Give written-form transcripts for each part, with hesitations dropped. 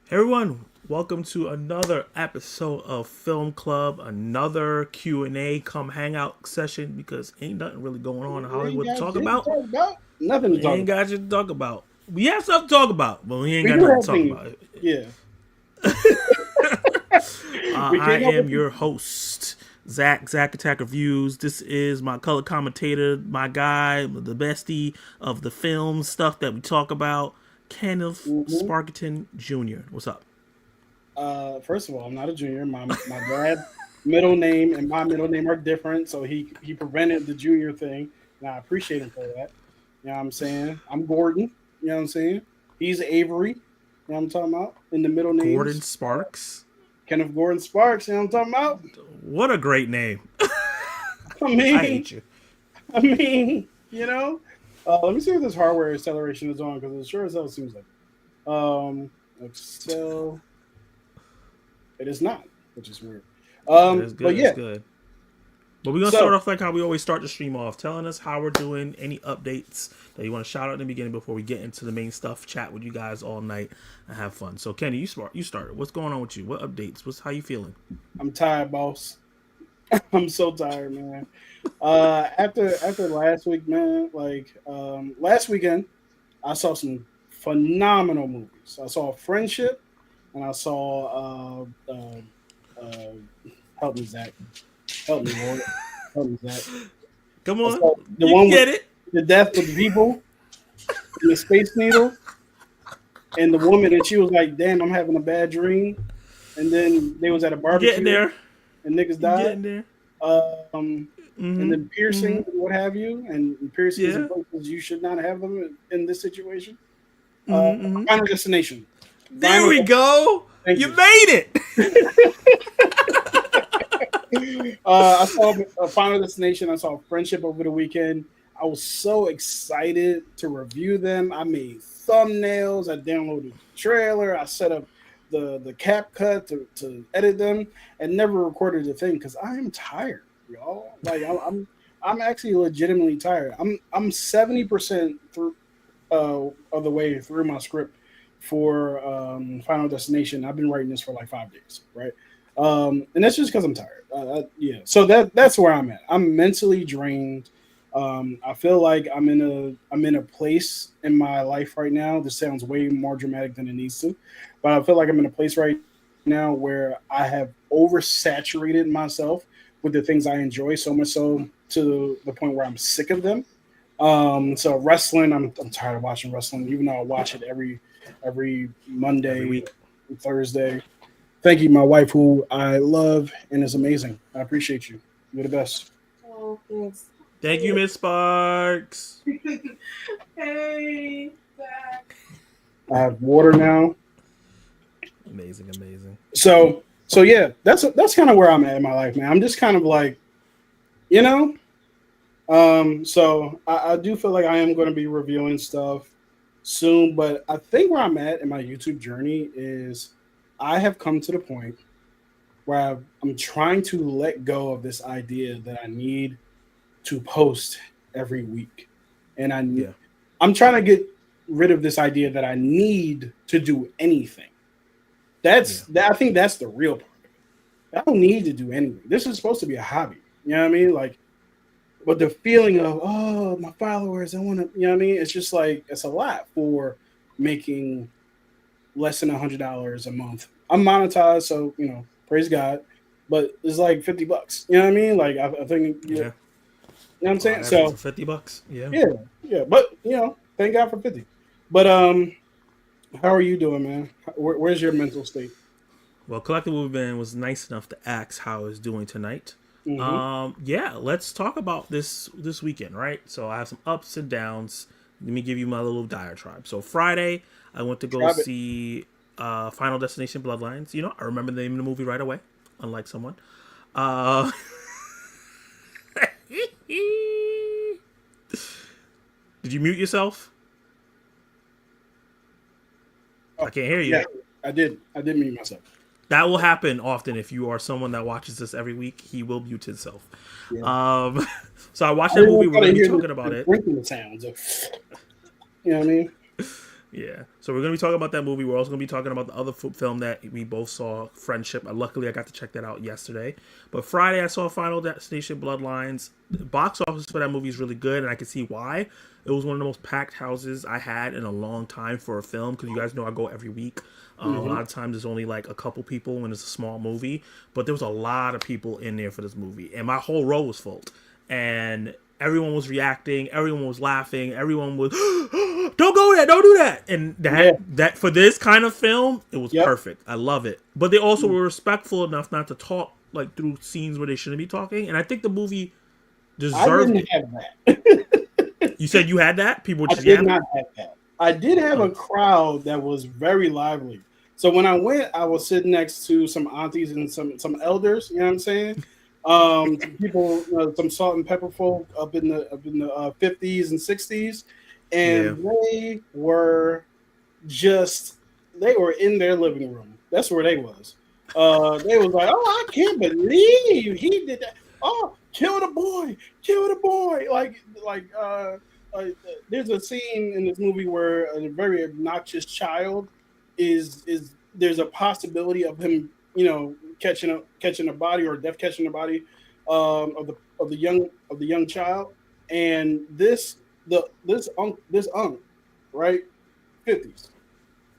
Everyone, welcome to another episode of Film Club, another Q&A come hangout session because ain't nothing really going on in We ain't Hollywood to got talk shit to about. talk about. Nothing to We talk ain't about. got shit to talk about. We have stuff to talk about, but we ain't We got do nothing to have talk things. about. Yeah. We I came up am with your host, Zach Attack Reviews. This is my color commentator, my guy, the bestie of the film stuff that we talk about, Kenneth hmm Sparkington Jr. What's up? First of all, I'm not a junior. My dad middle name and my middle name are different, so he prevented the junior thing, and I appreciate him for that. You know what I'm saying? I'm Gordon. You know what I'm saying? He's Avery. You know what I'm talking about? In the middle Gordon names, Sparks. Kenneth Gordon Sparks. You know what I'm talking about? What a great name. I I mean, hate you. I mean, you know. Let me see if this hardware acceleration is on because it sure as hell seems like it. Excel, it is not, which is weird. That's But good. That's yeah, good. But we're gonna start so off like how we always start the stream off, telling us how we're doing, any updates that you want to shout out in the beginning before we get into the main stuff. Chat with you guys all night and have fun. So Kenny, you started. What's going on with you? What updates? What's how you feeling? I'm tired, boss. I'm so tired, man. After last week, man, like last weekend, I saw some phenomenal movies. I saw Friendship, and I saw help me, Zach, help me, Lord, help me, Zach. Come I on, saw the you can one with get it. the death of the people and the Space Needle, and the woman, and she was like, "Damn, I'm having a bad dream." And then they was at a You getting barbecue, there. and niggas You died. getting there. Um, and Mm-hmm. then Mm-hmm. piercings and what have you, and piercings in Yeah. places you should not have them in this situation. Mm-hmm. Mm-hmm. Final Destination. There Final. we go. Thank You you. made it. I saw Final Destination. I saw Friendship over the weekend. I was so excited to review them. I made thumbnails. I downloaded the trailer. I set up the cap cut to edit them, and never recorded the thing because I am tired, y'all. Like I'm actually legitimately tired. I'm 70% through of the way through my script for Final Destination. I've been writing this for like 5 days, right? And that's just because I'm tired. Yeah, so that's where I'm at. I'm mentally drained. I feel like I'm in a place in my life right now. This sounds way more dramatic than it needs to, but I feel like I'm in a place right now where I have oversaturated myself with the things I enjoy so much so to the point where I'm sick of them. So wrestling, I'm tired of watching wrestling, even though I watch it every Every Monday, week. and Thursday. Thank you, my wife, who I love and is amazing. I appreciate you. You're the best. Oh, thanks. Thank you, Miss Sparks. Hey, Zach. I have water now. Amazing, amazing. So yeah, that's kind of where I'm at in my life, man. I'm just kind of like, you know, so I do feel like I am going to be reviewing stuff soon, but I think where I'm at in my YouTube journey is I have come to the point where I'm trying to let go of this idea that I need to post every week, and Yeah, I'm trying to get rid of this idea that I need to do anything. yeah, I think that's the real part of it. I don't need to do anything. This is supposed to be a hobby. You know what I mean? Like, but the feeling of my followers, I want to, you know what I mean? It's just like it's a lot for making less than $100 a month. I'm monetized, so praise God. But it's like $50. You know what I mean? Like I think yeah. what I'm A lot saying. happening So for $50. Yeah. yeah, yeah. But thank God for 50. But how are you doing, man? Where's your mental state? Well, Collectible Band was nice enough to ask how it's doing tonight. Mm-hmm. Yeah, let's talk about this weekend, right? So I have some ups and downs. Let me give you my little diatribe. So Friday, I went to go Describe it. see Final Destination Bloodlines. You know, I remember the name of the movie right away, unlike someone. Uh, did you mute yourself? I Oh, can't hear you. yeah, I did. I did meet myself. That will happen often if you are someone that watches this every week. He will mute himself. Yeah. Um, so I watched I that didn't movie. want We're to gonna be hear talking about the it. drinking sounds. You know what I mean? Yeah. So we're gonna be talking about that movie. We're also gonna be talking about the other film that we both saw, Friendship. Luckily, I got to check that out yesterday. But Friday, I saw Final Destination: Bloodlines. The box office for that movie is really good, and I can see why. It was one of the most packed houses I had in a long time for a film. Because you guys know I go every week. A lot of times there's only like a couple people when it's a small movie, but there was a lot of people in there for this movie, and my whole row was full. And everyone was reacting, everyone was laughing, everyone was don't go there, don't do that. And that for this kind of film, it was perfect. I love it. But they also were respectful enough not to talk like through scenes where they shouldn't be talking. And I think the movie deserved it. I didn't have that. You said you had that? People just I did not have that. I did have a crowd that was very lively. So when I went, I was sitting next to some aunties and some elders. You know what I'm saying? People, some salt and pepper folk up in the 50s and 60s, and they were in their living room. That's where they was. They was like, "Oh, I can't believe he did that! Oh, kill the boy! Kill the boy!" There's a scene in this movie where a very obnoxious child is there's a possibility of him, catching a body or death catching a body of the young child, and this uncle, right, 50s,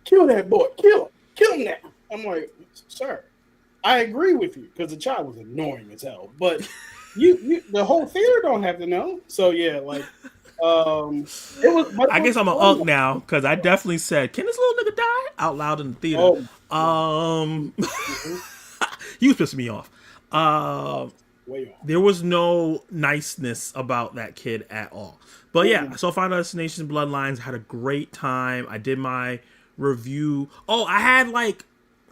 kill that boy, kill him now. I'm like, sir, I agree with you because the child was annoying as hell, but you the whole theater don't have to know. So yeah, like. It was. I guess I'm an unk now because I definitely said, "Can this little nigga die?" out loud in the theater. He was pissing me off. There was no niceness about that kid at all. But yeah, so Final Destination: Bloodlines, had a great time. I did my review. Oh, I had like.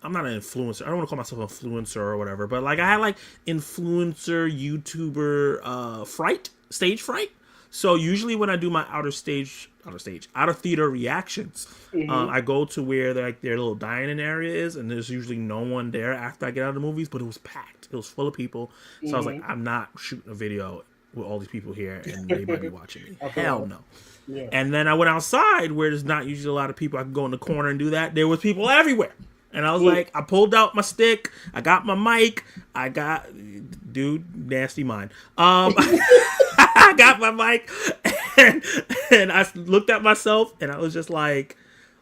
I'm not an influencer. I don't want to call myself an influencer or whatever, but like I had like influencer YouTuber stage fright. So usually when I do my out of theater reactions, I go to where their little dining area is, and there's usually no one there after I get out of the movies, but it was packed. It was full of people. So I was like, I'm not shooting a video with all these people here, and they might be watching me. Hell no. Yeah. And then I went outside where there's not usually a lot of people. I can go in the corner and do that. There was people everywhere. And I was like, I pulled out my stick. I got my mic. Nasty mind. I got my mic and I looked at myself and I was just like,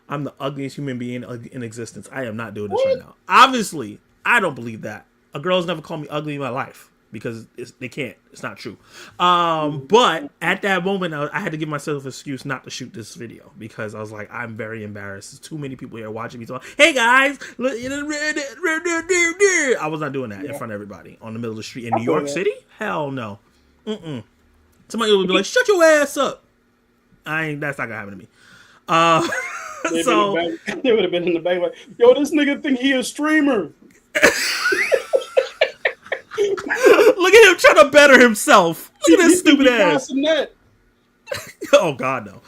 I'm the ugliest human being in existence. I am not doing this right now. Obviously, I don't believe that. A girl's never called me ugly in my life because they can't. It's not true. But at that moment, I had to give myself an excuse not to shoot this video because I was like, I'm very embarrassed. There's too many people here watching me. So, hey guys, I was not doing that in front of everybody on the middle of the street in New York City. Hell no. Somebody would be like, shut your ass up. That's not gonna happen to me. They would have been in the back like, yo, this nigga think he a streamer. Look at him trying to better himself. Look at this stupid ass. Oh God, no.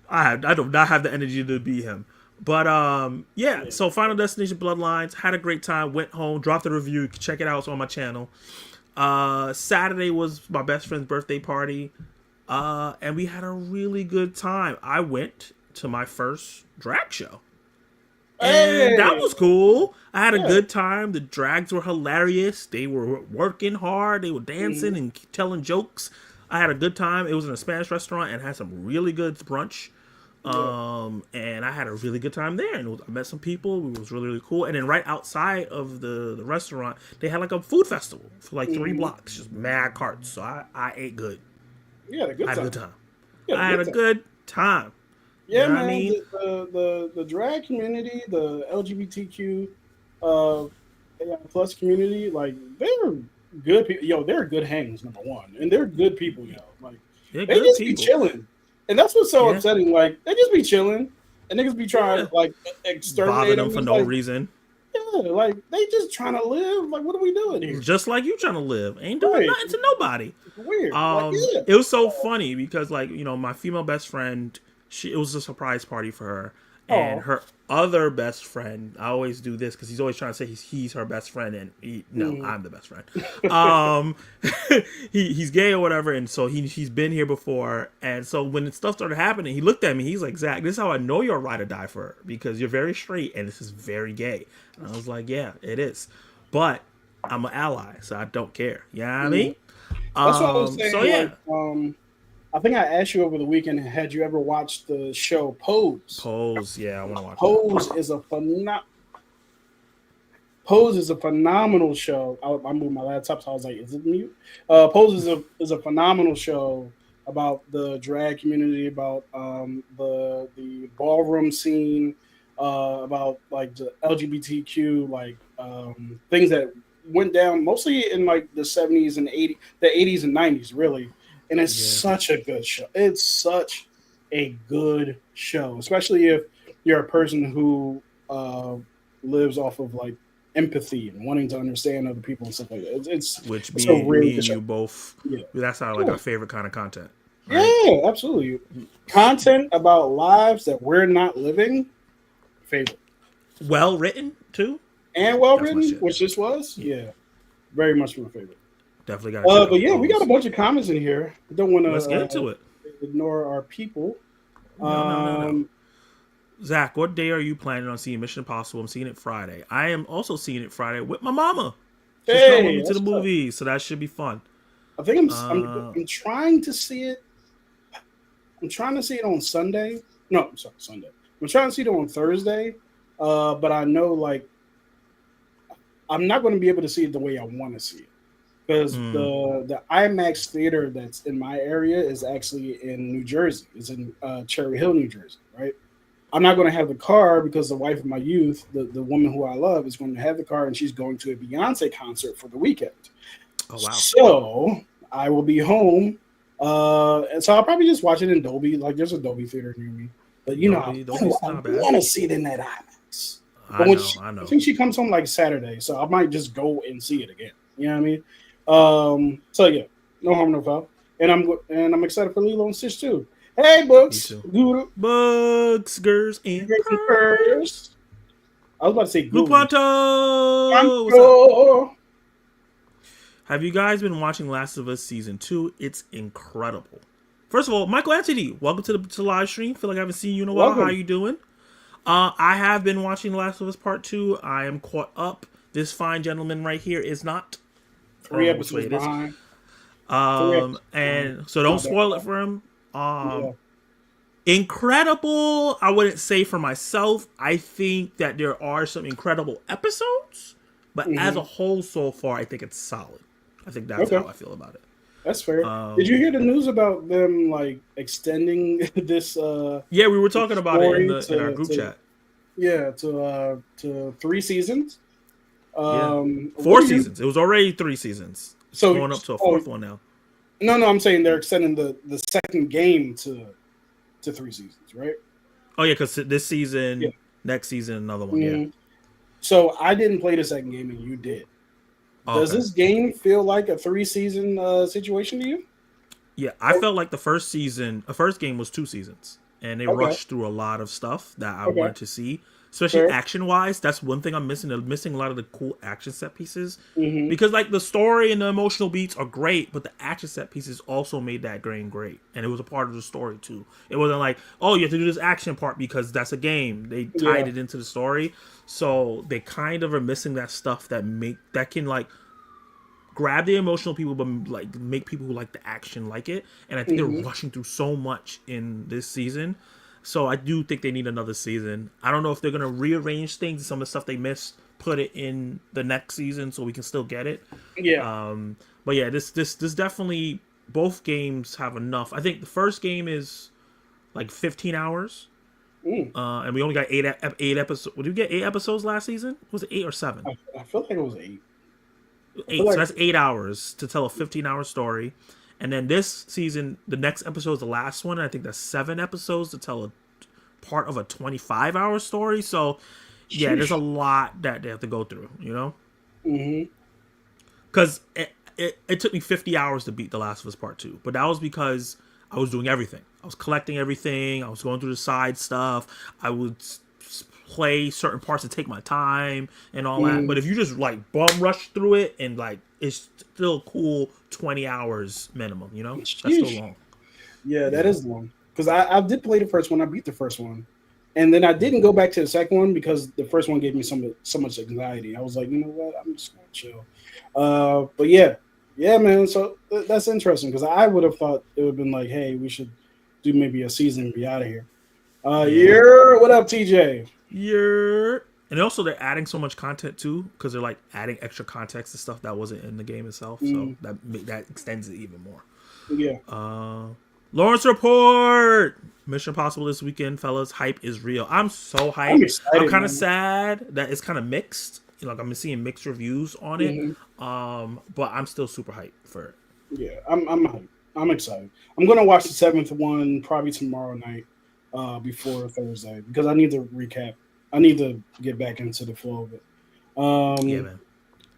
I do not have the energy to be him. But yeah. So Final Destination: Bloodlines, had a great time. Went home, dropped a review. You can check it out. It's on my channel. Saturday was my best friend's birthday party, and we had a really good time. I went to my first drag show, and that was cool. I had a good time. The drags were hilarious. They were working hard. They were dancing and telling jokes. I had a good time. It was in a Spanish restaurant and had some really good brunch. And I had a really good time there, and I met some people. It was really, really cool. And then right outside of the restaurant, they had like a food festival for like 3 blocks, just mad carts. So I ate good. Yeah, I had a good time. I had a good time. Yeah, you know man. I mean? The drag community, the LGBTQ plus community, like they're good people. Yo, they're good hangs, number one, and they're good people. Yo, like they just be chilling. And that's what's so upsetting. Like, they just be chilling, and niggas be trying to, like, exterminate them for no reason. Yeah, like, they just trying to live. Like, what are we doing here? Just like you trying to live. Ain't doing nothing to nobody. It's weird. It was so funny because, like, my female best friend, it was a surprise party for her. and Oh. her other best friend. I always do this because he's always trying to say he's her best friend, and no, I'm the best friend. Um, he's gay or whatever, and so he's been here before, and so when stuff started happening, he looked at me. He's like, Zach, this is how I know you're a ride or die for her, because you're very straight and this is very gay. And I was like, yeah, it is, but I'm an ally, so I don't care. You know what I mean? That's what I was So saying. yeah, Like, I think I asked you over the weekend, had you ever watched the show Pose? Pose. Yeah, I want to watch Pose is a Pose is a phenomenal show. I moved my laptop, so I was like, "Is it mute?" Pose is a phenomenal show about the drag community, about the ballroom scene, about like the LGBTQ things that went down mostly in like the 70s and 80s, the 80s and 90s, really. And it's such a good show. It's such a good show, especially if you're a person who lives off of like empathy and wanting to understand other people and stuff like that. It's a really me good and show. you both. Yeah. That's our like our favorite kind of content. Right? Yeah, absolutely. Content about lives that we're not living. Favorite. Well written too, and well written, which this was. Yeah, very much my favorite. Definitely got to but yeah, we got a bunch of comments in here. Don't want to let's get into it. Ignore our people. No. Zach, what day are you planning on seeing Mission Impossible? I'm seeing it Friday. I am also seeing it Friday with my mama. She's coming with me to the movie, so that should be fun. I think I'm trying to see it. I'm trying to see it on Sunday. No, I'm sorry, Sunday. I'm trying to see it on Thursday. But I know like I'm not going to be able to see it the way I want to see it. Because the IMAX theater that's in my area is actually in New Jersey. It's in Cherry Hill, New Jersey, right? I'm not going to have the car because the wife of my youth, the woman who I love, is going to have the car, and she's going to a Beyonce concert for the weekend. Oh, wow. So I will be home. And so I'll probably just watch it in Dolby. Like there's a Dolby theater near me. But you Dolby's I want to see it in that IMAX. I know. I think she comes home like Saturday, so I might just go and see it again. You know what I mean? So yeah, no harm, no foul, and I'm excited for Lilo and Stitch too. Hey, Books, Bugs, girls, and purrs. I was about to say Lupanto. Have you guys been watching Last of Us season 2? It's incredible. First of all, Michael Anthony, welcome to the live stream. Feel like I haven't seen you in a while. How are you doing? I have been watching Last of Us Part 2. I am caught up. This fine gentleman right here is not. 3 episodes behind. And so don't spoil it for him. Incredible. I wouldn't say for myself. I think that there are some incredible episodes, but as a whole, so far, I think it's solid. I think that's how I feel about it. That's fair. Did you hear the news about them like extending this? Yeah, we were talking about it in our group chat. Yeah, to 3 seasons. 4 seasons. It was already 3 seasons. It's going up to a 4th one now. No, I'm saying they're extending the second game to 3 seasons, right? Oh yeah, because this season, next season, another one. Yeah. So I didn't play the second game, and you did. Does this game feel like a 3-season situation to you? Yeah, I felt like the first game was 2 seasons, and they rushed through a lot of stuff that I wanted to see. Especially action-wise, that's one thing I'm missing. I'm missing a lot of the cool action set pieces. Because, like, the story and the emotional beats are great, but the action set pieces also made that game great. And it was a part of the story, too. It wasn't like, oh, you have to do this action part because that's a game. They tied it into the story. So they kind of are missing that stuff that can, like, grab the emotional people, but, like, make people who like the action like it. And I think they're rushing through so much in this season. So I do think they need another season. I don't know if they're going to rearrange things, some of the stuff they missed, put it in the next season so we can still get it. Yeah. But yeah, this definitely, both games have enough. I think the first game is like 15 hours. And we only got 8 episodes. Did we get 8 episodes last season? Was it 8 or 7? I feel like it was 8. 8. So that's 8 hours to tell a 15-hour story. And then this season, the next episode is the last one. And I think that's 7 episodes to tell a part of a 25-hour story. So, yeah, there's a lot that they have to go through, you know? Because it took me 50 hours to beat The Last of Us Part 2. But that was because I was doing everything. I was collecting everything. I was going through the side stuff. I would play certain parts to take my time and all that. But if you just like bum rush through it and like it's still cool 20 hours minimum, you know? That's still long. Yeah, that is long. Because I did play the first one. I beat the first one. And then I didn't go back to the second one because the first one gave me so much anxiety. I was like, you know what? I'm just going to chill. But yeah, man. So that's interesting because I would have thought it would have been like, hey, we should do maybe a season and be out of here. What up, TJ? And also they're adding so much content too because they're like adding extra context to stuff that wasn't in the game itself. So that extends it even more. Yeah. Lawrence Report. Mission Impossible this weekend, fellas. Hype is real. I'm so hyped. I'm kind of sad that it's kind of mixed. Like I'm seeing mixed reviews on it. But I'm still super hyped for it. Yeah, I'm hyped. I'm excited. I'm gonna watch the 7th one probably tomorrow night, before Thursday because I need to recap. I need to get back into the flow of it. Yeah, man.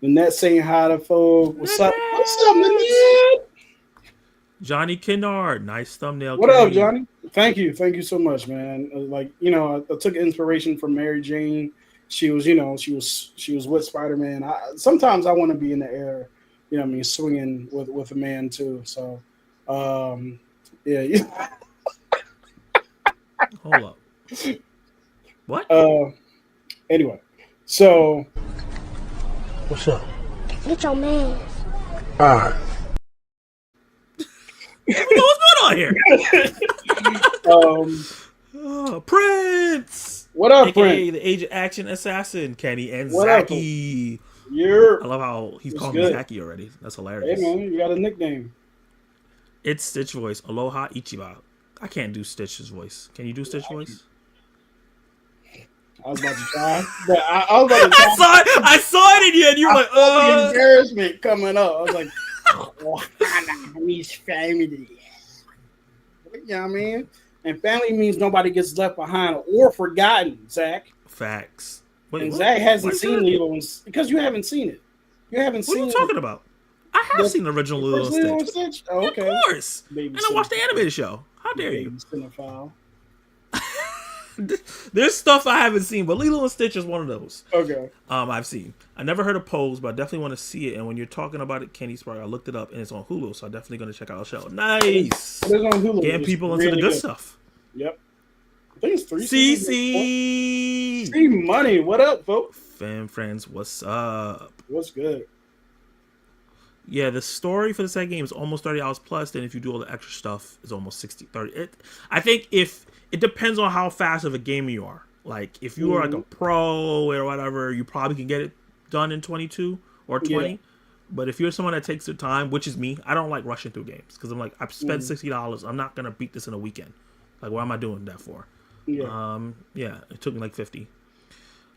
The net saying hi to folks. What's up? What's up, man? Johnny Kennard, nice thumbnail. What up, Johnny? Thank you so much, man. Like I took inspiration from Mary Jane. She was with Spider-Man. Sometimes I want to be in the air, swinging with a man too. So, yeah. Hold up. What? Anyway, so what's up? It's your man. All right. What's going on here? Prince. What up, AKA Prince? The Age of Action Assassin, Kenny and What Zachy. I love how he's calling me Zachy already. That's hilarious. Hey man, you got a nickname. It's Stitch voice. Aloha Ichiba. I can't do Stitch's voice. Can you do Stitch voice? I was about to try, but I was about to try. I saw it in you, and you were like, the embarrassment coming up. I was like, Ohana's family. You know what I mean? And family means nobody gets left behind or forgotten, Zach. Facts. Wait, and Zach hasn't seen Lilo because you haven't seen it. You haven't seen it. What are you talking about? I have seen the original Lilo and Stitch. Oh, okay. Of course. And I watched the animated show. How dare you? Cinephile. There's stuff I haven't seen, but Lilo and Stitch is one of those. Okay. I've seen. I never heard of Pose, but I definitely want to see it. And when you're talking about it, Kenny Spark, I looked it up and it's on Hulu, so I'm definitely going to check out the show. Nice. It is on Hulu. Getting people into the good stuff. Yep. I think it's 3 CC. C Money. What up, folks? Fam friends, what's up? What's good? Yeah, the story for the second game is almost $30 plus. Then if you do all the extra stuff, it's almost 30. I think if it depends on how fast of a gamer you are. Like if you are like a pro or whatever, you probably can get it done in 22 or 20. Yeah. But if you're someone that takes their time, which is me, I don't like rushing through games because I'm like, I've spent $60. I'm not gonna beat this in a weekend. Like, what am I doing that for? Yeah, it took me like 50.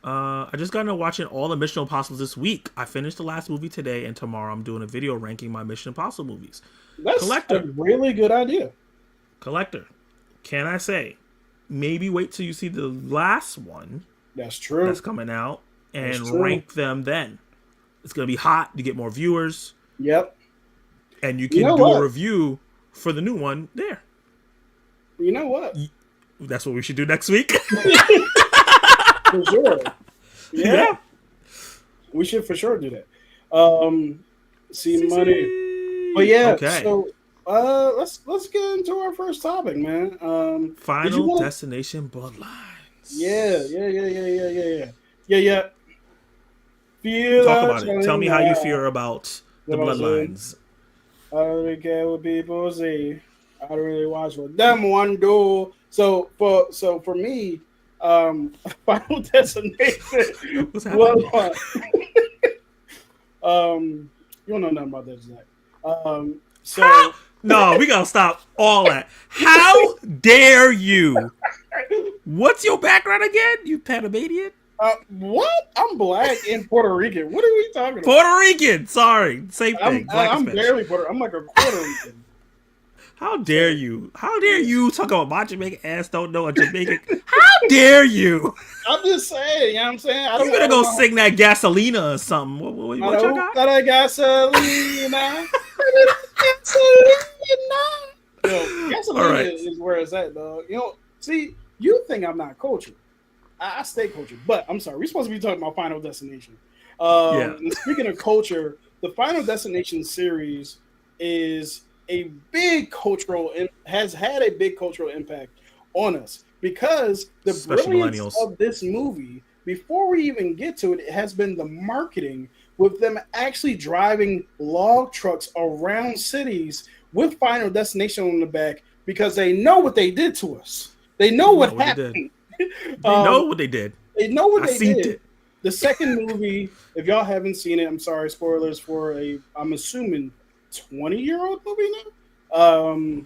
I just got into watching all the Mission Impossibles this week. I finished the last movie today, and tomorrow I'm doing a video ranking my Mission Impossible movies. That's a really good idea. Collector, can I say, maybe wait till you see the last one. That's true. That's coming out, and rank them then. It's going to be hot to get more viewers. Yep. And you can do a review for the new one there. You know what? That's what we should do next week. For sure. Yeah. We should for sure do that. See money. But yeah, so let's get into our first topic, man. Final Destination Bloodlines. Yeah. Talk about it. Tell me how you feel about the Bloodlines. I don't really care what people say. I don't really watch what them one do. So for me, Final Destination. What's happening? You don't know nothing about that, Zach. So no, we gotta stop all that. How dare you? What's your background again? You Panamanian? What? I'm black and Puerto Rican. What are we talking about? Puerto Rican. Sorry, same thing. I'm barely Puerto. I'm like a Puerto Rican. How dare you? How dare you talk about my Jamaican ass don't know a Jamaican? How dare you? I'm just saying, you know what I'm saying? You better go sing that Gasolina or something. What you got? That Gasolina. Gasolina All right. is where it's at, dog. See, you think I'm not cultured. I stay cultured, but I'm sorry. We're supposed to be talking about Final Destination. Yeah. And speaking of culture, the Final Destination series is a big has had a big cultural impact on us because the Especially brilliance millennials. of this movie, before we even get to it, it has been the marketing with them actually driving log trucks around cities with Final Destination on the back because they know what they did to us. They know They what know what they did. happened. They know what they did. They know what I they seen did. it. The second movie, if y'all haven't seen it, I'm sorry, spoilers for I'm assuming 20-year-old movie now.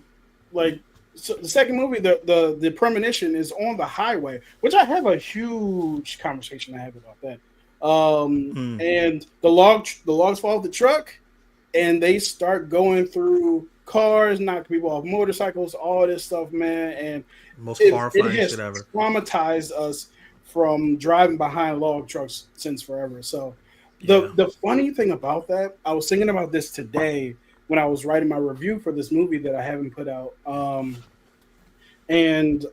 Like so the second movie, the premonition is on the highway, which I have a huge conversation I have about that. And the logs fall off the truck, and they start going through cars, knocking people off motorcycles, all this stuff, man. And Most it horrifying has shit ever. traumatized us from driving behind log trucks since forever. So Yeah. the funny thing about that, I was thinking about this today when I was writing my review for this movie that I haven't put out. And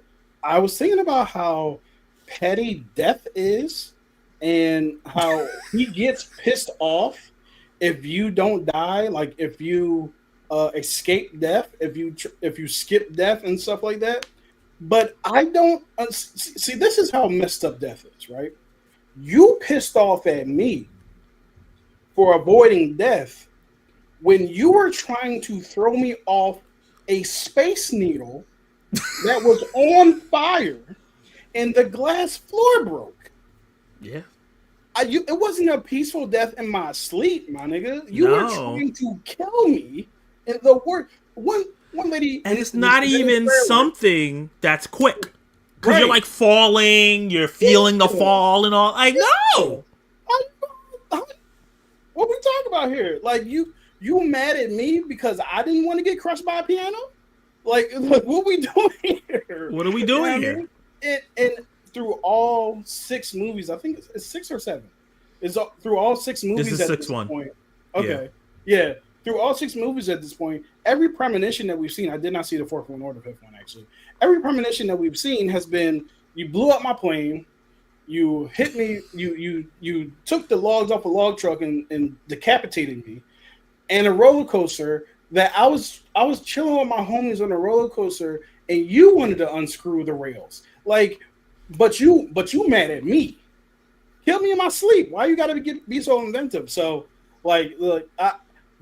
I was thinking about how petty death is and how he gets pissed off if you don't die, like if you escape death, if you skip death and stuff like that. But I don't see. This is how messed up death is, right? You pissed off at me for avoiding death when you were trying to throw me off a space needle that was on fire and the glass floor broke. Yeah. It wasn't a peaceful death in my sleep, my nigga. You were trying to kill me. And the word one lady, And it's not even something that's quick. Because you're Right. like falling, you're feeling the fall and all. Like, no. What we talking about here? Like you mad at me because I didn't want to get crushed by a piano? Like what we doing here? What are we doing You know here? I mean? And through all 6 movies, I think it's 6 or 7. Through all 6 movies is at sixth this one. point. Okay. Yeah. Through all 6 movies at this point, every premonition that we've seen, I did not see the 4th one or the 5th one actually. Every premonition that we've seen has been you blew up my plane, you hit me, you took the logs off a log truck and decapitated me, and a roller coaster that I was chilling with my homies on a roller coaster, and you wanted to unscrew the rails. Like, but you mad at me. Kill me in my sleep. Why you gotta be so inventive? So, like, look,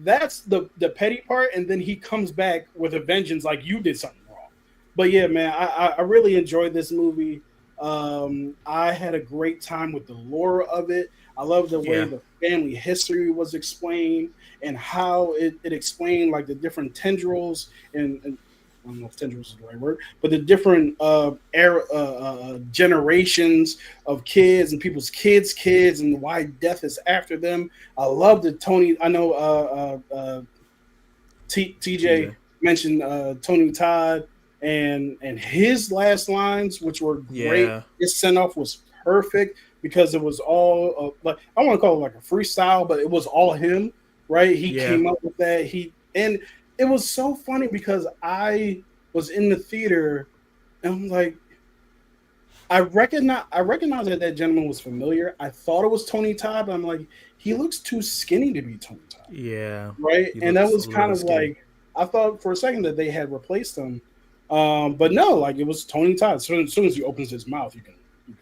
that's the petty part, and then he comes back with a vengeance, like you did something wrong. But yeah, man, I really enjoyed this movie. I had a great time with the lore of it. I love the way the family history was explained and how it explained like the different tendrils and I don't know if tendrils is the right word, but the different generations of kids and people's kids and why death is after them. I love the Tony. I know TJ mentioned Tony Todd and his last lines, which were great. Yeah. His send off was perfect because it was all like I want to call it like a freestyle, but it was all him, right? He came up with that. And it was so funny because I was in the theater and I'm like, I recognize that gentleman was familiar. I thought it was Tony Todd, but I'm like, he looks too skinny to be Tony Todd. Yeah. Right. And that was kind of skinny. like, I thought for a second that they had replaced him. But no, like it was Tony Todd. So as soon as he opens his mouth, you can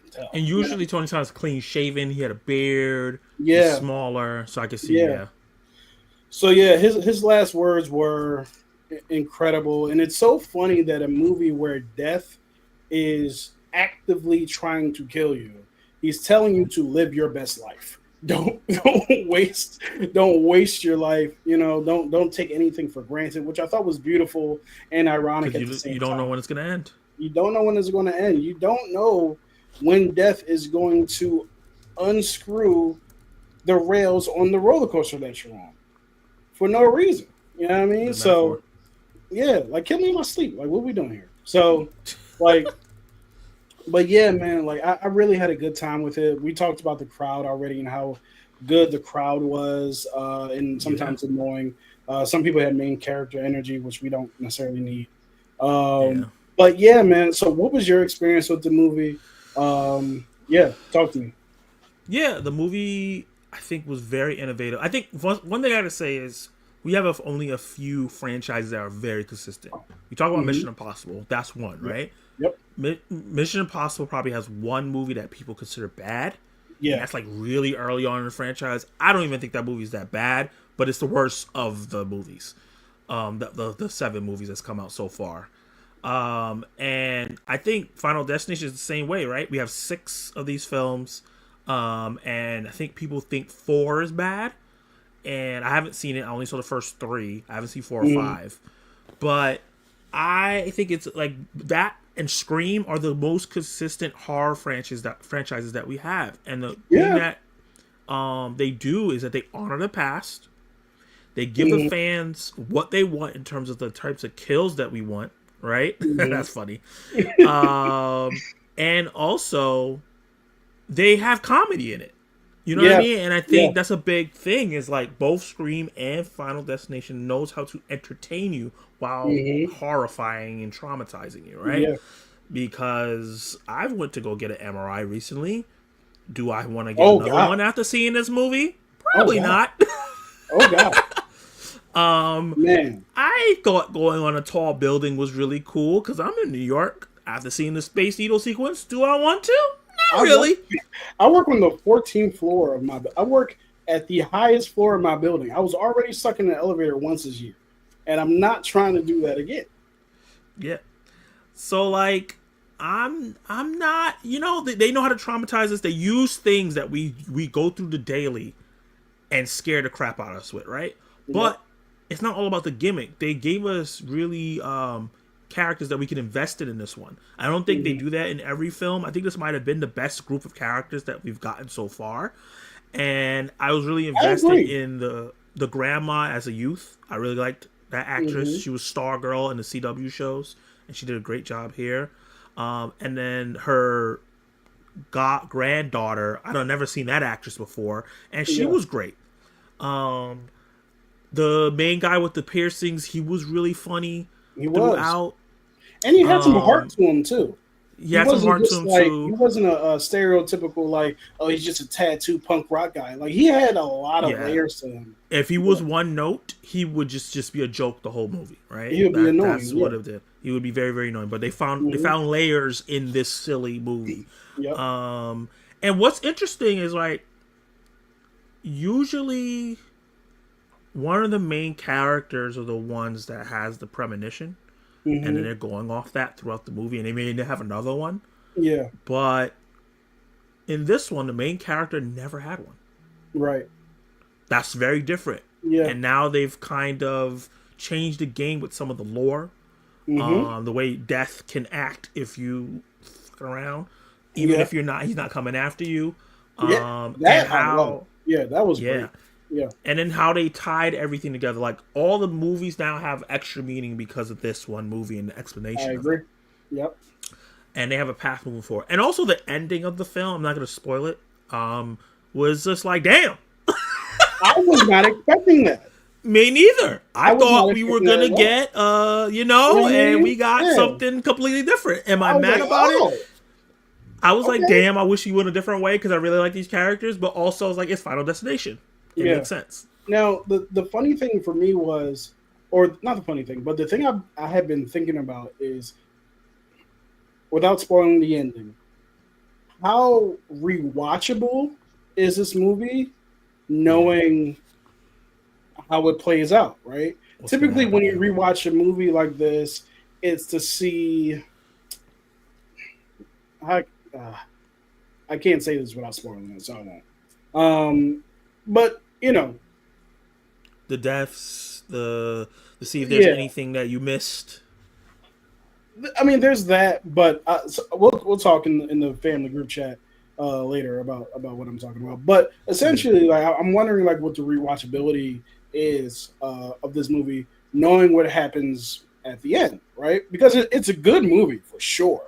tell. And usually Tony Todd's clean shaven. He had a beard. Yeah. He's smaller, so I could see. Yeah. So yeah, his last words were incredible, and it's so funny that a movie where death is actively trying to kill you, he's telling you to live your best life. Don't waste your life. You know, don't take anything for granted, which I thought was beautiful and ironic at the same time. You don't know when it's going to end. You don't know when it's going to end. You don't know when death is going to unscrew the rails on the roller coaster that you're on for no reason. You know what I mean? So, yeah, like kill me in my sleep. Like, what are we doing here? So, like, but yeah, man, like I really had a good time with it. We talked about the crowd already and how good the crowd was, and sometimes annoying. Some people had main character energy, which we don't necessarily need. Yeah. But yeah, man. So, what was your experience with the movie? Yeah, talk to me. Yeah, the movie I think was very innovative. I think one thing I gotta say is we have only a few franchises that are very consistent. We talk about Hmm. Mission Impossible. That's one, Yep. right? Yep. Mission Impossible probably has one movie that people consider bad, and Yeah. that's like really early on in the franchise. I don't even think that movie's that bad, but it's the worst of the movies. The 7 movies that's come out so far. And I think Final Destination is the same way, right? We have 6 of these films, and I think people think 4 is bad, and I haven't seen it. I only saw the first 3. I haven't seen 4 or Mhm. 5, but I think it's like that and Scream are the most consistent horror franchises that we have, and the thing Yeah. that they do is that they honor the past. They give the Hmm. fans what they want in terms of the types of kills that we want, right? Hmm. That's funny. And also they have comedy in it. You know what I Yeah. mean? And I Yeah. think that's a big thing is like both Scream and Final Destination knows how to entertain you while Hmm. horrifying and traumatizing you, right? Yeah. Because I went to go get an MRI recently. Do I want to get Oh another God. one after seeing this movie? Oh Probably God. not. Oh God. um Man. I thought going on a tall building was really cool because I'm in New York. After seeing the Space Needle sequence, do I want to? Not I work. really. I work on the 14th floor of my. I work at the highest floor of my building. I was already stuck in the elevator once this year, and I'm not trying to do that again. Yeah. So like, I'm not. You know, they know how to traumatize us. They use things that we go through the daily and scare the crap out of us with, right? Yep. But it's not all about the gimmick. They gave us really characters that we can invest in this one. I don't think they Hmm. do that in every film. I think this might have been the best group of characters that we've gotten so far. And I was really I invested agree. in the grandma as a youth. I really liked that actress. Hmm. She was Stargirl in the CW shows, and she did a great job here. And then her granddaughter, I don't never seen that actress before, and she Yeah, was great. Um, the main guy with the piercings, he was really funny he was, throughout. and he had some heart Um, to him too. he He had some wasn't heart to just him like he too. wasn't a stereotypical like, oh, he's just a tattoo punk rock guy. Like he had a lot of Yeah, layers to him. if he Yeah. was one note, he would just be a joke the whole movie, right? He would be That's annoying. what Yeah. it did. He would be very very annoying. But they Hmm. found layers in this silly movie. Yep. Um, and what's interesting is like usually one of the main characters are the ones that has the premonition, and then Hmm. they're going off that throughout the movie, and they may have another one. Yeah. But in this one, the main character never had one. Right. That's very different. Yeah. And now they've kind of changed the game with some of the lore. Hmm. The way death can act if you fuck around, even Yeah. if he's not coming after you. Yeah. And That I love. how, Yeah, that was yeah, great. Yeah. and then how they tied everything together. Like all the movies now have extra meaning because of this one movie and the I explanation of it. agree. Yep. And they have a path moving forward. And also the ending of the film, I'm not going to spoil it, was just like, damn, I was not expecting that. me neither. I I was not thought we were expecting that gonna at all. get, You know what I and we mean? got Yeah. something completely different. Am I I was mad like, about it? oh, I was like, okay. damn, I wish he went a different way because I really like these characters. But also, I was like, it's Final Destination. It Yeah. makes sense. Now, the funny thing for me was, or not the funny thing, but the thing I had been thinking about is, without spoiling the ending, how rewatchable is this movie, knowing how it plays out, right? What's gonna Typically, when happen? you rewatch a movie like this, it's to see how. I can't say this without spoiling it, so I won't. But you know, The deaths, the to see if there's yeah. anything that you missed. I mean, there's that, but so we'll talk in the family group chat later about what I'm talking about. But essentially, like I'm wondering like what the rewatchability is of this movie, knowing what happens at the end, right? Because it's a good movie for sure,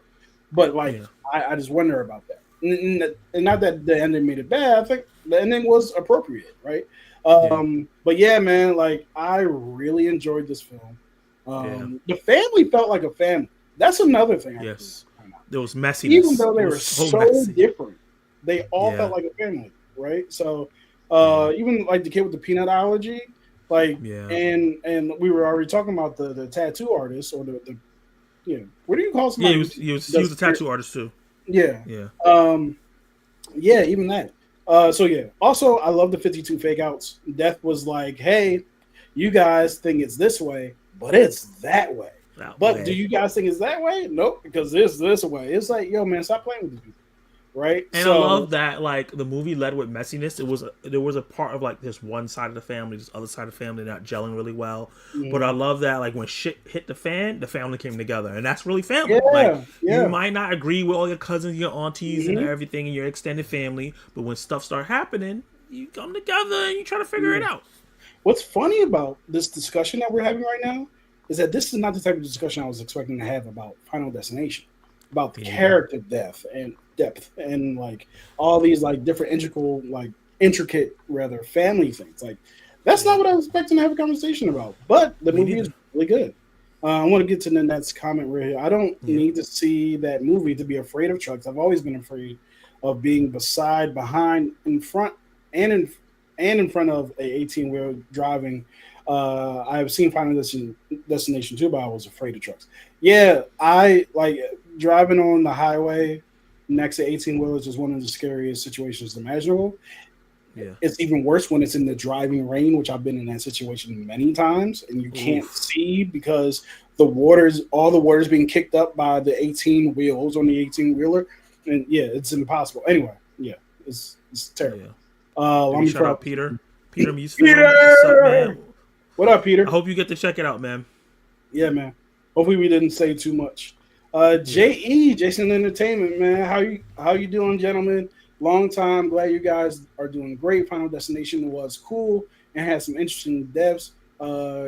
but like Yeah. I just wonder about that. And not that the ending made it bad. I think the ending was appropriate, right? But yeah, man, like I really enjoyed this film. Yeah. The family felt like a family. That's another thing. Yes. There was Even messiness. though It they was were so so messy. different, they all felt Yeah. like a family, right? So, Yeah. even like the kid with the peanut allergy, like, Yeah. and we were already talking about the tattoo artist or the what do you call Yeah. somebody who He was does a tattoo artist too. yeah, Yeah. um, yeah, even that. So yeah. Also, I love the 52 fake outs. Death was like, hey, you guys think it's this way, but it's that way. That But do way. you guys think it's that way? Nope, because it's this way. It's like, yo, man, stop playing with these people, right? And I So love that like the movie led with messiness. There was a part of like this one side of the family, this other side of the family not gelling really well. But I mhm. love that like when shit hit the fan, the family came together, and that's really family. Like Yeah, you yeah. might not agree with all your cousins, your aunties, and Hmm. everything in your extended family, but when stuff start happening, you come together and you try to figure it Yeah. out. What's funny about this discussion that we're having right now is that this is not the type of discussion I was expecting to have about Final Destination, about the Me neither. character depth and like all these like different intricate rather family things. Like that's not Yeah. what I was expecting to have a conversation about. But the Me movie is neither. really good. I want to get to the next comment right here. I don't Yeah. need to see that movie to be afraid of trucks. I've always been afraid of being beside, behind, in front, and in front of a 18-wheel driving. I have seen Destination too, but I was afraid of trucks. Yeah, I like driving on the highway next to 18 wheelers is one of the scariest situations imaginable. Yeah. It's even worse when it's in the driving rain, which I've been in that situation many times, and you can't Oof. see because all the water's being kicked up by the 18 wheels on the 18 wheeler, and yeah, it's impossible. Anyway, yeah, it's terrible. Yeah. Let Maybe me shout throw out Peter. Peter Muse film. What's up, Peter. man? What up, I Peter? hope you get to check it out, man. Yeah, man. Hopefully we didn't say too much. Yeah. Jason Entertainment, man. How you doing, gentlemen? Long time. Glad you guys are doing great. Final Destination was cool and had some interesting devs.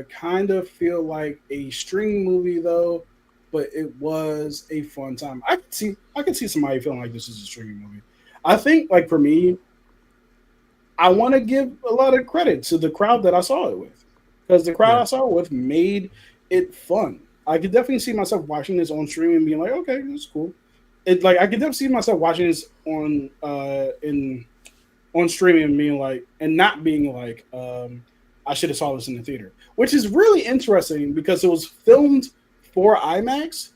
Kind of feel like a streaming movie though, but it was a fun time. I could see somebody feeling like this is a streaming movie. I think like for me, I want to give a lot of credit to the crowd that I saw it with, because the crowd Yeah. I saw it with made it fun. I could definitely see myself watching this on stream and being like, okay, that's cool. It like I could definitely see myself watching this on streaming and being like, and not being like, I should have saw this in the theater, which is really interesting because it was filmed for IMAX,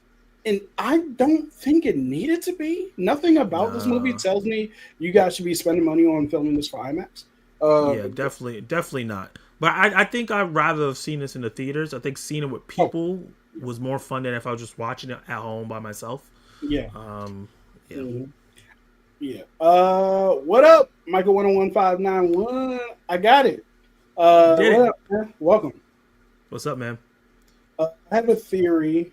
and I don't think it needed to be. Nothing about this movie Nah. tells me you guys should be spending money on filming this for IMAX. Yeah, definitely not. But I think I'd rather have seen this in the theaters. I think seeing it with Oh, people was more fun than if I was just watching it at home by myself. yeah. Um, yeah. Mhm. Yeah. What up, Michael 101591? I got it. You did What it. up, man? Welcome. What's up, man? I have a theory.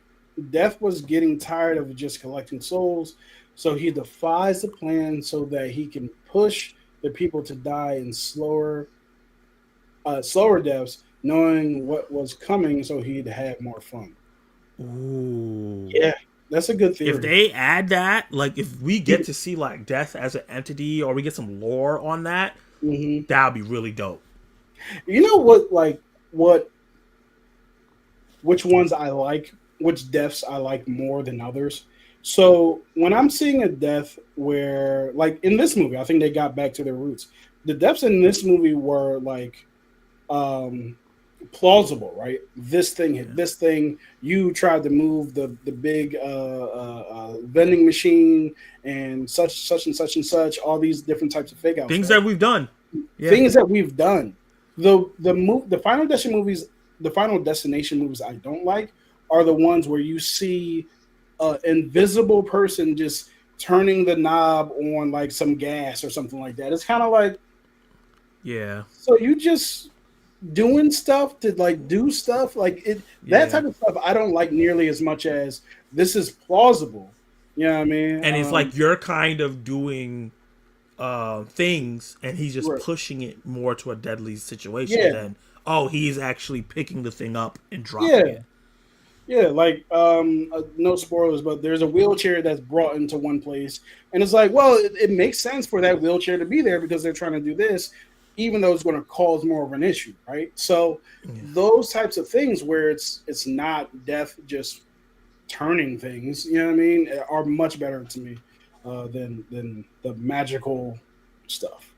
Death was getting tired of just collecting souls, so he defies the plan so that he can push the people to die in slower deaths, knowing what was coming, so he'd have more fun. Ooh. Yeah, that's a good If theory. they add that, like if we get to see like death as an entity or we get some lore on that, Hmm. that would be really dope. You know what? Like what? Which ones I like? Which deaths I like more than others? So when I'm seeing a death where, like in this movie, I think they got back to their roots. The deaths in this movie were like um plausible, right? This thing Yeah. hit this thing. You tried to move the big vending machine and such and such. All these different types of fake outs, Things right? that we've done. Yeah. Things that we've done. The Final Destination movies I don't like are the ones where you see an invisible person just turning the knob on like some gas or something like that. It's kind of like, Yeah. so you just doing stuff to like do stuff like it, that Yeah. type of stuff I don't like nearly as much as this is plausible. You know what I mean? And it's like you're kind of doing things and he's just Right. pushing it more to a deadly situation Yeah, than he's actually picking the thing up and dropping yeah. it. Yeah, like no spoilers, but there's a wheelchair that's brought into one place, and it's like, well, it makes sense for that wheelchair to be there because they're trying to do this. even though it's going to cause more of an issue, right? So those types of things where it's not death just turning things, you know what I mean, are much better to me than the magical stuff.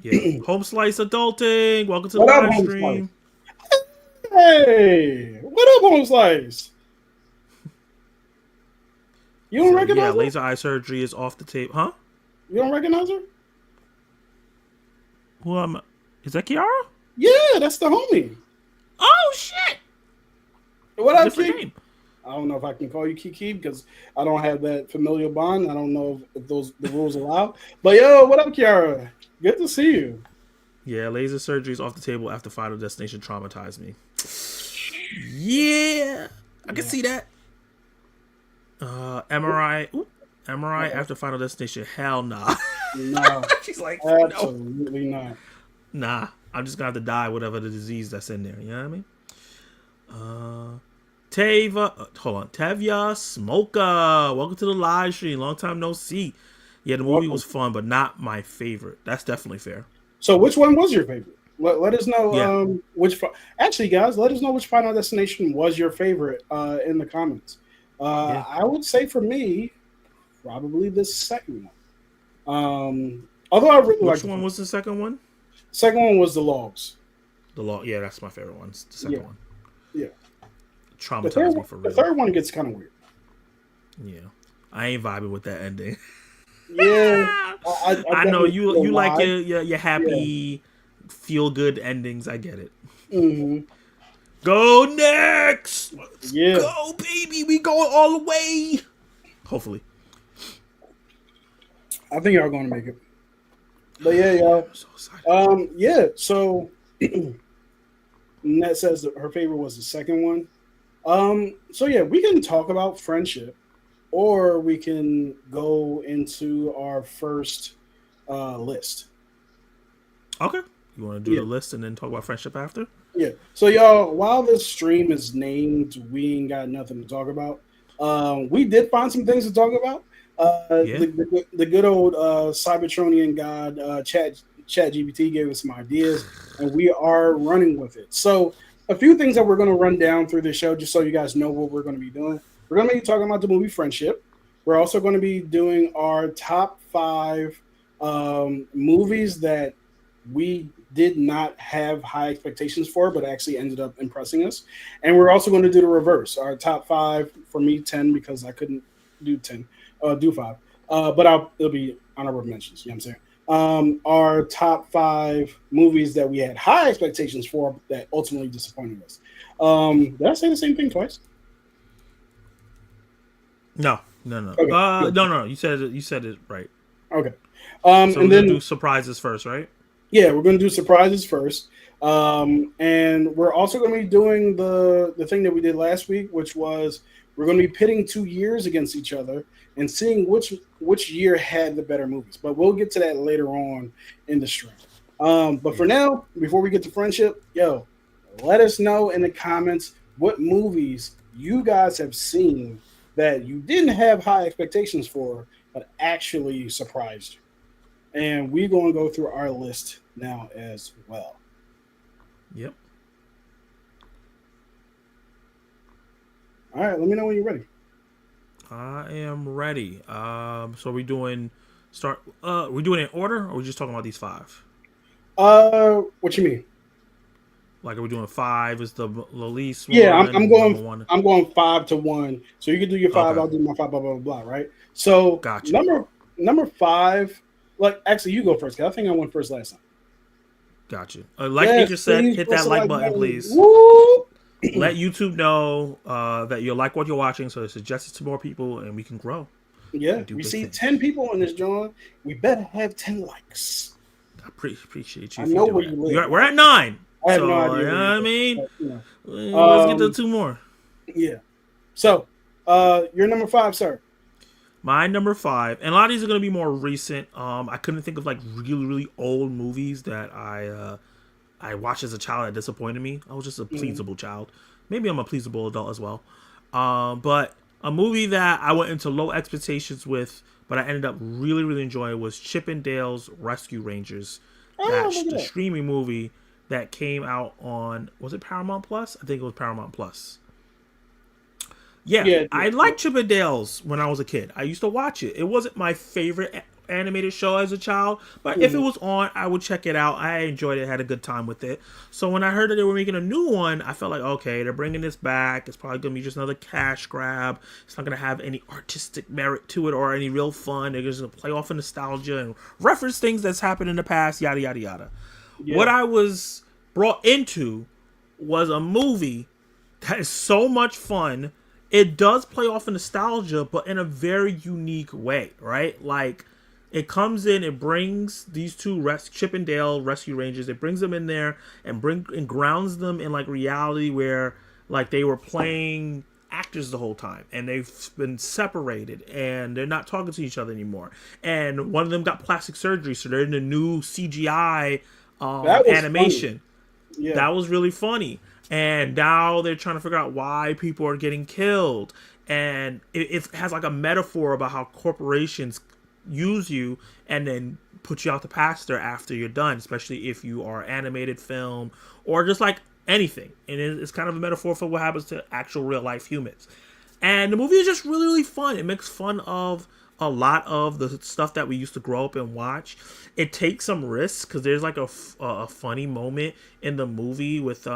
Yeah. Home Slice Adulting. Welcome to the What up, live Home stream. Hey, what up, Home Slice? You don't So, recognize yeah, her? laser eye surgery is off the table. Huh? You don't recognize her? Who am I? Is that Kiara? Yeah, that's the homie. Oh, shit. What up, Different Kiki? name. I don't know if I can call you Kiki because I don't have that familial bond. I don't know if the rules allow. But yo, what up, Kiara? Good to see you. Yeah, laser surgery is off the table after Final Destination traumatized me. Yeah, I can see that. MRI. Ooh, MRI after Final Destination. Hell nah. No, She's like, no. absolutely not. Nah, I'm just gonna have to die, whatever the disease that's in there. You know what I mean? Tevya Smoka. Welcome to the live stream. Long time no see. Yeah, the movie was fun, but not my favorite. That's definitely fair. So, which one was your favorite? Let us know. Yeah. Actually, guys, let us know which Final Destination was your favorite in the comments. Yeah. I would say for me, probably the second one. Although I really liked Which one was the second one? Second one was the logs. The law. Yeah, that's my favorite one. It's the second one. Yeah. Traumatized me for real. The third one gets kind of weird. Yeah, I ain't vibing with that ending. Yeah, I know you feel like why. your happy, feel good endings. I get it. Mhm. Go next. Let's Yeah. go, baby. We going all the way. Hopefully. I think y'all going to make it. But yeah, y'all. I'm so excited. Yeah. So Net says that her favorite was the second one. So yeah, we can talk about friendship, or we can go into our first list. Okay. You want to do the list and then talk about friendship after? Yeah. So y'all, while this stream is named "We Ain't Got Nothing to Talk About," we did find some things to talk about. The good old Cybertronian god Chat GPT gave us some ideas, and we are running with it. So a few things that we're going to run down through the show, just so you guys know what we're going to be doing. We're going to be talking about the movie Friendship. We're also going to be doing our top 5 movies that we did not have high expectations for, but actually ended up impressing us. And we're also going to do the reverse. Our top 5, for me, 10, because I couldn't do 10, do 5. But it'll be honorable mentions. You know what I'm saying? Our top 5 movies that we had high expectations for that ultimately disappointed us. Did I say the same thing twice? No. Okay, No. You said it right. Okay. So and we're then gonna do surprises first, right? yeah, we're going to do surprises first. And we're also going to be doing the thing that we did last week, which was we're going to be pitting 2 years against each other and seeing which year had the better movies. But we'll get to that later on in the stream. But for now, before we get to friendship, yo, let us know in the comments what movies you guys have seen that you didn't have high expectations for, but actually surprised you. And we're going to go through our list now as well. Yep. All right, let me know when you're ready. I am ready. So we doing we doing it in order, or are we just talking about these 5? What you mean? Like, are we doing 5 is the least one? Yeah, I'm going. Number 1? I'm going 5 to 1. So you can do your 5. Okay. I'll do my 5. Blah blah blah. Right. So Gotcha. number 5. Like, actually, you go first. Cause I think I went first last time. Gotcha. Like Nature said, hit that like button, please. Woo! Let YouTube know that you like what you're watching, so suggest it to more people, and we can grow. Yeah, we see 10 people in this joint. We better have 10 likes. I appreciate you. I know where you live. We're at 9. I have no idea. You know what I mean? But, let's get to 2 more. Yeah. So, your number 5, sir. My number 5, and a lot of these are going to be more recent. I couldn't think of like really, really old movies that I watched as a child that disappointed me. I was just a pleasable child. Maybe I'm a pleasable adult as well. But a movie that I went into low expectations with, but I ended up really, really enjoying was Chip and Dale's Rescue Rangers. Oh, look at the that. streaming movie that came out on, was it Paramount Plus? I think it was Paramount Plus. Yeah, Yeah, I liked Chip and Dale's when I was a kid. I used to watch it. It wasn't my favorite animated show as a child, but if it was on, I would check it out. I enjoyed it, had a good time with it. So when I heard that they were making a new one, I felt like, okay, they're bringing this back. It's probably going to be just another cash grab. It's not going to have any artistic merit to it or any real fun. They're just going to play off of nostalgia and reference things that's happened in the past, yada, yada, yada. Yeah. What I was brought into was a movie that is so much fun. It does play off of nostalgia, but in a very unique way, right? Like, it comes in, it brings these two Chip and Dale Rescue Rangers, it brings them in there and grounds them in like reality where like they were playing actors the whole time and they've been separated and they're not talking to each other anymore. And one of them got plastic surgery, so they're in the new CGI animation. Funny. Yeah. That was really funny. And now they're trying to figure out why people are getting killed. And it has like a metaphor about how corporations use you and then put you out the pasture after you're done, especially if you are animated film or just like anything. And it's kind of a metaphor for what happens to actual real life humans. And the movie is just really, really fun. It makes fun of a lot of the stuff that we used to grow up and watch. It takes some risks because there's like a funny moment in the movie with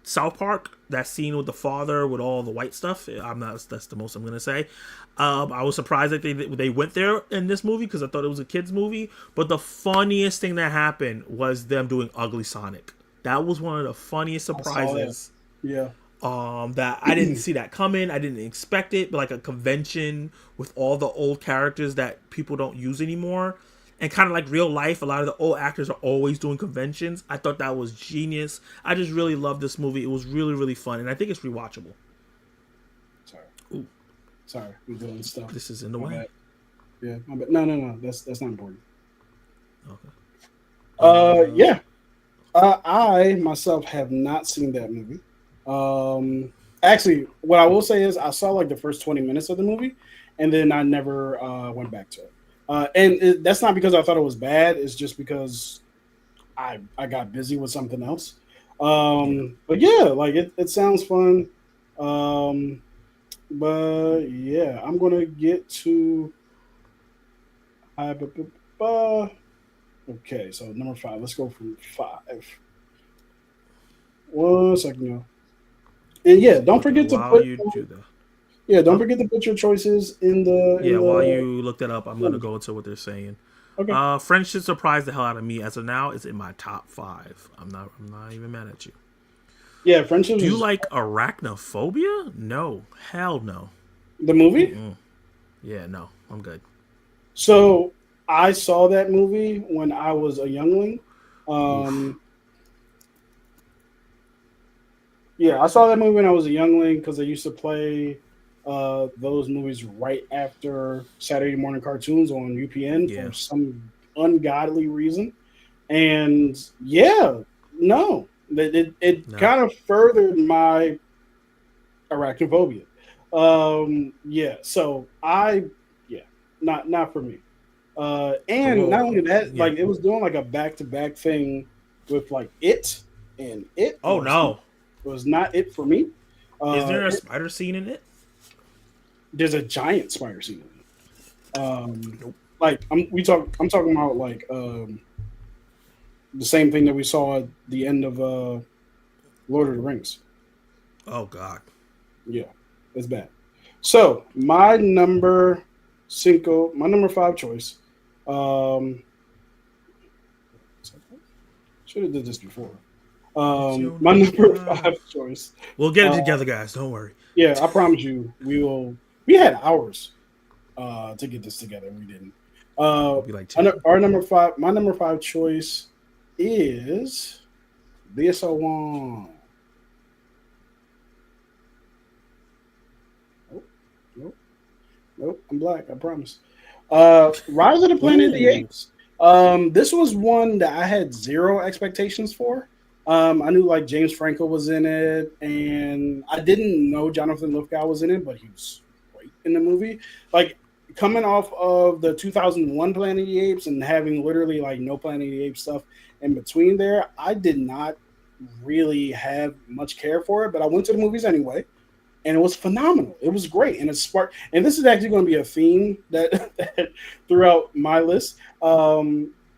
South Park, that scene with the father with all the white stuff. That's the most I'm gonna say. I was surprised that they went there in this movie because I thought it was a kids movie. But the funniest thing that happened was them doing Ugly Sonic. That was one of the funniest surprises. Yeah. That I didn't see that coming. I didn't expect it. But like a convention with all the old characters that people don't use anymore. And kind of like real life, a lot of the old actors are always doing conventions. I thought that was genius. I just really loved this movie. It was really, really fun. And I think it's rewatchable. Sorry. Ooh. Sorry. I'm doing stuff. This is in the way. Bad. Yeah. No. That's not important. Okay. Yeah. I myself have not seen that movie. Actually, what I will say is I saw like the first 20 minutes of the movie, and then I never went back to it. That's not because I thought it was bad. It's just because I got busy with something else. But yeah, like it sounds fun. But yeah, I'm gonna get to. Okay, so number 5. Let's go from 5. 1 second, y'all. And yeah, don't forget to put. Yeah, don't forget to put your choices in the. While you look that up, I'm gonna go into what they're saying. Okay. French should surprise the hell out of me. As of now, it's in my top 5. I'm not even mad at you. Yeah, French. Do you like Arachnophobia? No, hell no. The movie? Mm-mm. Yeah, no, I'm good. So I saw that movie when I was a youngling. Yeah, I saw that movie when I was a youngling because I used to play those movies right after Saturday morning cartoons on UPN for some ungodly reason. And yeah, no, it kind of furthered my arachnophobia. So not for me. And not only that, like it was doing like a back-to-back thing with like It and It. Oh no. It was not It for me. Is there a spider scene in it? There's a giant spider scene in it. Nope. Like I'm talking about like the same thing that we saw at the end of Lord of the Rings. Oh God. Yeah, it's bad. So my number 5 choice. Should have did this before. My number 5 choice. We'll get it together, guys. Don't worry. Yeah, I promise you, we will. We had hours to get this together. We didn't. Our number 5. My number 5 choice is BSO1. Nope. I'm black. I promise. Rise of the Planet of the Apes. This was one that I had zero expectations for. I knew like James Franco was in it, and I didn't know Jonathan Lithgow was in it, but he was great in the movie. Like coming off of the 2001 Planet of the Apes and having literally like no Planet of the Apes stuff in between there, I did not really have much care for it, but I went to the movies anyway, and it was phenomenal. It was great, and it sparked. And this is actually going to be a theme that throughout my list.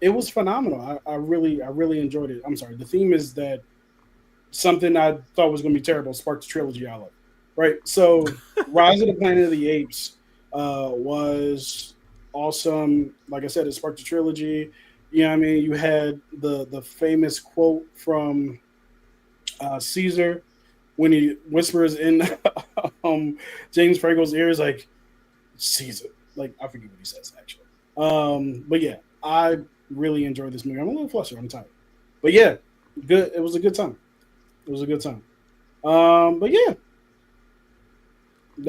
It was phenomenal. I really enjoyed it. I'm sorry. The theme is that something I thought was going to be terrible sparked a trilogy I love. Right. So, Rise of the Planet of the Apes was awesome. Like I said, it sparked a trilogy. You know what I mean? You had the famous quote from Caesar when he whispers in James Franco's ears, like, Caesar. Like, I forget what he says, actually. But yeah, I really enjoyed this movie. I'm a little flustered. I'm tired. But yeah, good. It was a good time. It was a good time. But yeah.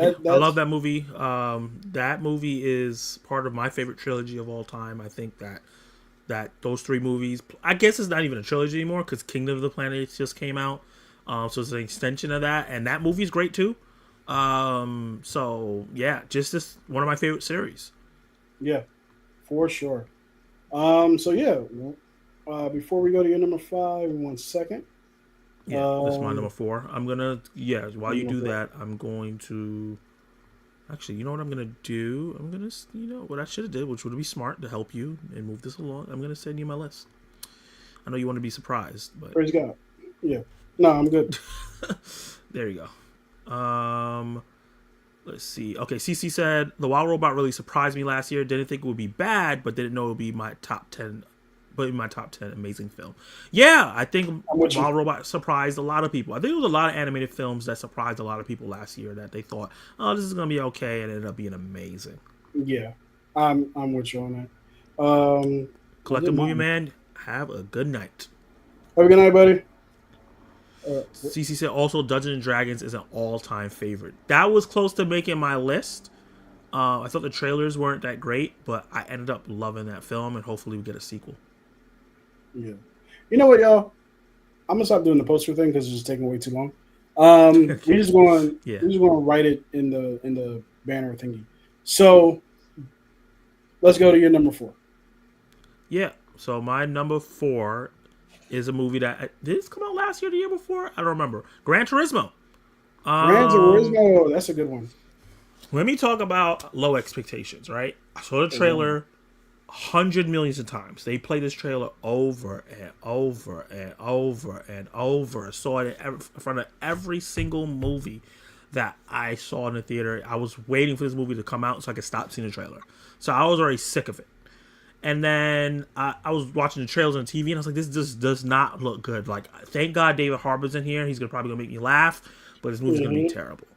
I love that movie. That movie is part of my favorite trilogy of all time. I think that those three movies, I guess it's not even a trilogy anymore because Kingdom of the Planet just came out. So it's an extension of that, and that movie's great too. So yeah, just this one of my favorite series. Yeah, for sure. So yeah, before we go to your number 5, 1 second. Yeah, this is my number 4. I'm gonna while you do that, I'm going to actually, you know what I'm gonna do? I'm gonna, what I should have did, which would be smart to help you and move this along. I'm gonna send you my list. I know you want to be surprised, but praise God. Yeah. No, I'm good. There you go. Let's see. Okay, CC said The Wild Robot really surprised me last year. Didn't think it would be bad, but didn't know it would be my top 10. But in my top 10 amazing film. Yeah, I think Wild Robot surprised a lot of people. I think there was a lot of animated films that surprised a lot of people last year that they thought, oh, this is gonna be okay, and it ended up being amazing. Yeah, I'm with you on that. Collective Movie Man, have a good night. Have a good night, buddy. CC said also Dungeons and Dragons is an all-time favorite. That was close to making my list. I thought the trailers weren't that great, but I ended up loving that film, and hopefully we get a sequel. Yeah. You know what, y'all? I'm gonna stop doing the poster thing because it's just taking way too long. We're just going to write it in the banner thingy. So let's go to your number 4. Yeah. So my number 4 is a movie that did this come out last year, or the year before? I don't remember. Gran Turismo. Gran Turismo, that's a good one. Let me talk about low expectations. Right. I saw the trailer. 100 millions of times. They play this trailer over and over and over and over. Saw it in front of every single movie that I saw in the theater. I was waiting for this movie to come out so I could stop seeing the trailer. So I was already sick of it. And then I was watching the trailers on TV and I was like, this just does not look good. Like, thank God David Harbour's in here. He's probably going to make me laugh, but this movie's going to be terrible.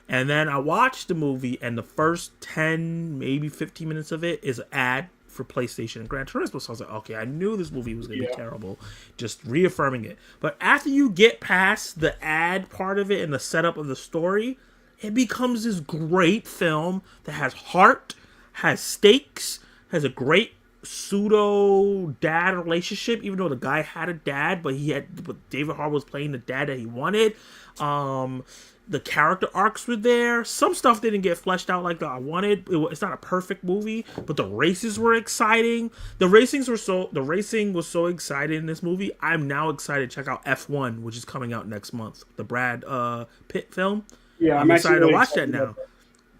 And then I watched the movie and the first 10, maybe 15 minutes of it is an ad for PlayStation and Gran Turismo. So I was like, okay, I knew this movie was going to be terrible. Just reaffirming it. But after you get past the ad part of it and the setup of the story, it becomes this great film that has heart, has stakes, has a great pseudo dad relationship, even though the guy had a dad, but David Harbour was playing the dad that he wanted. The character arcs were there. Some stuff didn't get fleshed out like I wanted. It's not a perfect movie, but the races were exciting. The racing was so exciting in this movie. I'm now excited to check out F1, which is coming out next month. The Brad Pitt film. Yeah, I'm excited to watch that now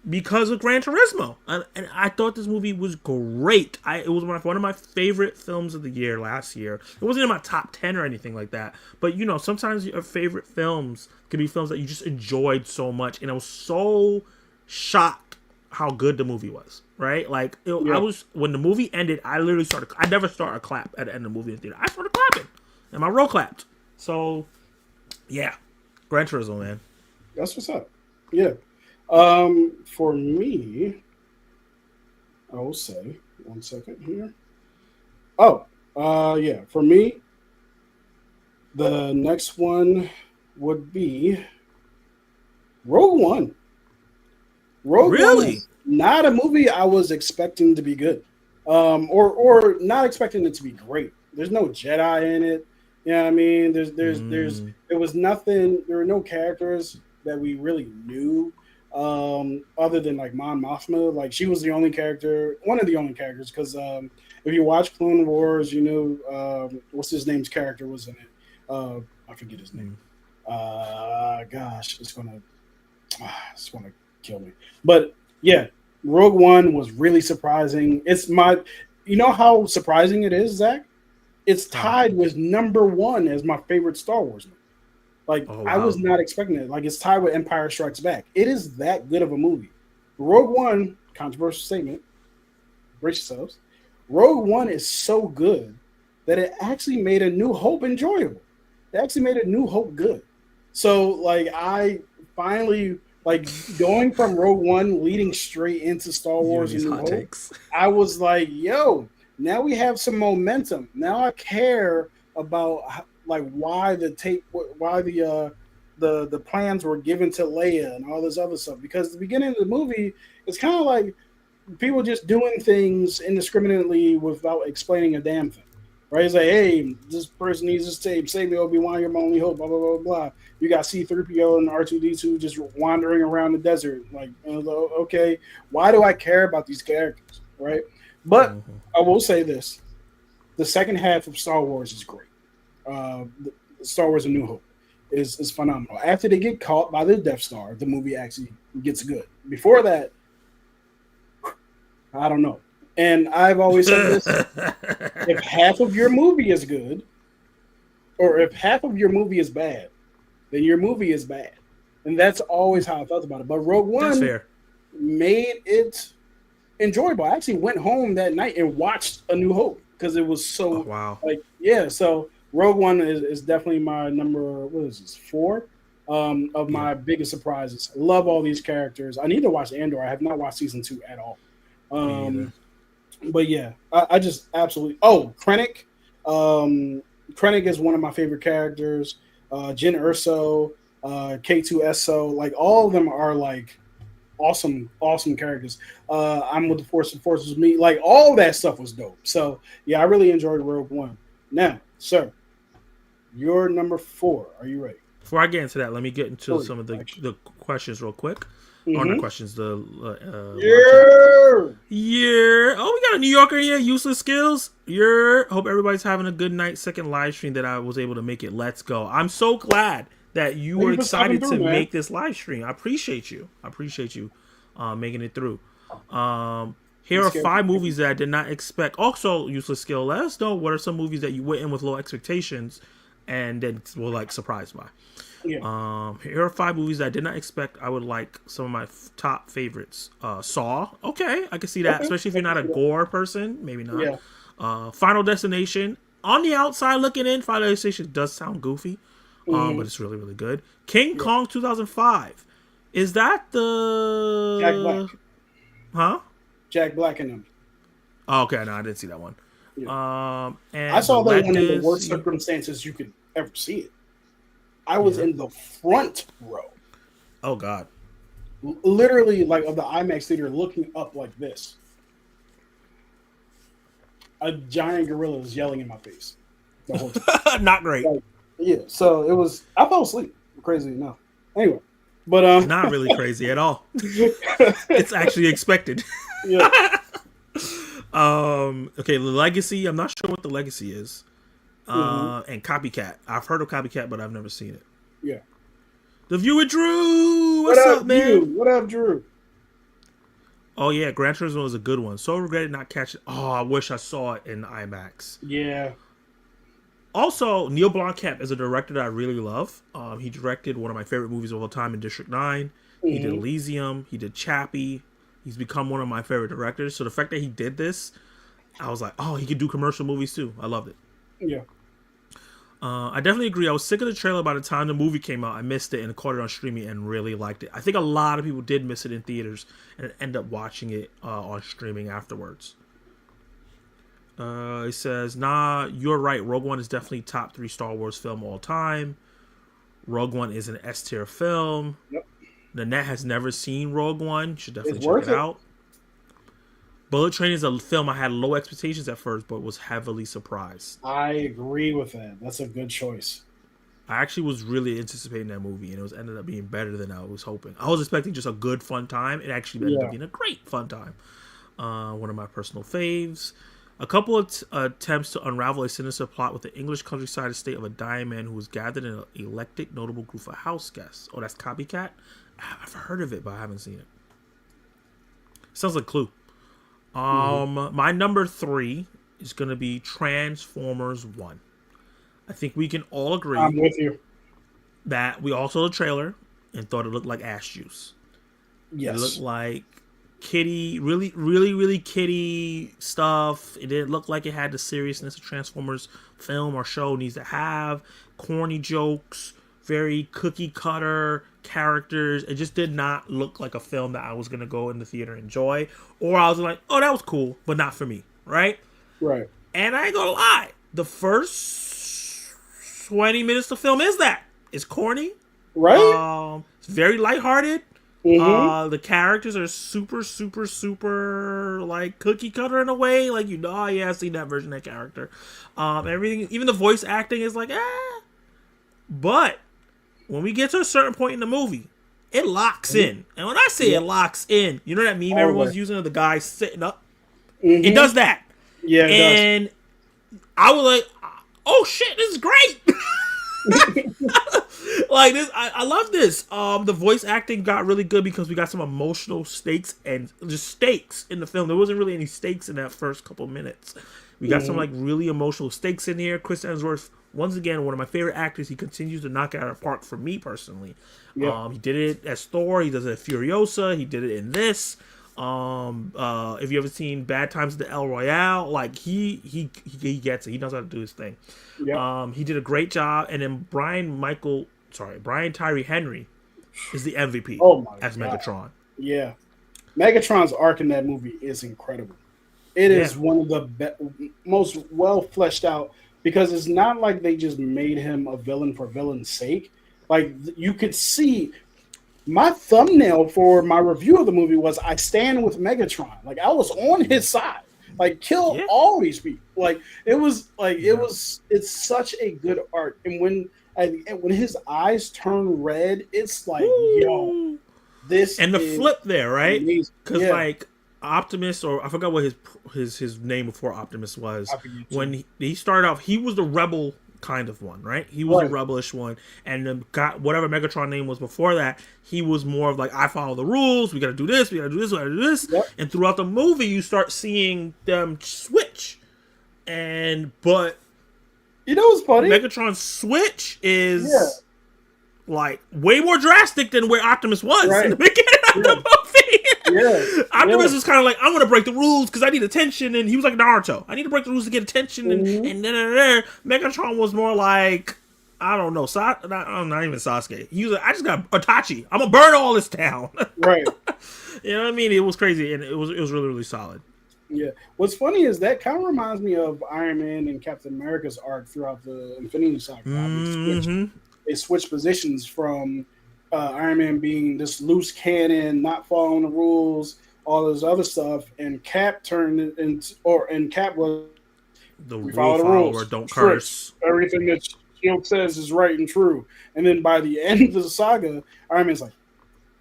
because of Gran Turismo, and I thought this movie was great. It was one of my favorite films of the year last year. It wasn't in my top 10 or anything like that, but sometimes your favorite films could be films that you just enjoyed so much, and I was so shocked how good the movie was. Right, like I was when the movie ended. I literally started. I never start a clap at the end of the movie in the theater. I started clapping, and my roll clapped. So, yeah, Gran Turismo, man. That's what's up. Yeah. For me, I will say 1 second here. Yeah. For me, the next one would be Rogue One. Rogue One is not a movie I was expecting to be good, or not expecting it to be great. There's no Jedi in it. You know what I mean? There was nothing. There were no characters that we really knew. Other than like Mon Mothma, like she was the only character, one of the only characters. Because if you watch Clone Wars, you know what's his name's character was in it. I forget his name. Gosh, it's gonna kill me. But yeah, Rogue One was really surprising. You know how surprising it is, Zach? It's tied with #1 as my favorite Star Wars movie. Like I was not expecting it. Like it's tied with Empire Strikes Back. It is that good of a movie. Rogue One, controversial statement. Brace yourselves. Rogue One is so good that it actually made A New Hope enjoyable. It actually made A New Hope good. So like I finally like going from Rogue One leading straight into Star Wars and New Hope. I was like, yo, now we have some momentum. Now I care about like why the plans were given to Leia and all this other stuff. Because the beginning of the movie, it's kind of like people just doing things indiscriminately without explaining a damn thing. Right? It's like, hey, this person needs this tape. Save me, Obi-Wan, you're my only hope, blah, blah, blah, blah. You got C-3PO and R2-D2 just wandering around the desert. Like, okay, why do I care about these characters? Right? But I will say this. The second half of Star Wars is great. Star Wars A New Hope is phenomenal. After they get caught by the Death Star, the movie actually gets good. Before that, I don't know. And I've always said this: if half of your movie is good, or if half of your movie is bad, then your movie is bad. And that's always how I felt about it. But Rogue One made it enjoyable. I actually went home that night and watched A New Hope because it was so So Rogue One is definitely my number. What is this? 4 of my biggest surprises. I love all these characters. I need to watch Andor. I have not watched season 2 at all. But yeah, I just absolutely. Oh, Krennic. Krennic is one of my favorite characters. Jyn Erso, K2SO, like all of them are like awesome characters. I'm with the Force and Force with me. Like all that stuff was dope. So yeah, I really enjoyed Rogue One. Now, sir, you're number 4. Are you ready? Before I get into that, let me get into some of the questions real quick. Or not questions, Oh, we got a New Yorker here. Useless skills. Hope everybody's having a good night. Second live stream that I was able to make it. Let's go. I'm so glad that you were excited to make this live stream. I appreciate you. Making it through. Here are 5 movies that I did not expect. Also, useless skill. Let us know what are some movies that you went in with low expectations and then were like surprised by. Yeah. Here are 5 movies that I did not expect. I would like some of my top favorites. Saw. Okay, I can see that. Especially if you're not a gore person. Maybe not. Yeah. Final Destination. On the outside looking in, Final Destination does sound goofy. But it's really, really good. King Kong 2005. Is that the... Jack Black. Huh? Jack Black and him. Oh, okay, no, I didn't see that one. Yeah. And I saw that one in the worst circumstances you could ever see it. I was in the front row. Oh, God. Literally, like, of the IMAX theater looking up like this. A giant gorilla is yelling in my face the whole time. Not great. Like, yeah, so it was... I fell asleep, crazy enough. Anyway, but... Not really crazy at all. It's actually expected. Yeah. Okay, The Legacy. I'm not sure what The Legacy is. And Copycat. I've heard of Copycat, but I've never seen it. Yeah. The View with Drew. What's up, man? What up, Drew? Oh yeah, Gran Turismo was a good one. So regretted not catching. Oh, I wish I saw it in IMAX. Yeah. Also, Neil Blomkamp is a director that I really love. He directed one of my favorite movies of all time in District 9. He did Elysium. He did Chappie. He's become one of my favorite directors. So the fact that he did this, I was like, oh, he could do commercial movies too. I loved it. Yeah. I definitely agree. I was sick of the trailer by the time the movie came out. I missed it and caught it on streaming and really liked it. I think a lot of people did miss it in theaters and end up watching it on streaming afterwards. He says, nah, you're right. Rogue One is definitely top 3 Star Wars film all time. Rogue One is an S tier film. Yep. Nanette has never seen Rogue One. Should definitely check it out. Bullet Train is a film I had low expectations at first, but was heavily surprised. I agree with that. That's a good choice. I actually was really anticipating that movie, and it was ended up being better than I was hoping. I was expecting just a good fun time. It actually ended up being a great fun time. One of my personal faves. A couple of attempts to unravel a sinister plot with the English countryside estate of a dying man who was gathered in an eclectic, notable group of house guests. Oh, that's Copycat? I've heard of it, but I haven't seen it. Sounds like Clue. My number 3 is going to be Transformers 1. I think we can all agree I'm with you. that we all saw the trailer and thought it looked like ass juice. Yes. It looked like kiddie, really kiddie stuff. It didn't look like it had the seriousness a Transformers film or show needs to have. Corny jokes, very cookie cutter characters. It just did not look like a film that I was going to go in the theater and enjoy. Or I was like, oh, that was cool, but not for me, right? Right. And I ain't gonna lie, the first 20 minutes of the film is that. It's corny. Right? It's very lighthearted. The characters are super like cookie cutter in a way. Like, oh yeah, I've seen that version of that character. Everything, even the voice acting is like, But when we get to a certain point in the movie, it locks in. And when I say it locks in, you know that meme everyone's using of the guy sitting up? It does that. Yeah, and I was like, oh shit, this is great. Like this, I love this. The voice acting got really good because we got some emotional stakes and just stakes in the film. There wasn't really any stakes in that first couple minutes. We got some like really emotional stakes in here. Chris Hemsworth, once again, one of my favorite actors. He continues to knock it out of the park for me personally. Yep. He did it as Thor. He does it at Furiosa. He did it in this. If you ever seen Bad Times at the El Royale, like he gets it. He knows how to do his thing. Yep. He did a great job. And then Brian Tyree Henry is the MVP as God. Megatron. Yeah. Megatron's arc in that movie is incredible. It is one of the most well fleshed out, because it's not like they just made him a villain for villain's sake. Like, you could see my thumbnail for my review of the movie was I stand with Megatron. Like, I was on his side. Like, kill all these people. Like, it's such a good art. And when his eyes turn red, it's like, yo, this and the flip there, right? Because like Optimus, or I forgot what his name before Optimus was. When he started off, he was the rebel kind of one, right? He was a rebellish one, and then got whatever Megatron name was before that. He was more of like, I follow the rules. We got to do this. We got to do this. We got to do this. Yep. And throughout the movie, you start seeing them switch. But you know what's funny? Megatron's switch is like way more drastic than where Optimus was in the beginning of the movie. Optimus was kind of like, I'm going to break the rules because I need attention. And he was like Naruto. I need to break the rules to get attention. And Megatron was more like, I don't know, not even Sasuke. He was like, I just got Itachi. I'm going to burn all this down. Right. You know what I mean? It was crazy. And it was really, really solid. Yeah. What's funny is that kind of reminds me of Iron Man and Captain America's arc throughout the Infinity Saga. They switched positions from Iron Man being this loose cannon, not following the rules, all this other stuff, and Cap turned into, Cap was the rule follower, don't curse. Everything that Shield says is right and true. And then by the end of the saga, Iron Man's like,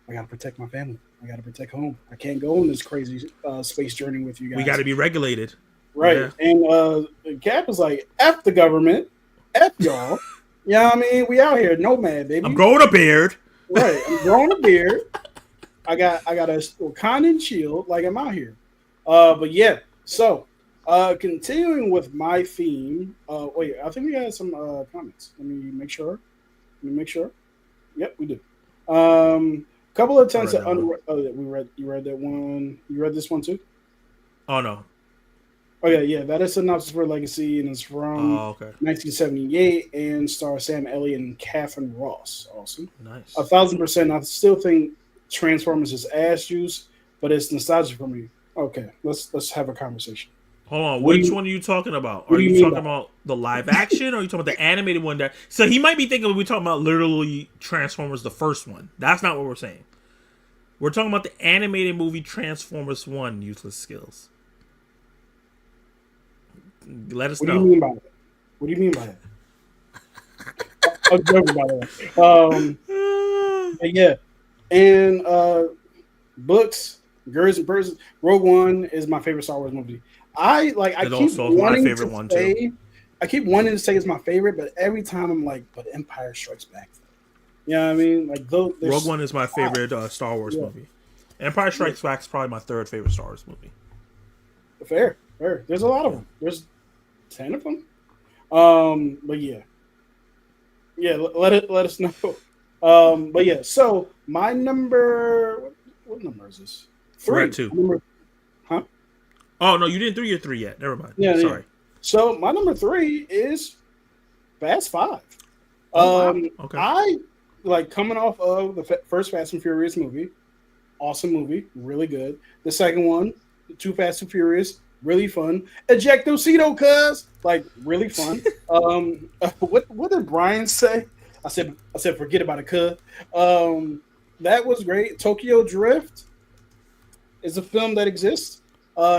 I gotta protect my family. I gotta protect home. I can't go on this crazy space journey with you guys. We gotta be regulated. Right. Yeah. And Cap is like, F the government, F y'all. You know what I mean? We out here, nomad, baby. I'm growing a beard. Right. I'm growing a beard. I got a Wakandan shield. Like, I'm out here. But yeah. So, continuing with my theme. Wait, I think we got some comments. Let me make sure. Yep, we do. Couple of times that you read that one. You read this one too? Oh no. Oh yeah. That is synopsis for Legacy, and it's from 1978, and stars Sam Elliott and Catherine Ross. Awesome. Nice. 1,000%. I still think Transformers is ass juice, but it's nostalgia for me. Okay, let's have a conversation. Hold on, which one are you talking about? Are you talking about the live action, or are you talking about the animated one? So he might be thinking we're talking about literally Transformers, the first one. That's not what we're saying. We're talking about the animated movie Transformers 1, Useless Skills. Let us know. What do you mean by that? was joking by the way. But yeah, and books, Girls and Persons. Rogue One is my favorite Star Wars movie. I It's keep also my wanting favorite to one say, too. I keep wanting to say it's my favorite, but every time I'm like, but Empire Strikes Back. You know what I mean? Like Rogue One is my favorite Star Wars movie. Empire Strikes Back is probably my third favorite Star Wars movie. Fair. There's a lot of them. There's 10 of them. But yeah, let us know. But yeah, so my number, what number is this? We're 3. at 2. Huh? Oh no, you didn't do your 3 yet. Never mind. Yeah, Sorry. yeah. So my number 3 is Fast 5. Oh, wow. Okay. I like coming off of the first Fast and Furious movie. Awesome movie, really good. The second one, Too Fast and Furious, really fun. Ejectocito, cuz like really fun. What did Brian say? I said forget about it, cuz. That was great. Tokyo Drift is a film that exists.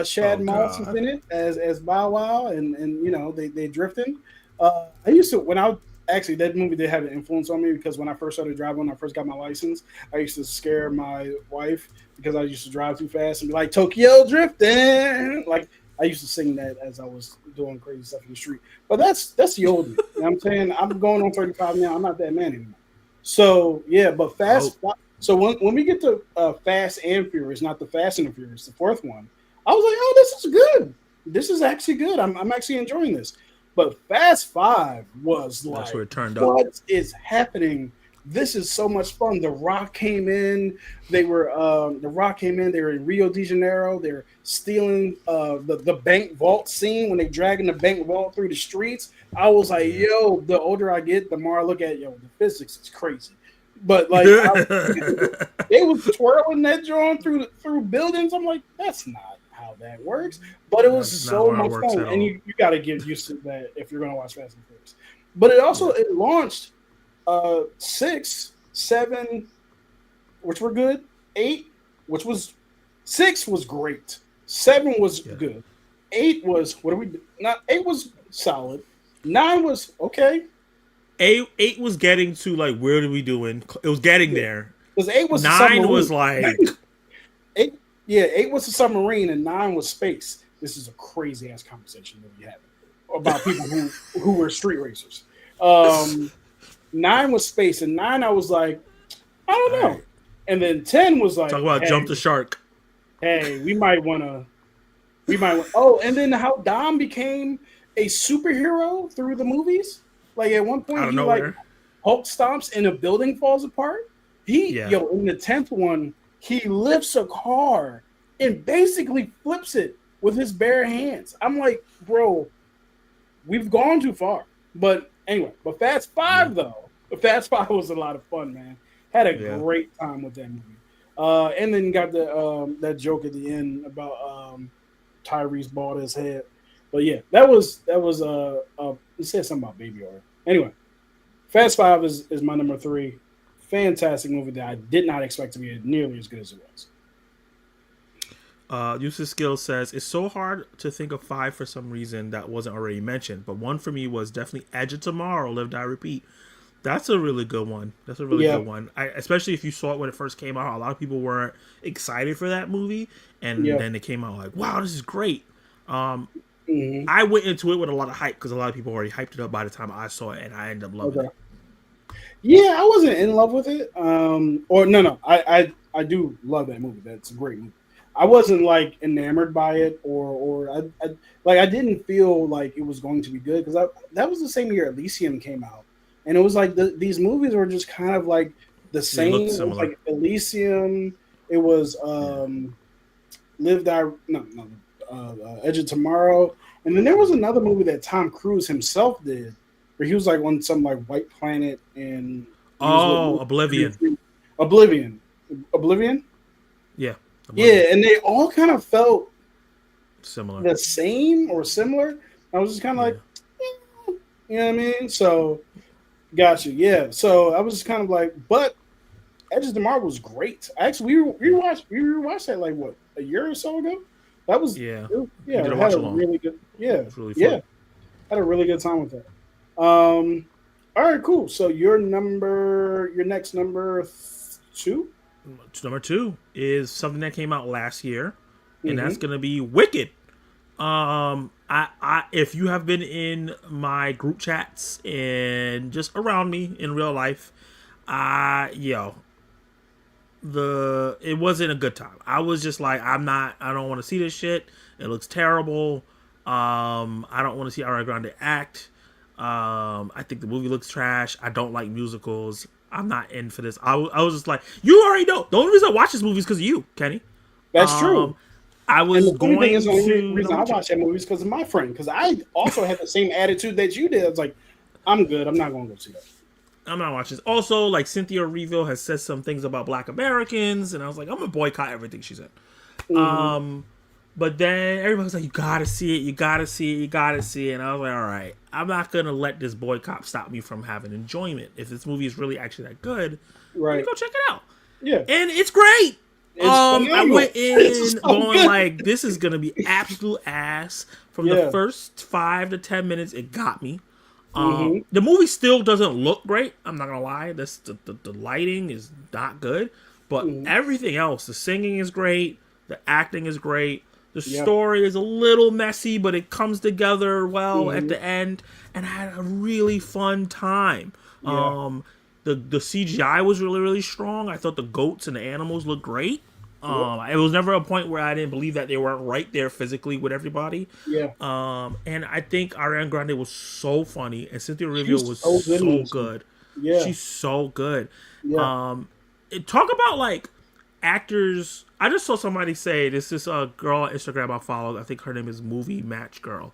Shad Moss is in it as Bow Wow, and you know they drifting. I used to when I actually that movie did have an influence on me because when I first started driving, when I first got my license, I used to scare my wife because I used to drive too fast and be like Tokyo drifting. Like I used to sing that as I was doing crazy stuff in the street. But that's the old me. You know what I'm saying? I'm going on 35 now. I'm not that man anymore. So yeah, but Fast. Oh. So when we get to Fast and Furious, not the Fast and the Furious, the fourth one, I was like, oh, this is good. This is actually good. I'm actually enjoying this. But Fast 5 was like, where it turned up. What is happening? This is so much fun. The Rock came in. They were in Rio de Janeiro. They're stealing the bank vault scene when they dragging the bank vault through the streets. I was like, yo, the older I get, the more I look at, yo, the physics is crazy. But like they was twirling that drawing through buildings. I'm like, that's not how that works. But it was so much fun. And you got to get used to that if you're going to watch Fast and Furious. But it also it launched 6, 7, which were good. 8, which was 6 was great. 7 was good. 8 was not 8 was solid. 9 was okay. 8 was getting to like where are we doing? It was getting there. Because 8 was 9 was like 8 was a submarine and 9 was space. This is a crazy ass conversation that we have about people who were street racers. 9 was space, and 9 I was like, I don't know. And then 10 was like, talk about jump the shark. Hey, we might want. Oh, and then how Dom became a superhero through the movies. Like at one point, he like Hulk stomps and a building falls apart. In the 10th one, he lifts a car and basically flips it with his bare hands. I'm like, bro, we've gone too far. But anyway, but Fast 5 though, Fast 5 was a lot of fun, man. Had a great time with that movie. And then got the that joke at the end about Tyrese bald his head. But yeah, that was it said something about Baby Yoda. Anyway, Fast 5 is my number 3. Fantastic movie that I did not expect to be nearly as good as it was. Uses Skill says it's so hard to think of 5 for some reason that wasn't already mentioned, but one for me was definitely Edge of Tomorrow, Live Die Repeat. That's a really good one. Good one. Especially if you saw it when it first came out. A lot of people weren't excited for that movie, and then it came out like, wow, this is great. I went into it with a lot of hype because a lot of people already hyped it up by the time I saw it, and I ended up loving it. Yeah, I wasn't in love with it. I do love that movie. That's a great movie. I wasn't like enamored by it, or I didn't feel like it was going to be good because that was the same year Elysium came out, and it was like these movies were just kind of like the same. It was like Elysium. It was Edge of Tomorrow, and then there was another movie that Tom Cruise himself did, where he was like on some like white planet and Oblivion. Yeah. Yeah, and they all kind of felt similar, the same or similar. I was just kind of like, you know what I mean? So, gotcha. Yeah. So I was just kind of like, but Edge of Tomorrow was great. Actually, we rewatched that like what, a year or so ago. That was yeah. It had a really good had a really good time with that. All right, cool. So your next number two. Number two is something that came out last year, and that's Mm-hmm. gonna be Wicked. If you have been in my group chats and just around me in real life, yo, it wasn't a good time. I was just like, I don't want to see this shit. It looks terrible. I don't want to see Ariana Grande act. I think the movie looks trash. I don't like musicals. I'm not in for this. I was just like, you already know. The only reason I watch this movie is because of you, Kenny. That's true. Um, I And was the funny thing is, going the only to reason I number two. watched that movie is because of my friend. Because I also had the same attitude that you did. I was like, I'm good. I'm not going to go see that. I'm not watching this. Also, like Cynthia Erivo has said some things about Black Americans, and I was like, I'm gonna boycott everything she said. Mm-hmm. But then everybody was like, you gotta see it, you gotta see it, you gotta see it. And I was like, all right, I'm not gonna let this boycott stop me from having enjoyment. If this movie is really actually that good, I'm Right. gonna go check it out. Yeah. And it's great. It's I phenomenal. went It's in so going good. like, this is gonna be absolute ass. From Yeah. the first 5 to 10 minutes, it got me. Mm-hmm. The movie still doesn't look great. I'm not gonna lie. The lighting is not good, but Mm-hmm. everything else, the singing is great, the acting is great. The Yeah. story is a little messy, but it comes together well at Mm-hmm. the end, and I had a really fun time. Yeah. The CGI was really strong. I thought the goats and the animals looked great. Yep. It was never a point where I didn't believe that they weren't right there physically with everybody. Yeah. And I think Ariana Grande was so funny, and Cynthia Erivo She's was so good in so this movie. good. Yeah. She's so good. Yeah. Talk about like actors. I just saw somebody say this is a girl on Instagram I followed. I think her name is Movie Match Girl,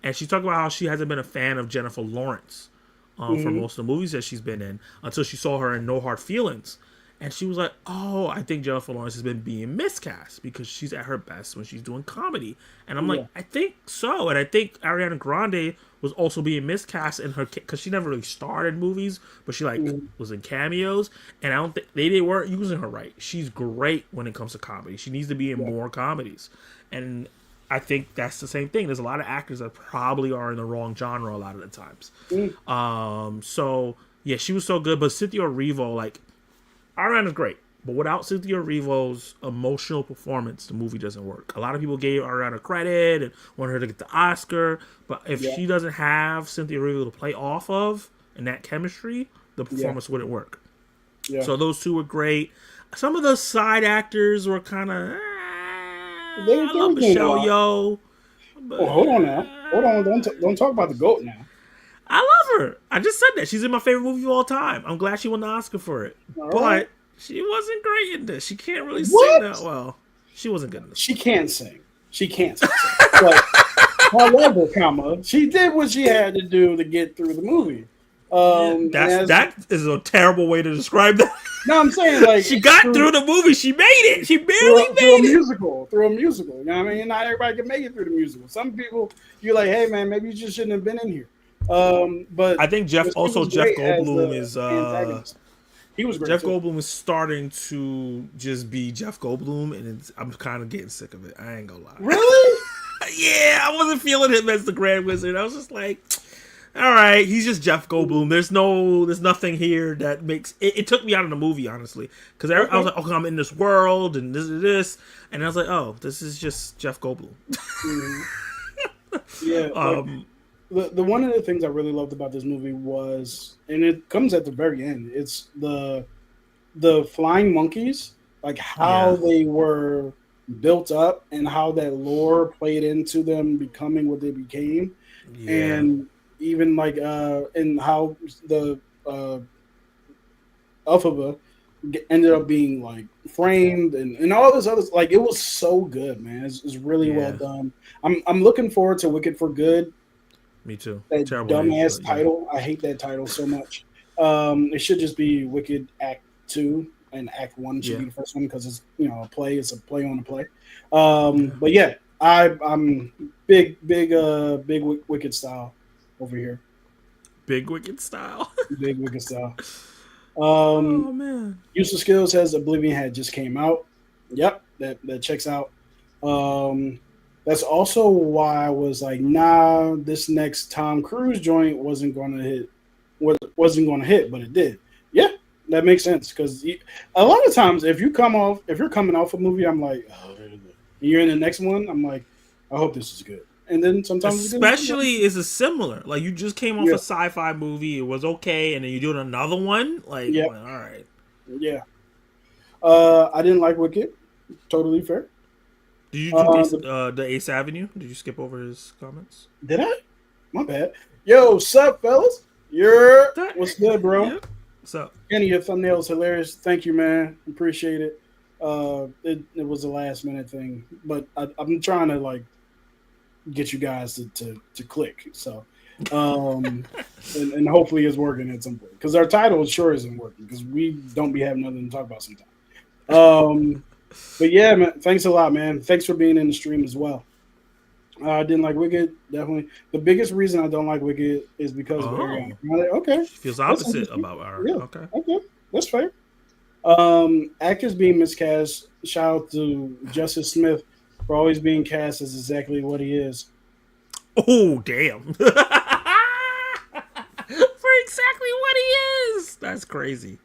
and she talked about how she hasn't been a fan of Jennifer Lawrence for Mm-hmm. most of the movies that she's been in until she saw her in No Hard Feelings. And she was like, oh, I think Jennifer Lawrence has been being miscast because she's at her best when she's doing comedy. And I'm like, Yeah. I think so. And I think Ariana Grande was also being miscast in her, because she never really starred in movies, but she like Mm-hmm. was in cameos. And I don't think they weren't using her right. She's great when it comes to comedy. She needs to be in Yeah. more comedies. And I think that's the same thing. There's a lot of actors that probably are in the wrong genre a lot of the times. So yeah, she was so good. But Cynthia Erivo, like, Ariana's great, but without Cynthia Erivo's emotional performance, the movie doesn't work. A lot of people gave Ariana credit and wanted her to get the Oscar, but if Yeah. she doesn't have Cynthia Erivo to play off of and that chemistry, the performance wouldn't work. Yeah. So those two were great. Some of the side actors were kind of. They I were love doing a Michelle lot. Yeoh. But, Oh, hold on now. Hold on. Don't talk about the goat now. I love her. I just said that. She's in my favorite movie of all time. I'm glad she won the Oscar for it. All But right. she wasn't great in this. She can't really What? sing that well. She wasn't good in this. She can't sing. She can't sing. But however, she did what she had to do to get through the movie. That is a terrible way to describe that. No, I'm saying like She got through the movie. She made it. She barely through a made it. musical. Through a musical. You know what I mean? Not everybody can make it through the musical. Some people, you're like, hey man, maybe you just shouldn't have been in here. But I think Jeff she was Jeff great as Goldblum the is antagonist. He was great. Jeff too. Goldblum is starting to just be Jeff Goldblum, and I'm kind of getting sick of it. I ain't gonna lie. Really? Yeah, I wasn't feeling him as the Grand Wizard. I was just like, all right, he's just Jeff Goldblum. There's nothing here that makes it. It took me out of the movie, honestly, because I was like, okay, I'm in this world and this, and I was like, oh, this is just Jeff Goldblum. Yeah. The one of the things I really loved about this movie was, and it comes at the very end, it's the flying monkeys, like how they were built up and how that lore played into them becoming what they became, and even like and how the Alphaba ended up being like framed and all this other, like it was so good, man. It's really well done. I'm looking forward to Wicked for Good. Me too. That Terrible dumbass name, title. I hate that title so much. It should just be Wicked Act 2 and Act 1 should be the first one because it's a play. It's a play on a play. But yeah, I'm big Wicked style over here. Big Wicked style. Big Wicked style. Oh man. Use of Skills says Oblivion had just came out. Yep, that checks out. That's also why I was like, nah, this next Tom Cruise joint wasn't going to hit wasn't going to hit, but it did. Yeah, that makes sense because a lot of times if you're coming off a movie, I'm like, oh, you're in the next one. I'm like, I hope this is good. And then sometimes it's good. Especially is a similar. Like you just came off Yeah. a sci-fi movie, it was okay, and then you're doing another one. Like, Yeah. all right. Yeah. I didn't like Wicked. Totally fair. Did you do the Ace Avenue? Did you skip over his comments? Did I? My bad. Yo, sup, fellas? What's good, bro? Yep. So Kenny, your thumbnail is hilarious. Thank you, man. Appreciate it. It was a last minute thing, but I'm trying to like get you guys to click. So, and hopefully it's working at some point because our title sure isn't working because we don't be having nothing to talk about sometimes. But yeah, man, thanks a lot, man. Thanks for being in the stream as well. I didn't like Wicked, definitely. The biggest reason I don't like Wicked is because of Ariana. Okay. She feels opposite about her. Yeah. Okay. That's fair. Actors being miscast. Shout out to Justice Smith for always being cast as exactly what he is. Oh, damn. For exactly what he is. That's crazy.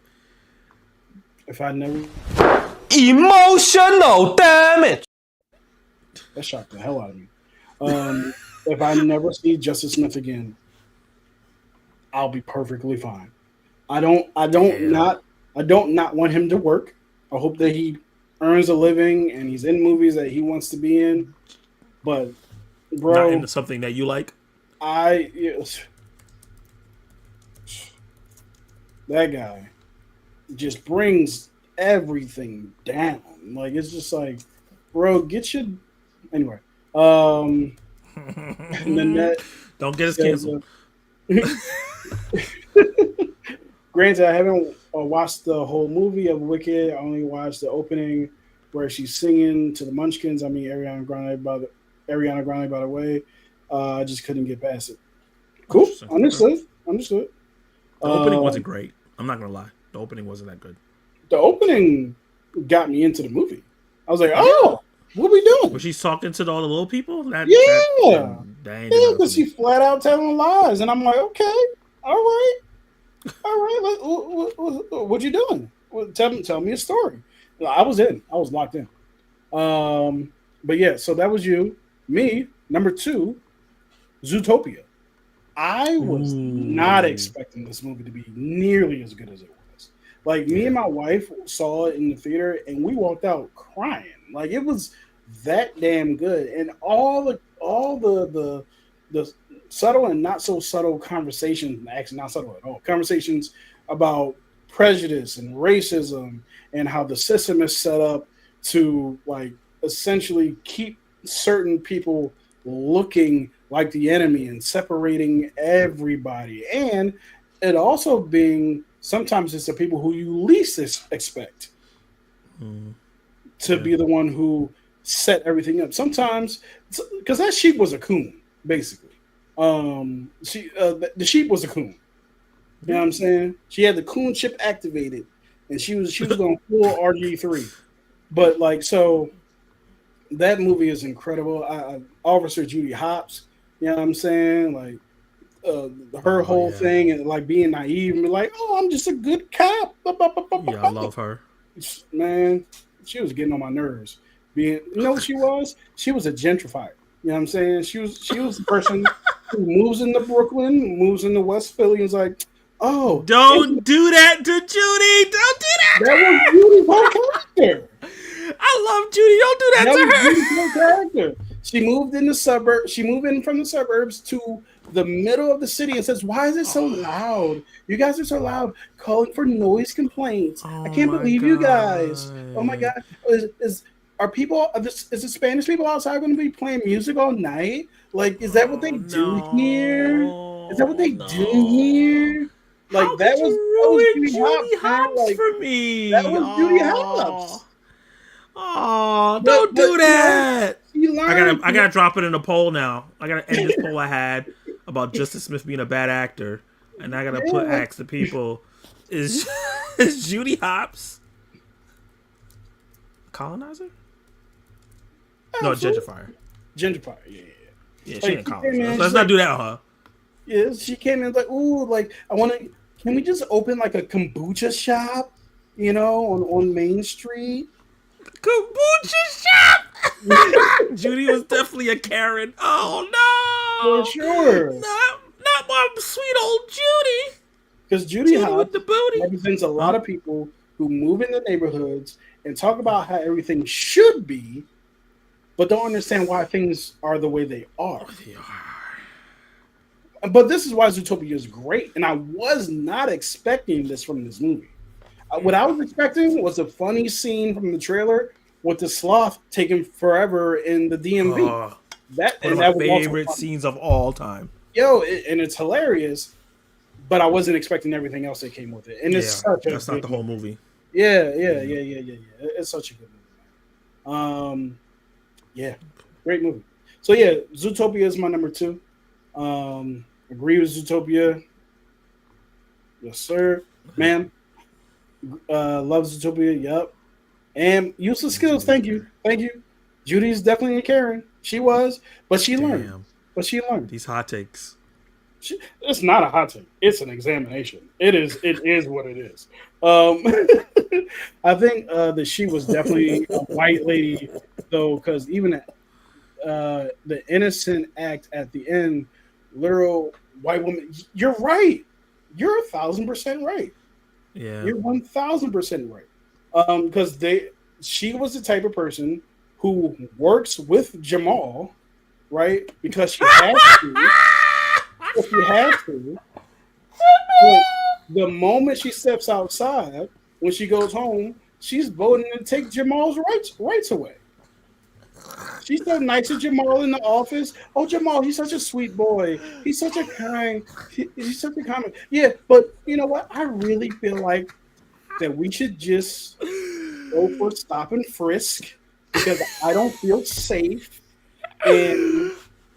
If I never emotional damage. That shocked the hell out of me. If I never see Justice Smith again, I'll be perfectly fine. I don't not want him to work. I hope that he earns a living and he's in movies that he wants to be in. But bro, not into something that you like. That guy just brings everything down. Like it's just like, bro, get your anyway. And then that don't get us canceled. Granted, I haven't watched the whole movie of Wicked. I only watched the opening where she's singing to the Munchkins. I mean Ariana Grande by the way. I just couldn't get past it. Cool. Understood. The opening wasn't great. I'm not gonna lie. The opening wasn't that good. The opening got me into the movie. I was like, oh, what are we doing? Was she talking to all the little people? Yeah, because she flat out telling lies, and I'm like, okay, all right. What you doing? Tell me a story. I was locked in. But yeah, so that was you. Me, number 2, Zootopia. I was not expecting this movie to be nearly as good as it was. Like me and my wife saw it in the theater, and we walked out crying. Like it was that damn good, and all the subtle and not so subtle conversations, actually not subtle at all, conversations about prejudice and racism and how the system is set up to like essentially keep certain people looking like the enemy and separating everybody. And it also being sometimes it's the people who you least expect to be the one who set everything up. Sometimes because that sheep was a coon, basically. The sheep was a coon. You know what I'm saying? She had the coon chip activated, and she was going full RG3. But like, so that movie is incredible. Officer Judy Hopps, you know what I'm saying? Like her whole thing and like being naive and be like, oh, I'm just a good cop. Yeah, I love her. Man, she was getting on my nerves. You know what she was? She was a gentrifier. You know what I'm saying? She was the person who moves into Brooklyn, moves into West Philly, and is like, oh, don't do that to Judy. Don't do that. That was Judy's whole character. I love Judy. Don't do that to her. Judy's whole character. She moved in the suburb. She moved in from the suburbs to the middle of the city and says, "Why is it so loud? You guys are so loud, calling for noise complaints. I can't believe you guys. Oh my god, is the Spanish people outside going to be playing music all night? Like, is that what they do here? Is that what they do here? Like how that was Judy Hopps like, for me. That was Judy Hopps. Oh, don't do that. I gotta drop it in a poll now. I gotta end this poll I had about Justice Smith being a bad actor, and I gotta ask the people: is Judy Hopps colonizer? Absolutely. No, gentrifier. Gentrifier, yeah. Yeah, she ain't colonizer. Let's not do that, huh? Yeah, she came in like, ooh, like I want to. Can we just open like a kombucha shop? On Main Street. Kombucha shop. Judy was definitely a Karen. For Oh sure. no, not my sweet old Judy. Because Judy Judy with Hopps the booty. represents a lot Huh? of people who move in the neighborhoods and talk about how everything should be, but don't understand why things are the way they are. They are. But this is why Zootopia is great, and I was not expecting this from this movie. What I was expecting was a funny scene from the trailer with the sloth taking forever in the DMV. Oh, That one of and my that was also favorite funny. scenes of all time. And it's hilarious, but I wasn't expecting everything else that came with it. And it's Yeah, such a that's not good the whole movie. Yeah. It's such a good movie. Yeah, great movie. So yeah, Zootopia is my number 2. Agree with Zootopia. Yes, sir. Ma'am. Love Zootopia. Yep. And useless skills. Thank you. Thank you. Judy's definitely a Karen. She was, but she learned. Damn, But she learned. these hot takes. It's not a hot take. It's an examination. It is. It is what it is. I think that she was definitely a white lady, though, because even the innocent act at the end, literal white woman. You're right. You're 1,000% right. Yeah. You're 1,000% right. Because she was the type of person who works with Jamal, right? Because she has to. If she has to. But the moment she steps outside, when she goes home, she's voting to take Jamal's rights away. She's so nice to Jamal in the office. Oh, Jamal, he's such a sweet boy. He's such a he's such a kind. Yeah, but you know what? I really feel like that we should just go for stop and frisk because I don't feel safe, and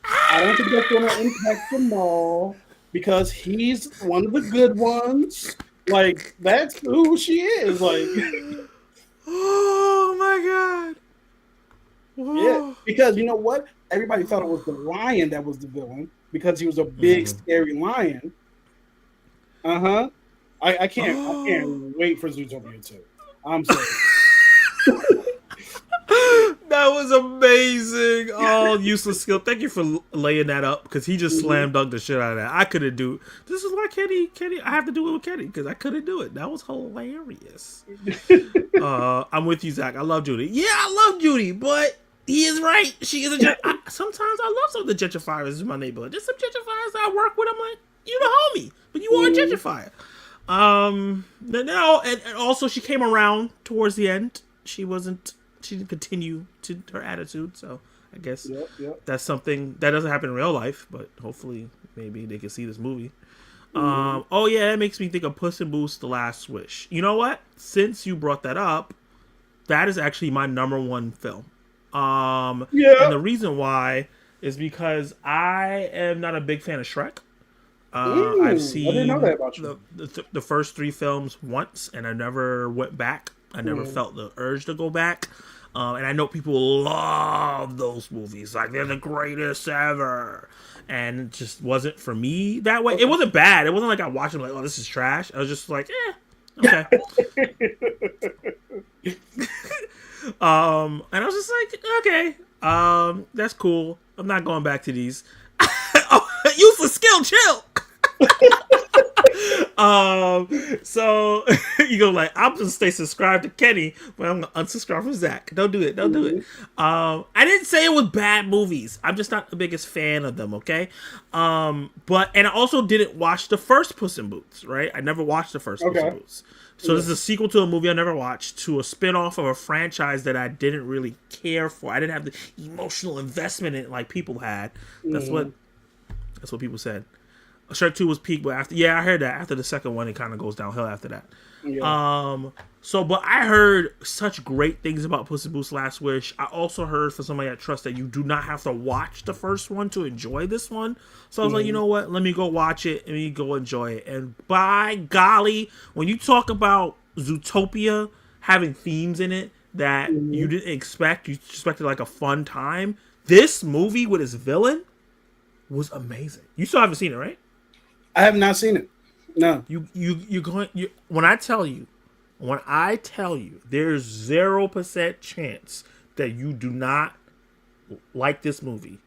I don't think that's going to impact Jamal because he's one of the good ones. Like that's who she is. Like Oh my god. yeah, Whoa. because you know what? Everybody thought it was the lion that was the villain because he was a big, scary lion. Uh huh. I can't wait for Zootopia 2. I'm sorry. That was amazing. Oh, useless skill. Thank you for laying that up because he just slam dunked the shit out of that. I couldn't do. This is why Kenny. I have to do it with Kenny because I couldn't do it. That was hilarious. I'm with you, Zach. I love Judy. Yeah, I love Judy, but he is right. She is a. Sometimes I love some of the gentrifiers in my neighborhood. There's some gentrifiers that I work with. I'm like, you the homie, but you are a gentrifier. Now and also she came around towards the end. She didn't continue to her attitude, so I guess that's something that doesn't happen in real life, but hopefully maybe they can see this movie. Oh yeah, that makes me think of Puss in Boots: The Last Wish. You know what? Since you brought that up, that is actually my number 1 film. And the reason why is because I am not a big fan of Shrek. I've seen I didn't know that about you. the first 3 films once, and I never went back. I never felt the urge to go back. And I know people love those movies. Like, they're the greatest ever. And it just wasn't for me that way. It wasn't bad. It wasn't like I watched them like, oh, this is trash. I was just like, okay. And I was just like, okay. That's cool. I'm not going back to these. Useless skill, chill. So you go like, I'm gonna stay subscribed to Kenny, but I'm gonna unsubscribe from Zach. Don't do it. Don't do it. I didn't say it was bad movies. I'm just not the biggest fan of them. Okay. And I also didn't watch the first Puss in Boots. Right. I never watched the first Puss in Boots. So this is a sequel to a movie I never watched, to a spinoff of a franchise that I didn't really care for. I didn't have the emotional investment in it like people had. That's what people said. Shrek 2 was peak, but after I heard that after the second one it kind of goes downhill after that. But I heard such great things about Puss in Boots: Last Wish. I also heard from somebody I trust that you do not have to watch the first one to enjoy this one. So I was like, you know what? Let me go watch it and me go enjoy it. And by golly, when you talk about Zootopia having themes in it that you didn't expect, you expected like a fun time. This movie with its villain was amazing. You still haven't seen it, right? I have not seen it. No. You're going. When I tell you, there's 0% chance that you do not like this movie,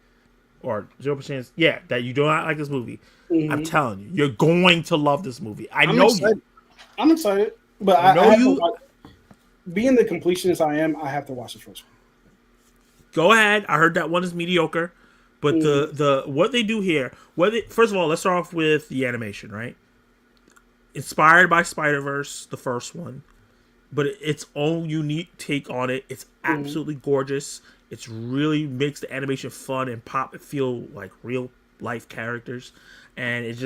or 0%, yeah, that you do not like this movie. I'm telling you, you're going to love this movie. I know excited. you. I'm excited, but I know I have you. to watch, being the completionist I am, I have to watch the first one. Go ahead. I heard that one is mediocre, but the what they do here, first of all, let's start off with the animation, right? Inspired by Spider-Verse, the first one, but its own unique take on it. It's absolutely gorgeous. It's really makes the animation fun and pop and feel like real life characters, and it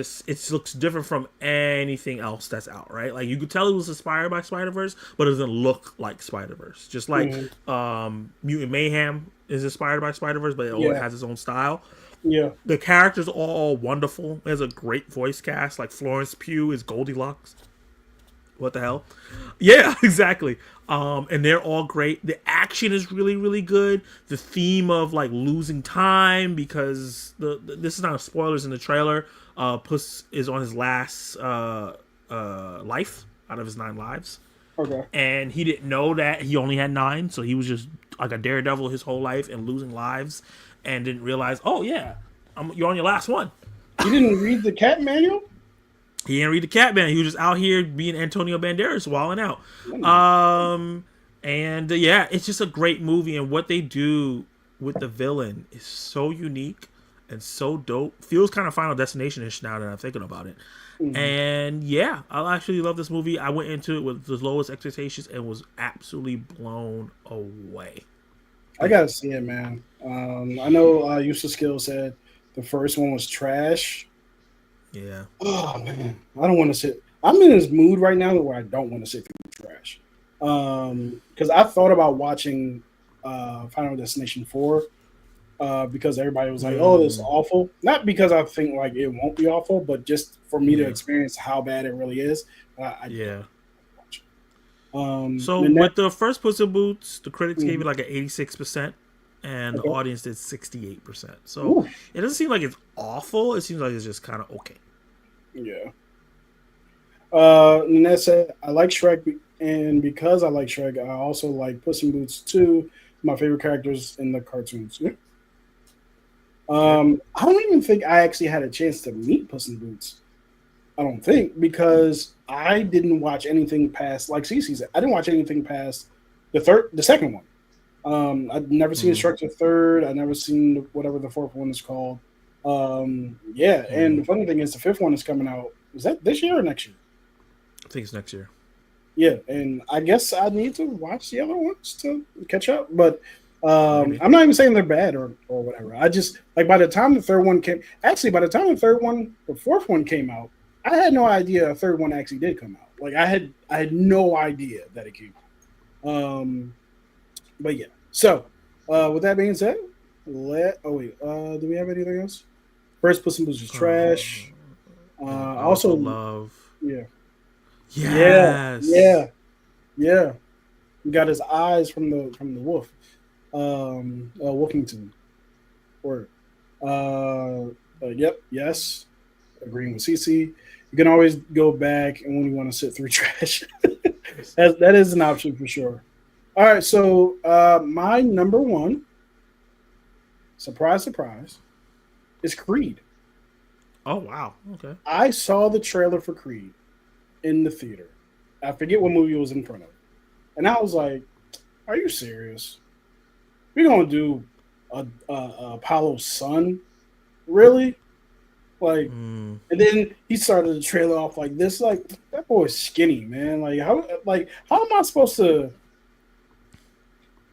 looks different from anything else that's out, right? Like you could tell it was inspired by Spider-Verse, but it doesn't look like Spider-Verse. Just like Mutant Mayhem is inspired by Spider-Verse, but it has its own style. Yeah, the characters are all wonderful. There's a great voice cast. Like Florence Pugh is Goldilocks. What the hell? Yeah, exactly. And they're all great. The action is really, really good. The theme of like losing time, because this is not spoilers in the trailer. Puss is on his last life out of his 9 lives. Okay. And he didn't know that he only had 9, so he was just like a daredevil his whole life and losing lives, and didn't realize, oh yeah, you're on your last one. You didn't read the cat manual? He didn't read the Catman. He was just out here being Antonio Banderas, wilding out. Yeah, it's just a great movie, and what they do with the villain is so unique and so dope. Feels kind of Final Destination-ish now that I'm thinking about it. And yeah, I actually love this movie. I went into it with the lowest expectations and was absolutely blown away. I gotta see it, man. I know Useless Skill said the first one was trash. Yeah. Oh man, I don't want to sit. I'm in this mood right now where I don't want to sit through trash. Because I thought about watching Final Destination 4 because everybody was like, "Oh, this is awful." Not because I think like it won't be awful, but just for me to experience how bad it really is. Yeah. Watch. So with the first Puss in Boots, the critics gave it like an 86%, and the audience did 68%. So it doesn't seem like it's awful. It seems like it's just kind of okay. Yeah. Nanette said, I like Shrek, and because I like Shrek, I also like Puss in Boots 2, my favorite characters in the cartoons. Yeah. I don't even think I actually had a chance to meet Puss in Boots. I don't think, because I didn't watch anything past, like Cece said, I didn't watch anything past the second one. I'd never seen Shrek the third. I'd never seen whatever the fourth one is called. And the funny thing is the fifth one is coming out. Is that this year or next year? I think it's next year. Yeah, and I guess I need to watch the other ones to catch up. But I'm not even saying they're bad or whatever. I just like by the time the fourth one came out, I had no idea a third one actually did come out. Like I had no idea that it came out. But yeah. So with that being said, do we have anything else? First Puss in Boots is trash. Also love. Yeah. Yes. Yeah. He got his eyes from the wolf. Wolfington. Word. Yep. Yes. Agreeing with CC. You can always go back and when you want to sit through trash. that is an option for sure. All right, so my number one, surprise, is Creed. Oh, wow. Okay. I saw the trailer for Creed in the theater. I forget what movie it was in front of. And I was like, are you serious? We're going to do Apollo's son? Really? Like, and then he started the trailer off like this. Like, that boy's skinny, man. Like, how am I supposed to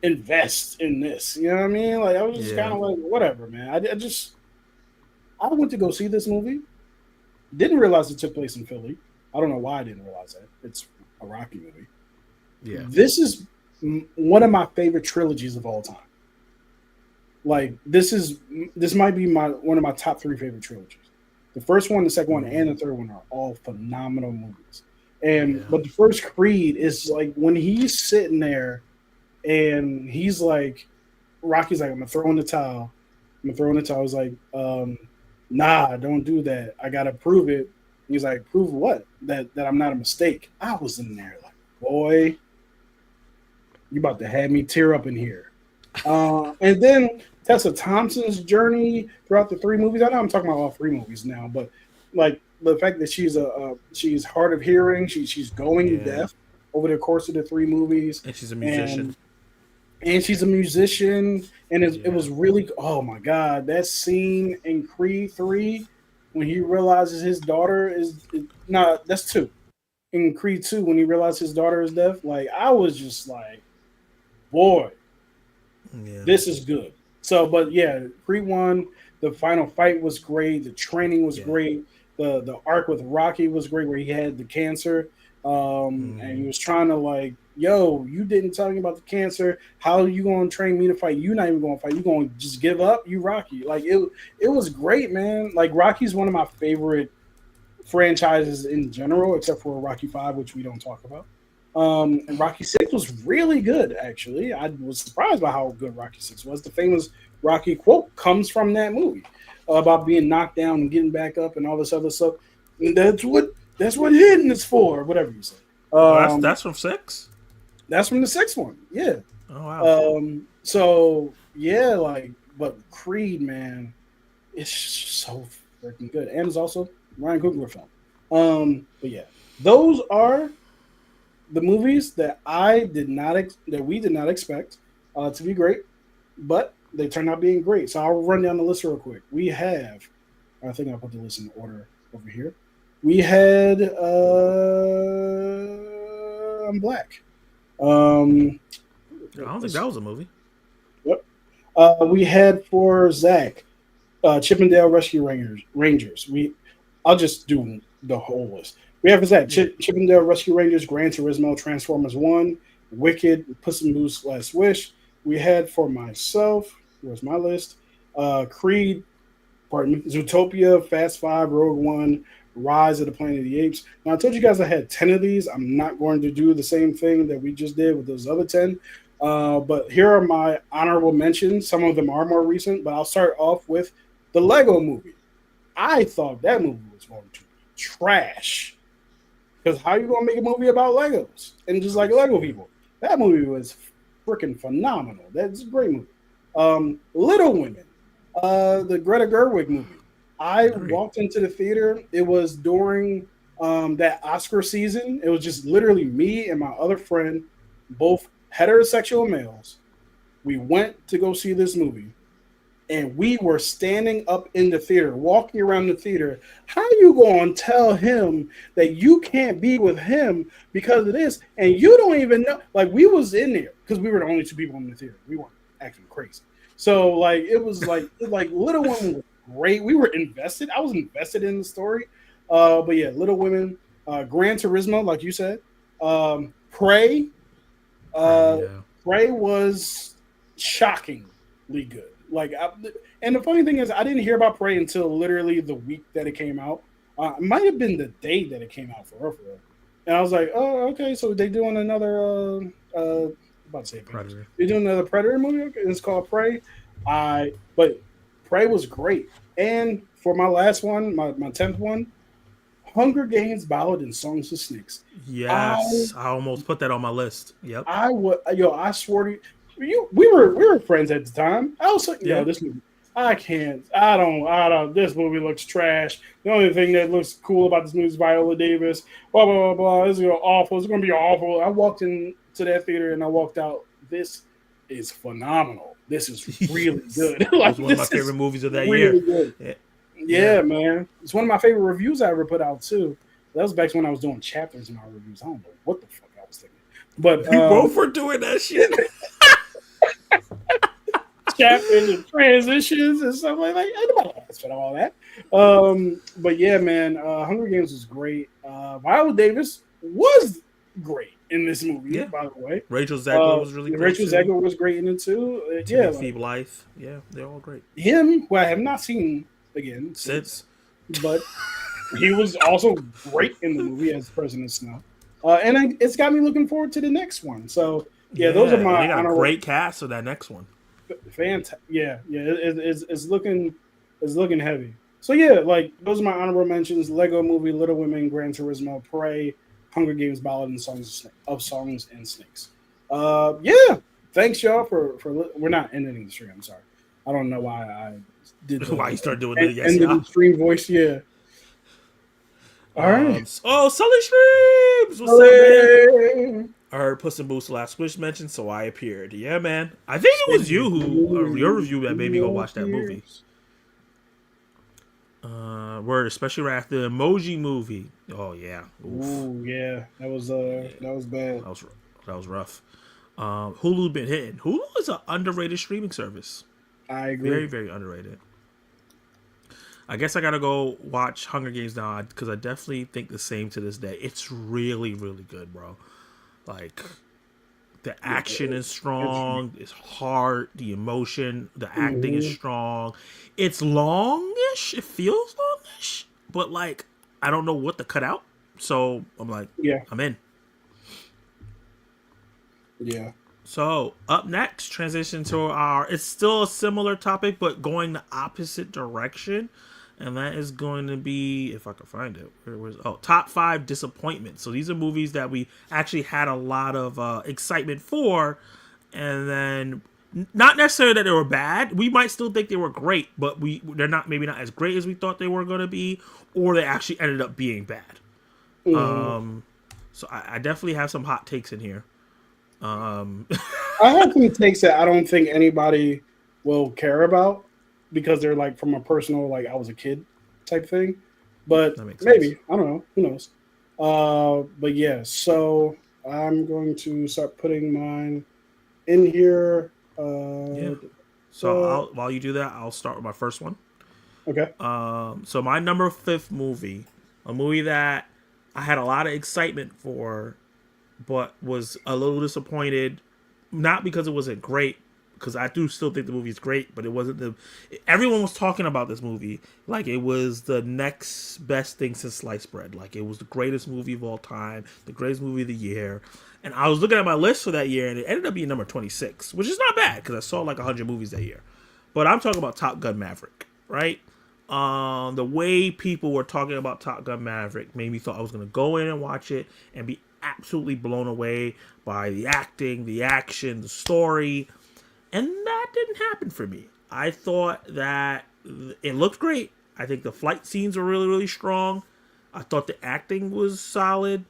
invest in this? You know what I mean? Like, I was just kind of like, whatever, man. I went to go see this movie. Didn't realize it took place in Philly. I don't know why I didn't realize that. It's a Rocky movie. Yeah. This is one of my favorite trilogies of all time. Like, this might be one of my top 3 favorite trilogies. The first one, the second one, and the third one are all phenomenal movies. But the first Creed is like when he's sitting there and he's like, Rocky's like, I'm gonna throw in the towel. He's like, nah, don't do that. I gotta prove it He's like, prove what? That I'm not a mistake. I was in there like, boy, you about to have me tear up in here. And then Tessa Thompson's journey throughout the three movies. I know I'm talking about all three movies now, but like the fact that she's hard of hearing, she's going Yeah. deaf over the course of the three movies, And she's a musician. and she's a musician, and it Yeah. was really, oh my god, that scene in Creed 3 when he realizes his daughter is nah, that's 2. In Creed 2 when he realized his daughter is deaf, like I was just like, boy, Yeah. this is good. So, but yeah, Creed 1, the final fight was great, the training was Yeah. great, the arc with Rocky was great where he had the cancer, and he was trying to like, yo, you didn't tell me about the cancer. How are you going to train me to fight? You're not even going to fight. You going to just give up? You Rocky? Like it was great, man. Like Rocky's one of my favorite franchises in general, except for Rocky 5, which we don't talk about. And Rocky 6 was really good, actually. I was surprised by how good Rocky 6 was. The famous Rocky quote comes from that movie about being knocked down and getting back up and all this other stuff. And that's what hitting is for, whatever you say. That's from 6? That's from the sixth one. Yeah. Oh, wow. So yeah, like, but Creed, man, it's just so freaking good, and it's also Ryan Coogler film. But yeah, those are the movies that we did not expect to be great, but they turned out being great. So I'll run down the list real quick. We have, I think I'll put the list in order over here. We had I'm Black. I don't think that was a movie. Yep. We had for Zach, Chippendale Rescue Rangers. I'll just do the whole list. We have for Zach, Chippendale Rescue Rangers, Gran Turismo, Transformers 1, Wicked, Puss in Boots, Last Wish. We had for myself, where's my list? Creed, Zootopia, Fast 5, Rogue One, Rise of the Planet of the Apes. Now, I told you guys I had 10 of these. I'm not going to do the same thing that we just did with those other 10. But here are my honorable mentions. Some of them are more recent, but I'll start off with the Lego movie. I thought that movie was going to be trash. Because how you going to make a movie about Legos and just like Lego people? That movie was freaking phenomenal. That's a great movie. Little Women, the Greta Gerwig movie. I walked into the theater. It was during that Oscar season. It was just literally me and my other friend, both heterosexual males. We went to go see this movie, and we were standing up in the theater, walking around the theater. How you going to tell him that you can't be with him because of this, and you don't even know? Like, we was in there because we were the only two people in the theater. We weren't acting crazy. So, like, it was like Little Women was great. We were invested. I was invested in the story. But yeah, Little Women, Gran Turismo, like you said, Prey. Prey was shockingly good. Like, and the funny thing is, I didn't hear about Prey until literally the week that it came out. It might have been the day that it came out for real. And I was like, oh, okay, so they're doing another. About to say Predator. They're doing another Predator movie. Okay, it's called Prey. But Prey was great. And for my last one, my 10th one, Hunger Games: Ballad and Songs of Snakes. Yes, I almost put that on my list. Yep. I swore to you, we were friends at the time. I was like, this movie, I don't. This movie looks trash. The only thing that looks cool about this movie is Viola Davis. Blah blah blah blah. This is awful. It's gonna be awful. I walked into that theater and I walked out. This is phenomenal. This is really good. It was one of my favorite movies of that year. Good. Yeah, man. It's one of my favorite reviews I ever put out too. That was back when I was doing chapters in our reviews. I don't know what the fuck I was thinking. But we both were doing that shit. Chapters and transitions and stuff like that. Nobody asked for all that. But yeah, man, Hunger Games was great. Viola Davis was great in this movie, by the way. Rachel Zegler was really great. Rachel Zegler was great in it too. Phoebe Life. Yeah, they're all great. Him, who I have not seen again since, but he was also great in the movie as President Snow. And it's got me looking forward to the next one. So those are my. They got a great cast for that next one. Fantastic. Yeah. It's looking heavy. So yeah, like those are my honorable mentions: Lego Movie, Little Women, Gran Turismo, Prey, Hunger Games, Ballad and Songs and Snakes. Yeah. Thanks y'all we're not ending the stream. I'm sorry. I don't know why I did Why the you start doing it? Yes, end of yeah. the stream voice. Yeah. All right. Oh, Sully Streams! What's up, man? Hooray! I heard Puss in Boots last Squish mentioned, so I appeared. Yeah, man. I think it was you who, your review that made me go watch that movie. Word, especially right after the Emoji movie. Oh yeah. Oof. Ooh, yeah. That was bad. That was rough. Hulu been hitting. Hulu is an underrated streaming service. I Very, agree. very underrated. I guess I gotta go watch Hunger Games now because I definitely think the same to this day. It's really, really good, bro. Like the action is strong, it's hard, the emotion, the acting is strong. It's longish, it feels longish, but like I don't know what to cut out. So I'm like, Yeah. I'm in. Yeah. So up next, transition to it's still a similar topic, but going the opposite direction. And that is going to be, if I can find it, top 5 disappointments. So these are movies that we actually had a lot of excitement for, and then not necessarily that they were bad. We might still think they were great, but they're not maybe not as great as we thought they were going to be, or they actually ended up being bad. So I definitely have some hot takes in here. I have some takes that I don't think anybody will care about because they're like from a personal, like I was a kid type thing. But maybe, I don't know. Who knows? But yeah, so I'm going to start putting mine in here. Yeah. So while you do that, I'll start with my first one. Okay. So my number 5th movie, a movie that I had a lot of excitement for, but was a little disappointed, not because it wasn't great, because I do still think the movie is great, but it wasn't everyone was talking about this movie like it was the next best thing since sliced bread. Like it was the greatest movie of all time, the greatest movie of the year. And I was looking at my list for that year, and it ended up being number 26, which is not bad because I saw like 100 movies that year. But I'm talking about Top Gun Maverick, right? The way people were talking about Top Gun Maverick made me thought I was going to go in and watch it and be absolutely blown away by the acting, the action, the story. And that didn't happen for me. I thought that it looked great. I think the flight scenes were really, really strong. I thought the acting was solid.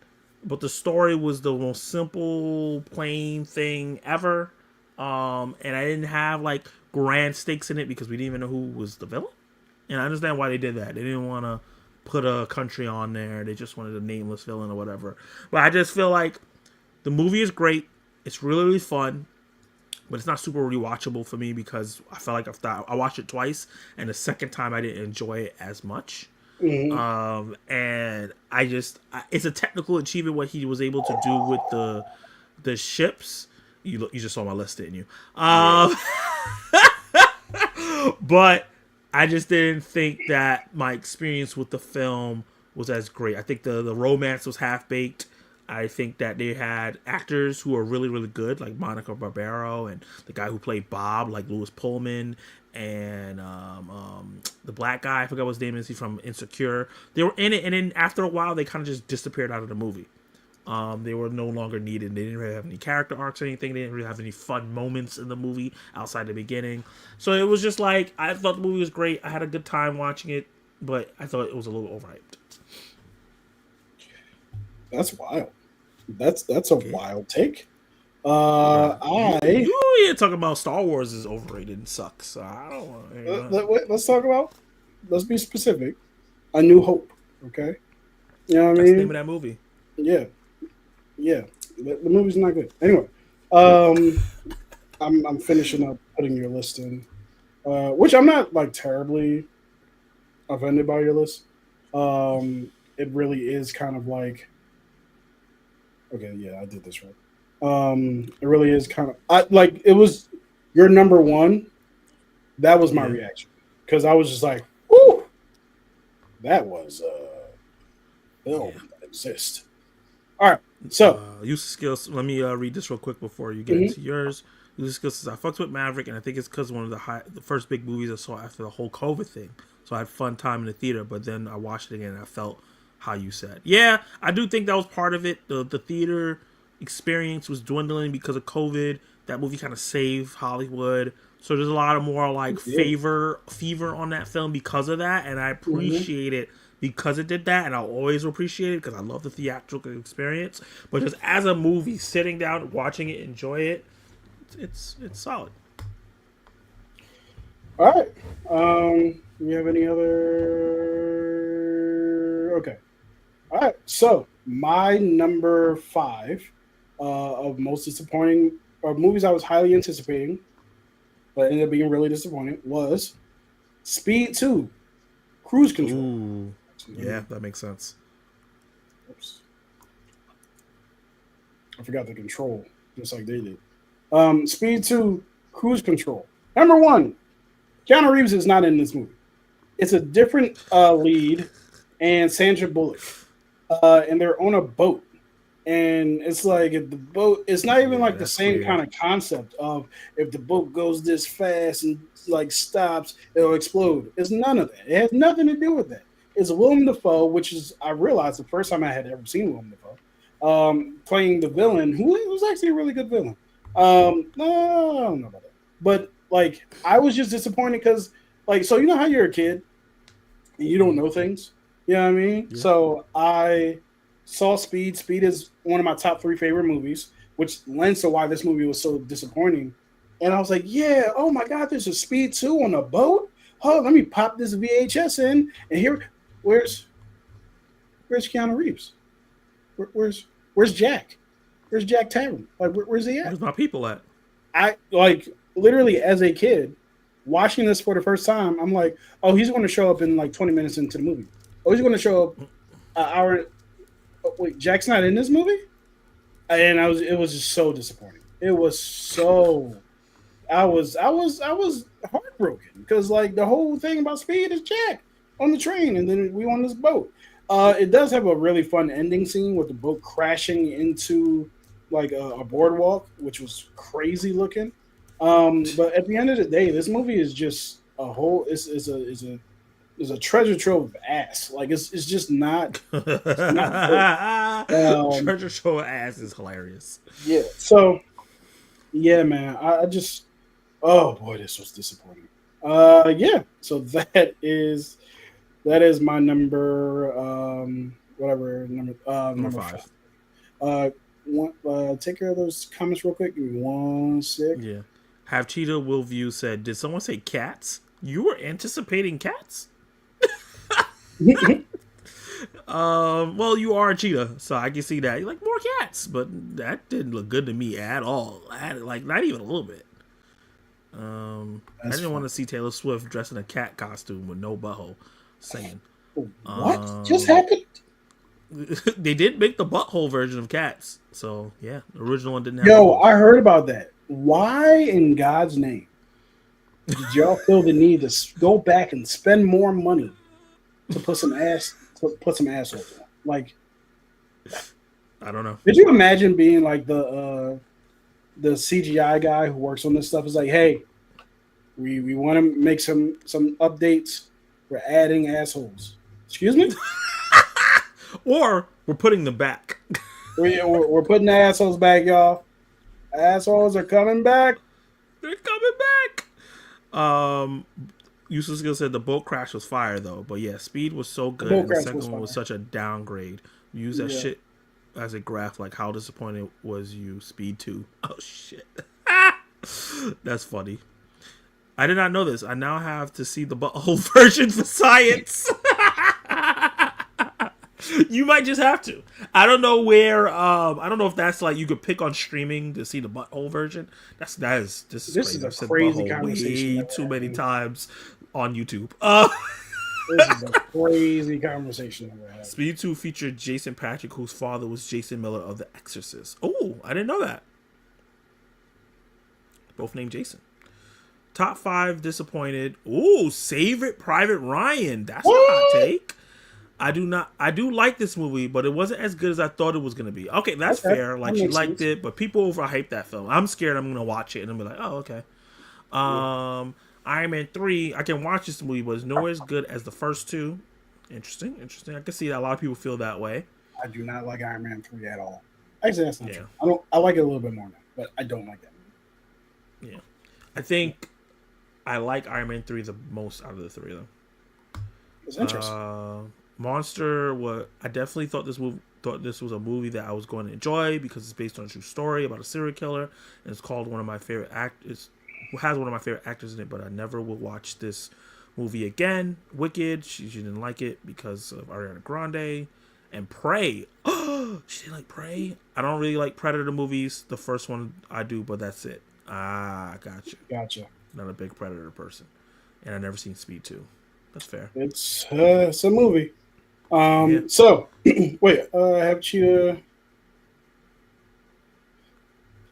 But the story was the most simple, plain thing ever. And I didn't have like grand stakes in it because we didn't even know who was the villain. And I understand why they did that. They didn't want to put a country on there. They just wanted a nameless villain or whatever. But I just feel like the movie is great. It's really, really fun. But it's not super rewatchable for me because I felt like I watched it twice, and the second time I didn't enjoy it as much. Mm-hmm. And it's a technical achievement what he was able to do with the ships. You just saw my list, didn't you? But I just didn't think that my experience with the film was as great. I think the romance was half baked. I think that they had actors who are really, really good, like Monica Barbaro and the guy who played Bob, like Louis Pullman, and the black guy, I forgot what his name is, he's from Insecure. They were in it, and then after a while, they kind of just disappeared out of the movie. They were no longer needed. They didn't really have any character arcs or anything. They didn't really have any fun moments in the movie outside the beginning. So it was just like, I thought the movie was great. I had a good time watching it, but I thought it was a little overhyped. That's wild. That's a wild take. You talking about Star Wars is overrated and sucks. So I don't want. Let's talk about. Let's be specific. A New Hope. Okay. You know what I mean? That's the name of that movie. Yeah. The movie's not good. Anyway, I'm finishing up putting your list in, which I'm not like terribly offended by your list. It really is kind of like. Okay, yeah, I did this right. It really is kind of it was your number one. That was my reaction because I was just like, "Ooh, that was film that exists." All right, so use of skills. Let me read this real quick before you get into yours. Use of skills says I fucked with Maverick, and I think it's because one of the first big movies I saw after the whole COVID thing. so I had fun time in the theater. But then I watched it again, and I felt how you said. Yeah, I do think that was part of it. The theater experience was dwindling because of COVID. That movie kind of saved Hollywood. So there's a lot of more like fever on that film because of that, and I appreciate it because it did that, and I'll always appreciate it because I love the theatrical experience. But just as a movie, sitting down, watching it, enjoy it, it's solid. All right. You have any other? Okay. All right. So my number 5 of most disappointing movies I was highly anticipating, but ended up being really disappointing was Speed 2, Cruise Control. Ooh. Yeah, that makes sense. Oops. I forgot the control, just like they did. Speed 2, Cruise Control. Number 1, Keanu Reeves is not in this movie. It's a different lead and Sandra Bullock. And they're on a boat. And it's like if the boat, it's not even like the same kind of concept of if the boat goes this fast and like stops, it'll explode. It's none of that. It has nothing to do with that. It's Willem Dafoe, which is, I realized the first time I had ever seen Willem Dafoe, playing the villain, who was actually a really good villain. No, I don't know about that. But like, I was just disappointed because, like, so you know how you're a kid and you don't know things? You know what I mean? Yeah. So I saw Speed. Speed is one of my top 3 favorite movies, which lends to why this movie was so disappointing. And I was like, yeah, oh my God, there's a Speed 2 on a boat? Oh, let me pop this VHS in. And here, where's Keanu Reeves? Where's Jack? Where's Jack Tavern? Like, where's he at? Where's my people at? I, like, literally as a kid, watching this for the first time, I'm like, oh, he's going to show up in like 20 minutes into the movie. Oh, he's going to show up an hour. Oh, wait, Jack's not in this movie? And it was just so disappointing. It was so, I was heartbroken because like the whole thing about Speed is Jack on the train and then we on this boat. It does have a really fun ending scene with the boat crashing into like a boardwalk, which was crazy looking. But at the end of the day, this movie is just a whole, is a treasure trove of ass. Like it's just not. Treasure trove of ass is hilarious. Yeah. So, yeah, man. I just. Oh boy, this was disappointing. Yeah. So that is my number. Number 5. Take care of those comments real quick. Give me 1 sec. Yeah. Have Cheetah Will View said, did someone say cats? You were anticipating cats? Well, you are a cheetah, so I can see that. You're like, more cats, but that didn't look good to me at all. Like, not even a little bit. I didn't want to see Taylor Swift dressed in a cat costume with no butthole singing. What just happened? They did make the butthole version of Cats, so yeah, the original one didn't have. I heard about that. Why in God's name did y'all feel the need to go back and spend more money to put some assholes on? Like, I don't know. Did you imagine being like the CGI guy who works on this stuff? Is like, hey, we want to make some updates. We're adding assholes. Excuse me. Or we're putting them back. we're putting the assholes back, y'all. Assholes are coming back. They're coming back. Useless Skill said the boat crash was fire though, but yeah, Speed was so good. And the second one was such a downgrade. Use that shit as a graph. Like, how disappointed was you? Speed 2. Oh shit. That's funny. I did not know this. I now have to see the butthole version for science. You might just have to. I don't know where. I don't know if that's like you could pick on streaming to see the butthole version. This is crazy. Is a crazy conversation. Way too many times on YouTube. This is a crazy conversation that we're having. Speed 2 featured Jason Patrick, whose father was Jason Miller of The Exorcist. Oh, I didn't know that. Both named Jason. Top 5 disappointed. Ooh, Save It Private Ryan. That's a hot take. I do like this movie, but it wasn't as good as I thought it was going to be. Okay, that's fair. Like, she liked it, but people overhyped that film. I'm scared I'm going to watch it and I'm be like, oh, okay. Iron Man 3, I can watch this movie, but it's nowhere as good as the first two. Interesting. I can see that a lot of people feel that way. I do not like Iron Man 3 at all. Actually, that's not Yeah. true. I like it a little bit more now, but I don't like it. Yeah. I think I like Iron Man 3 the most out of the three of them. It's interesting. Monster, I definitely thought this was a movie that I was going to enjoy because it's based on a true story about a serial killer, and it's called one of my favorite actors. Has one of my favorite actors in it, but I never will watch this movie again. Wicked, she didn't like it because of Ariana Grande, and Prey. Oh, she didn't like Prey. I don't really like Predator movies. The first one I do, but that's it. Gotcha. Not a big Predator person, and I've never seen Speed 2. That's fair. It's a movie. Yeah. So wait, have Cheetah.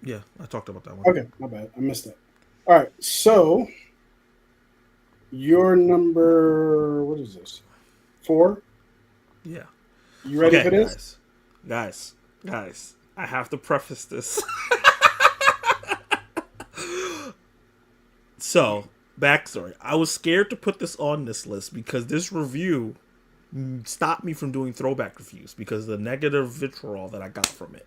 Yeah, I talked about that one. Okay, my bad. I missed that. All right, so your number, what is this? 4? Yeah. You ready for this? Guys, I have to preface this. So, backstory. I was scared to put this on this list because this review stopped me from doing throwback reviews because of the negative vitriol that I got from it.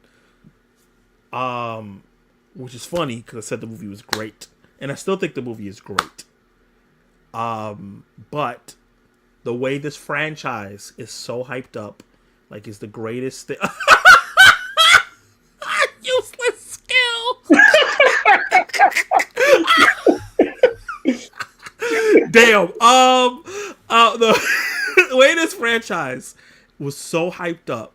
Which is funny because I said the movie was great. And I still think the movie is great. But the way this franchise is so hyped up, like, is the greatest thing. Useless skill. Damn. The way this franchise was so hyped up,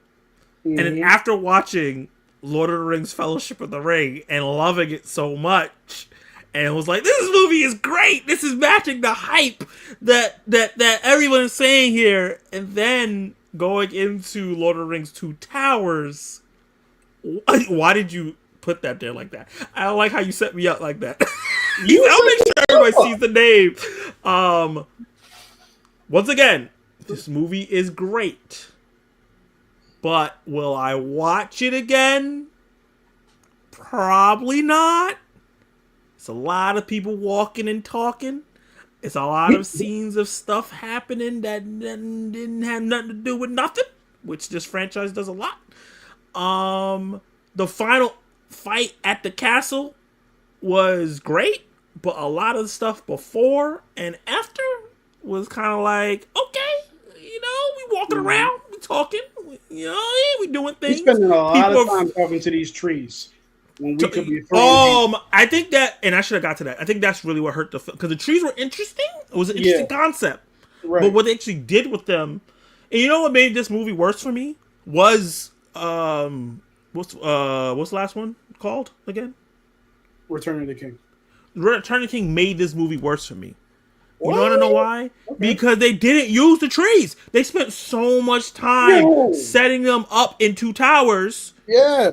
and then after watching Lord of the Rings: Fellowship of the Ring and loving it so much, and was like, this movie is great. This is matching the hype that everyone is saying here. And then going into Lord of the Rings: Two Towers. Why did you put that there like that? I don't like how you set me up like that. I'll make sure everybody sees the name. Once again, this movie is great. But will I watch it again? Probably not. It's a lot of people walking and talking. It's a lot of scenes of stuff happening that didn't have nothing to do with nothing, which this franchise does a lot. The final fight at the castle was great, but a lot of the stuff before and after was kind of like, okay, we walking around, we talking, we doing things. We're spending a lot of time talking to these trees. When we could be I think that, and I should have got to that. I think that's really what hurt the film, because the trees were interesting. It was an interesting concept, right. But what they actually did with them, and you know what made this movie worse for me was what's the last one called again? Return of the King. Return of the King made this movie worse for me. You want to know why? Okay. Because they didn't use the trees. They spent so much time setting them up in Two Towers. Yeah.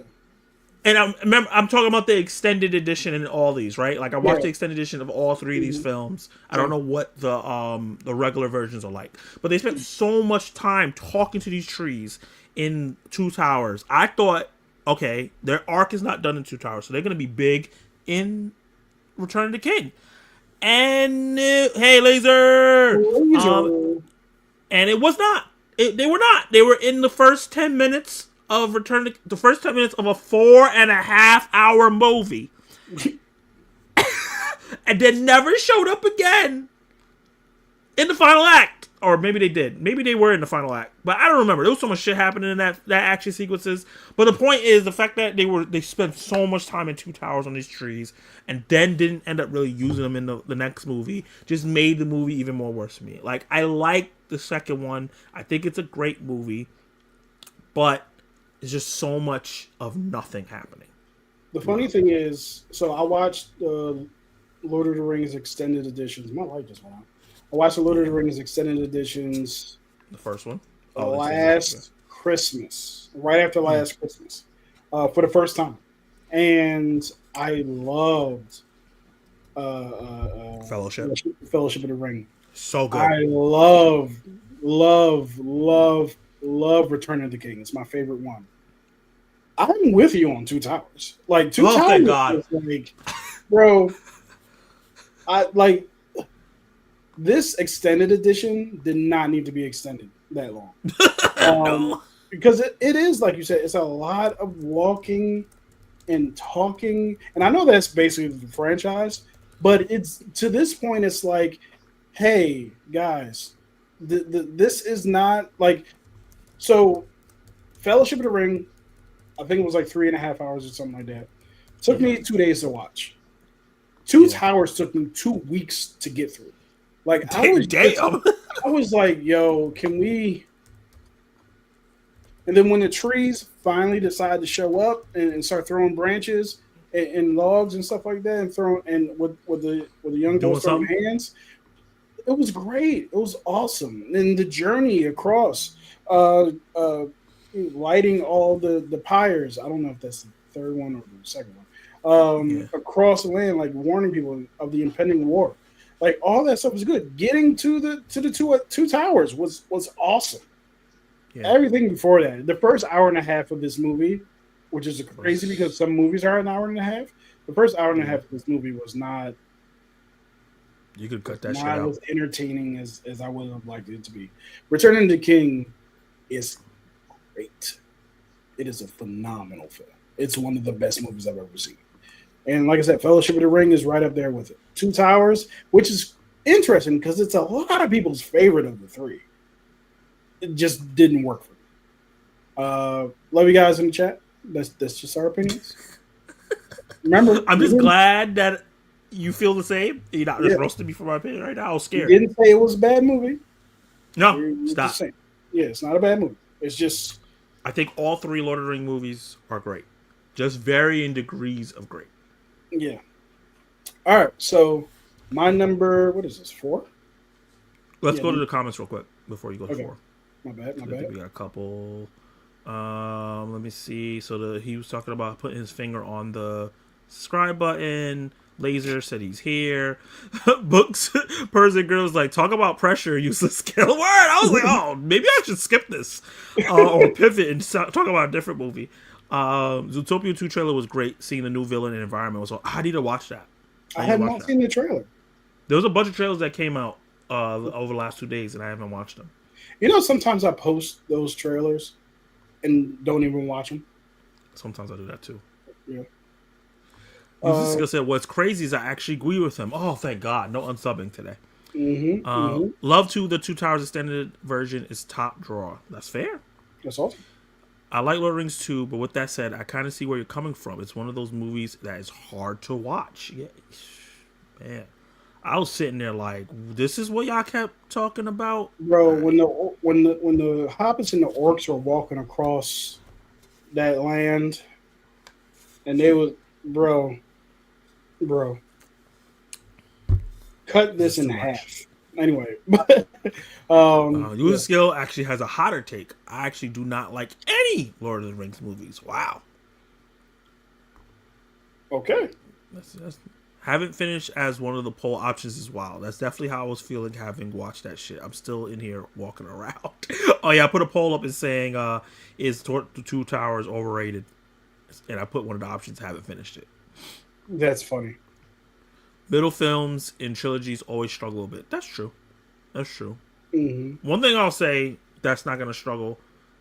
And I'm talking about the extended edition in all these, right? Like, I watched the extended edition of all three of these films. I don't know what the regular versions are like, but they spent so much time talking to these trees in Two Towers. I thought, okay, their arc is not done in Two Towers, so they're going to be big in Return of the King. And hey, Laser. And it was not. They were not. They were in the first 10 minutes of the first 10 minutes of a 4.5 hour movie. And then never showed up again in the final act. Or maybe they did. Maybe they were in the final act. But I don't remember. There was so much shit happening in that action sequences. But the point is the fact that they spent so much time in Two Towers on these trees and then didn't end up really using them in the next movie just made the movie even more worse for me. Like, I like the second one. I think it's a great movie. But it's just so much of nothing happening. The funny thing is, so I watched Lord of the Rings extended editions. My light just went out. I watched the Lord of the Rings extended editions. The first one? Last Christmas. Right after last Christmas. For the first time. And I loved Fellowship of the Ring. So good. I love Return of the King. It's my favorite one. I'm with you on Two Towers. Like, Two Towers. Thank God. Like, bro, this extended edition did not need to be extended that long. No. Because it is, like you said, it's a lot of walking and talking. And I know that's basically the franchise, but it's to this point, it's like, hey, guys, this is not like so. Fellowship of the Ring, I think it was like 3.5 hours or something like that. Took me 2 days to watch. Two Towers took me 2 weeks to get through. Like I was like, yo, can we? And then when the trees finally decide to show up and start throwing branches and logs and stuff like that, and throwing and with the young girls throwing hands, it was great. It was awesome. And the journey across, lighting all the pyres. I don't know if that's the third one or the second one. Across the land, like warning people of the impending war. Like all that stuff was good. Getting to the two towers was awesome. Yeah. Everything before that, the first hour and a half of this movie, which is crazy because some movies are an hour and a half. The first hour and a half of this movie was not. You could cut that shit out. Not as entertaining as I would have liked it to be. Returning to King is great. It is a phenomenal film. It's one of the best movies I've ever seen. And like I said, Fellowship of the Ring is right up there with it. Two Towers, which is interesting because it's a lot of people's favorite of the three. It just didn't work for me. Love you guys in the chat. That's just our opinions. Remember, I'm just glad that you feel the same. You're not just roasting me for my opinion right now. I was scared. You didn't say it was a bad movie. No, stop. Yeah, it's not a bad movie. It's just. I think all three Lord of the Rings movies are great. Just varying degrees of great. Yeah. All right. So my number, what is this, 4? Let's go to the comments real quick before you go to 4. My bad. I think we got a couple. Let me see. So he was talking about putting his finger on the subscribe button. Laser said he's here. Books, Persian girls like talk about pressure, useless skill word. I was like, oh, maybe I should skip this or pivot and talk about a different movie. Zootopia 2 trailer was great. Seeing the new villain and environment was. I need to watch that. I have not seen the trailer. There was a bunch of trailers that came out over the last 2 days, and I haven't watched them. You know, sometimes I post those trailers and don't even watch them. Sometimes I do that too. Yeah. Said, what's crazy is I actually agree with him. Oh, thank God. No unsubbing today. Mm-hmm. Love to the Two Towers extended version is top draw. That's fair. That's awesome. I like Lord of the Rings too, but with that said, I kind of see where you're coming from. It's one of those movies that is hard to watch. Yeah, man. I was sitting there like, this is what y'all kept talking about, bro. When the hobbits and the orcs were walking across that land, and they was, bro, cut this in half. Anyway, User Skill actually has a hotter take. I actually do not like any Lord of the Rings movies. Wow. Okay. That's haven't finished as one of the poll options as well. That's definitely how I was feeling having watched that shit. I'm still in here walking around. Oh yeah, I put a poll up and saying, is Two Towers overrated? And I put one of the options, haven't finished it. That's funny. Middle films in trilogies always struggle a bit. That's true. Mm-hmm. One thing I'll say that's not going to struggle,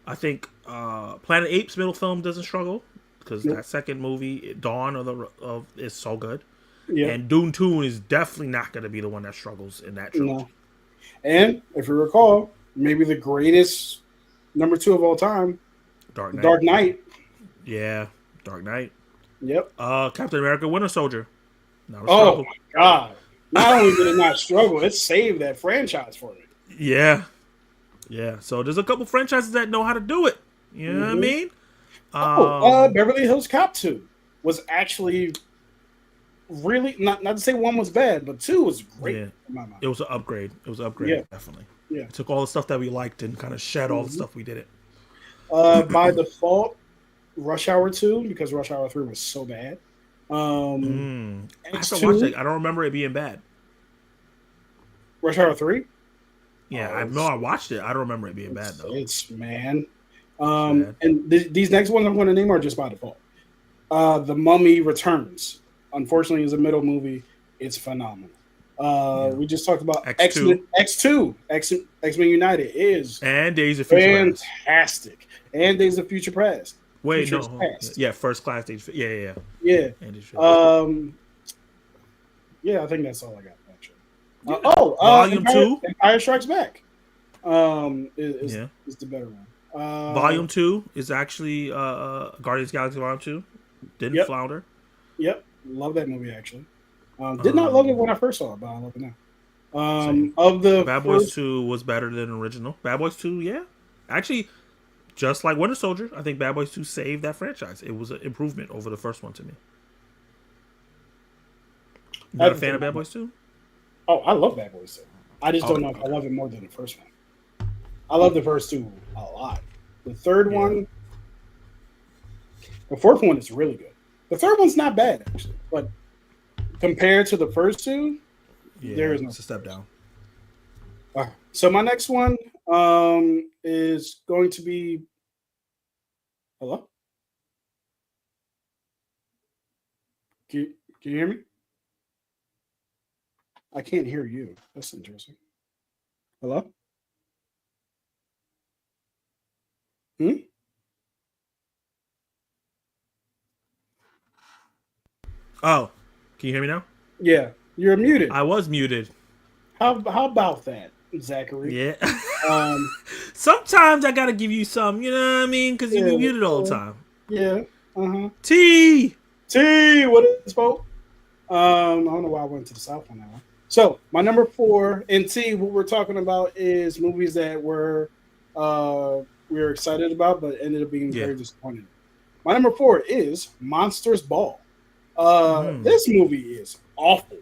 I think Planet Apes middle film doesn't struggle because that second movie, Dawn of is so good. Yeah. And Dune 2 is definitely not going to be the one that struggles in that trilogy. No. And if you recall, maybe the greatest number 2 of all time, Dark Knight. Yeah, Dark Knight. Yep. Captain America: Winter Soldier. Oh my God! Not only did it not struggle, it saved that franchise for me. Yeah. So there's a couple franchises that know how to do it. You know what I mean? Beverly Hills Cop 2 was actually really not to say 1 was bad, but 2 was great. Yeah. It was an upgrade. Definitely. Yeah. It took all the stuff that we liked and kind of shed all the stuff we didn't. By default, Rush Hour 2, because Rush Hour 3 was so bad. I have to watch it. I don't remember it being bad. Rush Hour 3? Yeah, I know I watched it. I don't remember it being bad though. It's man. And these next ones I'm going to name are just by default. The Mummy Returns. Unfortunately, is a middle movie. It's phenomenal. We just talked about X2. X-Men United is And Days of Future Past. fantastic. And Days of Future Past. Wait, Future's no. Past. Yeah, First Class Days. Yeah. Yeah. And Days of Future Past. Yeah, I think that's all I got, actually. Volume 2. Empire Strikes Back. Is the better one. Volume 2 is actually Guardians of the Galaxy Volume 2. Didn't flounder. Yep. Love that movie, actually. Did not love it when I first saw it, but I love it now. Of the Bad Boys 2 was better than original. Bad Boys 2, yeah. Actually, just like Winter Soldier, I think Bad Boys 2 saved that franchise. It was an improvement over the first one to me. Not a fan of Bad Boys 2? Oh, I love Bad Boys 2. I just don't know if I love it more than the first one. I love the first two a lot. The third one, the fourth one is really good. The third one's not bad, actually, but compared to the first two, there is no. It's a step down. All right. So my next one is going to be. Hello? Can you hear me? I can't hear you. That's interesting. Hello? Oh, can you hear me now? Yeah, you're muted. I was muted. How about that, Zachary? Yeah. Sometimes I gotta give you some, you know what I mean? Because you be muted all the time. Yeah. T, what is folks? I don't know why I went to the South on that one. So my number 4 and T, what we're talking about is movies that we were excited about, but ended up being very disappointing. My number 4 is Monsters Ball. This movie is awful.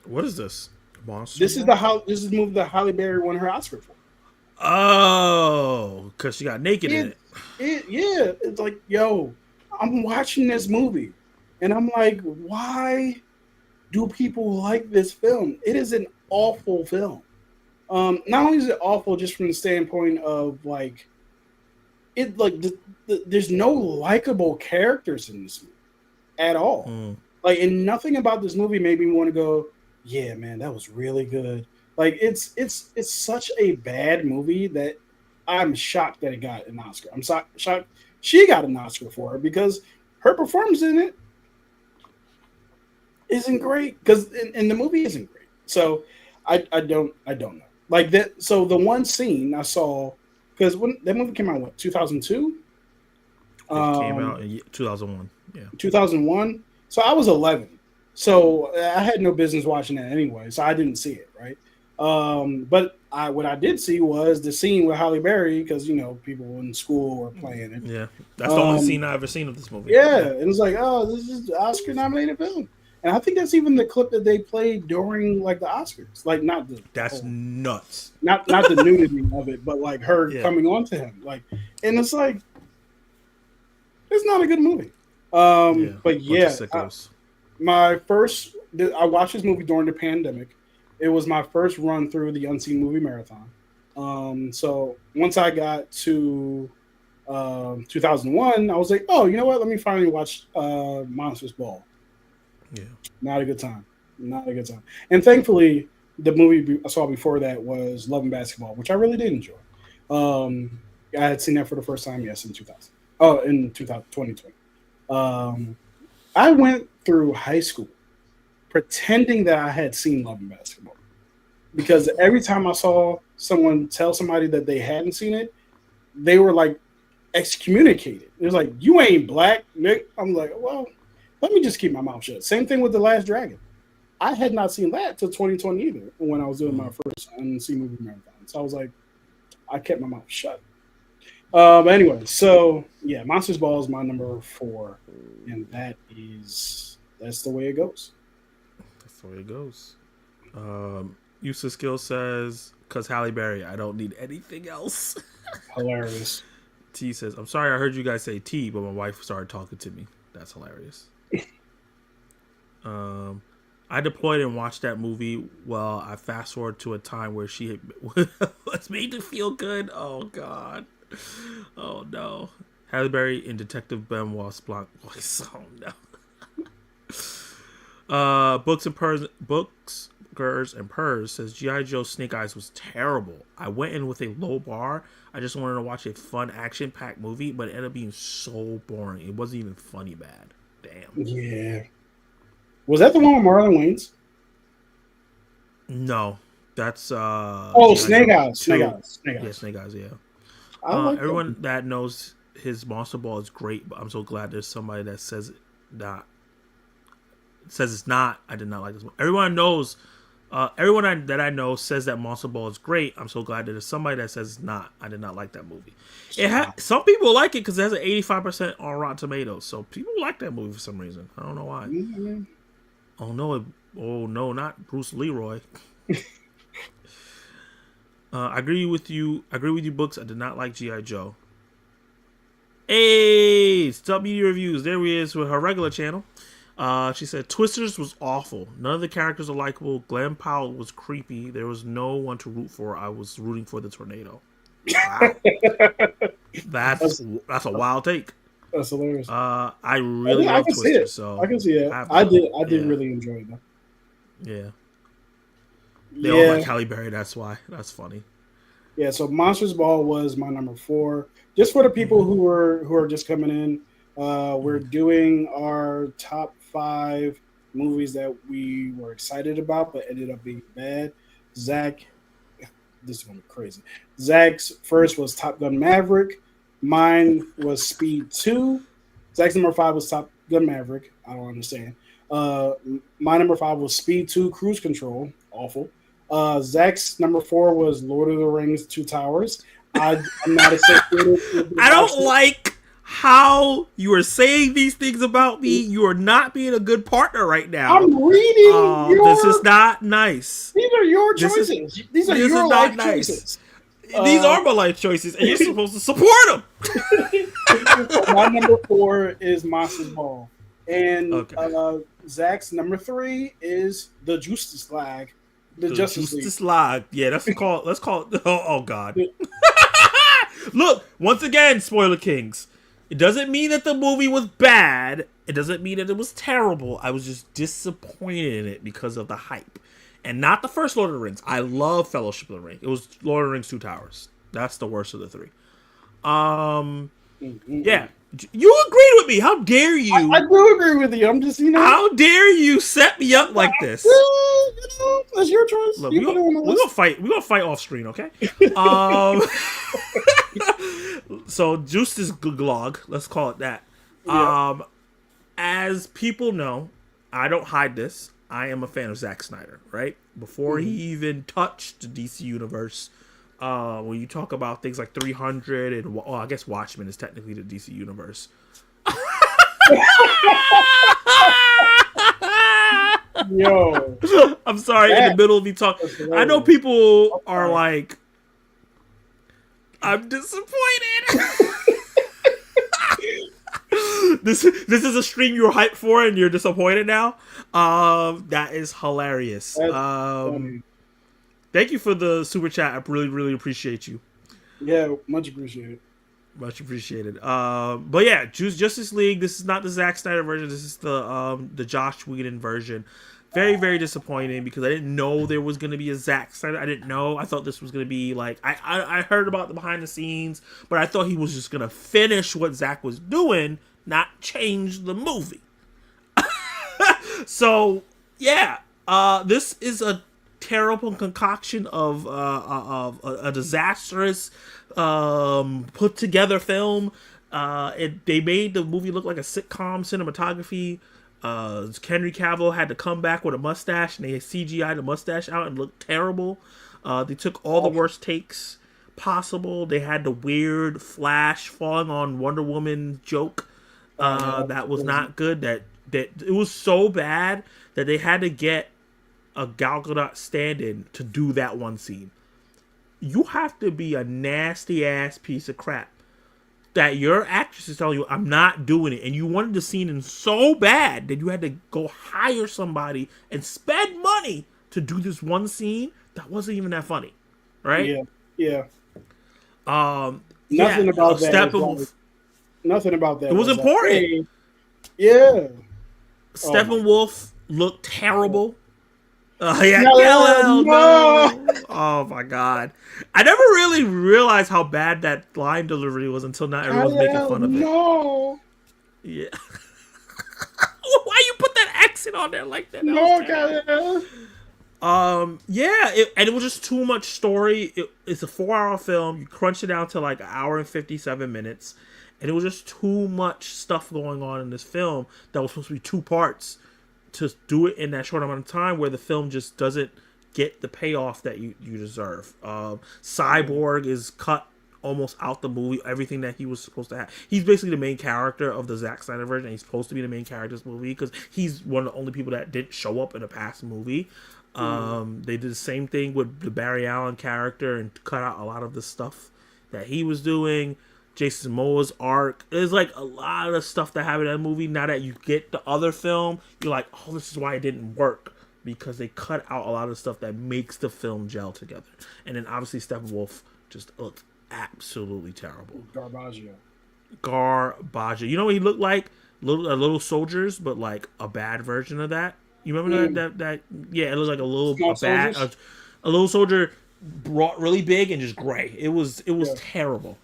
What is this? Monsters This Ball? is the movie that Halle Berry won her Oscar for. Oh, because she got naked in it. Yeah, it's like, yo, I'm watching this movie, and I'm like, why do people like this film? It is an awful film. Not only is it awful just from the standpoint of like, it like there's no likable characters in this movie at all. Like, and nothing about this movie made me want to go, yeah, man, that was really good. Like, it's such a bad movie that I'm shocked that it got an Oscar. I'm shocked she got an Oscar for it because her performance in it isn't great. Because and the movie isn't great. So I don't know. Like that. So the one scene I saw, because when that movie came out, what, 2002? It came out in 2001. Yeah, 2001. So I was 11. So I had no business watching that anyway. So I didn't see it, right? But what I did see was the scene with Halle Berry, because people in school were playing it. Yeah, that's the only scene I ever seen of this movie. Yeah, and it's like, oh, this is the Oscar-nominated film, and I think that's even the clip that they played during like the Oscars. Like, not the nuts. Not the nudity of it, but like her coming on to him, like, and it's like, it's not a good movie. But yeah, I watched this movie during the pandemic. It was my first run through the Unseen Movie Marathon. So once I got to 2001, I was like, oh, you know what? Let me finally watch Monsters Ball. Yeah. Not a good time. And thankfully, the movie I saw before that was Love and Basketball, which I really did enjoy. I had seen that for the first time, in 2000. Oh, in 2020. I went through high school pretending that I had seen Love and Basketball, because every time I saw someone tell somebody that they hadn't seen it, they were like excommunicated. It was like, you ain't black, Nick. I'm like, well, let me just keep my mouth shut. Same thing with The Last Dragon. I had not seen that till 2020 either, when I was doing my first Unseen Movie Marathon. So I was like, I kept my mouth shut. But anyway, so yeah, Monsters Ball is my number 4, and that's the way it goes. That's the way it goes. Use of Skill says, because Halle Berry, I don't need anything else. Hilarious. T says, I'm sorry I heard you guys say T, but my wife started talking to me. That's hilarious. I deployed and watched that movie. Well, I fast forward to a time where she was made to feel good. Oh, God. Oh, no. Halle Berry in Detective Benoit Blanc voice. Oh, no. Books Burgers and Purrs says G.I. Joe Snake Eyes was terrible. I went in with a low bar. I just wanted to watch a fun action-packed movie, but it ended up being so boring. It wasn't even funny bad. Damn. Yeah. Was that the one with Marlon Wayans? No. That's Snake Eyes. Snake Eyes. Yeah, Snake Eyes, yeah. Everyone that knows his Monster Ball is great, but I'm so glad there's somebody that says it's not. I did not like this one. Everyone knows. That I know says that Monster Ball is great. I'm so glad that there's somebody that says it's not. I did not like that movie. Some people like it because it has an 85% on Rotten Tomatoes. So people like that movie for some reason. I don't know why. Mm-hmm. Oh no, not Bruce Leroy. I agree with you. Books. I did not like G.I. Joe. Hey, Stub Media Reviews. There he is with her regular channel. She said Twisters was awful. None of the characters are likable. Glenn Powell was creepy. There was no one to root for. I was rooting for the tornado. Wow. That's a wild take. That's hilarious. I really love Twisters. So I can see it. I did really enjoy it though. Yeah. They all like Halle Berry. That's why. That's funny. Yeah. So Monsters Ball was my number 4. Just for the people who are just coming in, we're doing our top 5 movies that we were excited about but ended up being bad. Zach, this is going to be crazy. Zach's first was Top Gun Maverick. Mine was Speed 2. Zach's number 5 was Top Gun Maverick. I don't understand. My number 5 was Speed 2 Cruise Control. Awful. Zach's number 4 was Lord of the Rings 2 Towers. I'm not associated. I don't like how you are saying these things about me. You are not being a good partner right now. I'm reading. This is not nice. These are your choices. These are your life choices. These are my life choices, and you're supposed to support them. My number 4 is Monsters Ball, and Zach's number 3 is the Justice League. The Justice League. Yeah, let's call it. Oh God. Look, once again, spoiler kings. It doesn't mean that the movie was bad. It doesn't mean that it was terrible. I was just disappointed in it because of the hype. And not the first Lord of the Rings. I love Fellowship of the Ring. It was Lord of the Rings 2 Towers. That's the worst of the 3. Yeah. You agreed with me. How dare you? I do agree with you. I'm just, How dare you set me up like this? That's your choice. Look, we're gonna fight. We're gonna fight off screen, okay? So Justice Glog, let's call it that. Yeah. As people know, I don't hide this. I am a fan of Zack Snyder, right? Before he even touched the DC universe, when you talk about things like 300 and I guess Watchmen is technically the DC universe. Yo, I'm sorry. In the middle of me talking, I know people are like, "I'm disappointed." This is a stream you're hyped for, and you're disappointed now. That is hilarious. Thank you for the super chat. I really appreciate you. Yeah, much appreciated. Much appreciated. But yeah, Justice League. This is not the Zack Snyder version. This is the Josh Whedon version. Very disappointing because I didn't know there was going to be a Zack Snyder. I didn't know. I thought this was going to be like I heard about the behind the scenes, but I thought he was just going to finish what Zack was doing, not change the movie. So yeah, this is a terrible concoction of a disastrous put together film. They made the movie look like a sitcom cinematography. Henry Cavill had to come back with a mustache, and they CGI'd the mustache out and looked terrible. They took all the worst takes possible. They had the weird Flash falling on Wonder Woman joke that was not good. That it was so bad that they had to get a Gal Gadot stand-in to do that one scene. You have to be a nasty ass piece of crap that your actress is telling you, I'm not doing it, and you wanted the scene in so bad that you had to go hire somebody and spend money to do this one scene that wasn't even that funny, right? Yeah. Nothing about that. Nothing about that. It was important. Like, hey, yeah. Steppenwolf looked terrible. Yeah, No, no. Oh my god. I never really realized how bad that line delivery was until now everyone's making fun of it. no, Yeah. Why you put that accent on there like that? That was no, terrible. Kyle. Yeah, and it was just too much story. It's a 4-hour film. You crunch it down to like an hour and 57 minutes, and it was just too much stuff going on in this film that was supposed to be 2 parts to do it in that short amount of time, where the film just doesn't get the payoff that you deserve. Cyborg is cut almost out the movie. Everything that he was supposed to have. He's basically the main character of the Zack Snyder version. And he's supposed to be the main character of this movie because he's one of the only people that didn't show up in a past movie. They did the same thing with the Barry Allen character and cut out a lot of the stuff that he was doing. Jason Momoa's arc. There's like a lot of stuff that happened in that movie. Now that you get the other film, you're like, oh, this is why it didn't work. Because they cut out a lot of stuff that makes the film gel together. And then obviously Steppenwolf just looked absolutely terrible. Garbage. You know what he looked like? Little soldiers, but like a bad version of that. You remember that? Yeah, it was like a little soldier brought really big and just gray. It was terrible.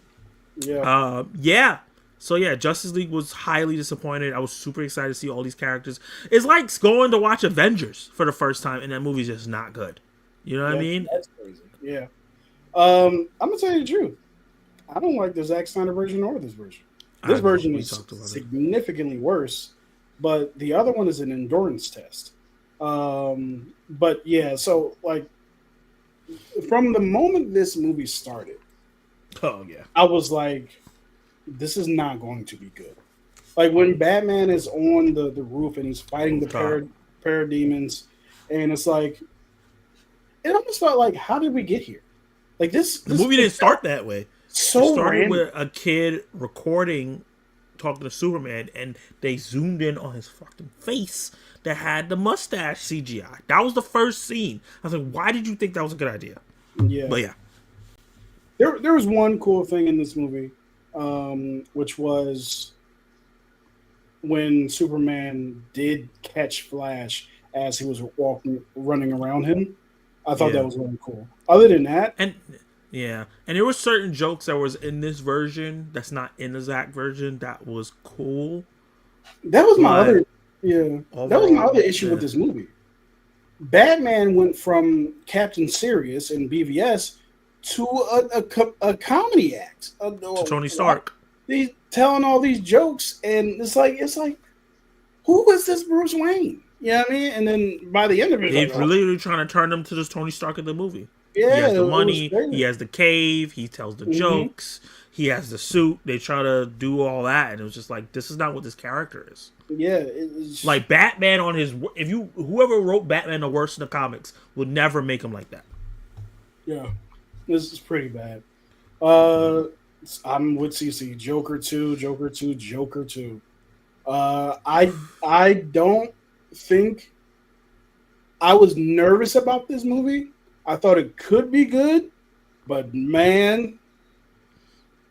Yeah. So yeah, Justice League was highly disappointed. I was super excited to see all these characters. It's like going to watch Avengers for the first time, and that movie's just not good. You know what I mean? That's crazy. Yeah. I'm gonna tell you the truth. I don't like the Zack Snyder version or this version. This version is significantly worse, but the other one is an endurance test. But yeah, so like from the moment this movie started, I was like, this is not going to be good. Like when Batman is on the roof and he's fighting the parademons, and it's like, it almost felt like, how did we get here? Like the movie didn't start that way. So it started random. with a kid recording, talking to Superman, and they zoomed in on his fucking face that had the mustache CGI. That was the first scene. I was like, why did you think that was a good idea? Yeah. But yeah. There was one cool thing in this movie, which was when Superman did catch Flash as he was running around him. I thought that was really cool. Other than that, and there were certain jokes that was in this version that's not in the Zack version that was cool. That was my other issue with this movie. Batman went from Captain Serious in BVS to a comedy act. To Tony Stark. He's telling all these jokes, and it's like, who is this Bruce Wayne? You know what I mean? And then by the end of it, they're literally trying to turn him to this Tony Stark of the movie. Yeah, he has the money, he has the cave, he tells the jokes, he has the suit. They try to do all that, and it was just like, this is not what this character is. Yeah, it's like Batman on his. Whoever wrote Batman the worst in the comics would never make him like that. Yeah, this is pretty bad. I'm with CC. Joker 2, Joker 2, Joker 2. I don't think I was nervous about this movie. I thought it could be good, but man,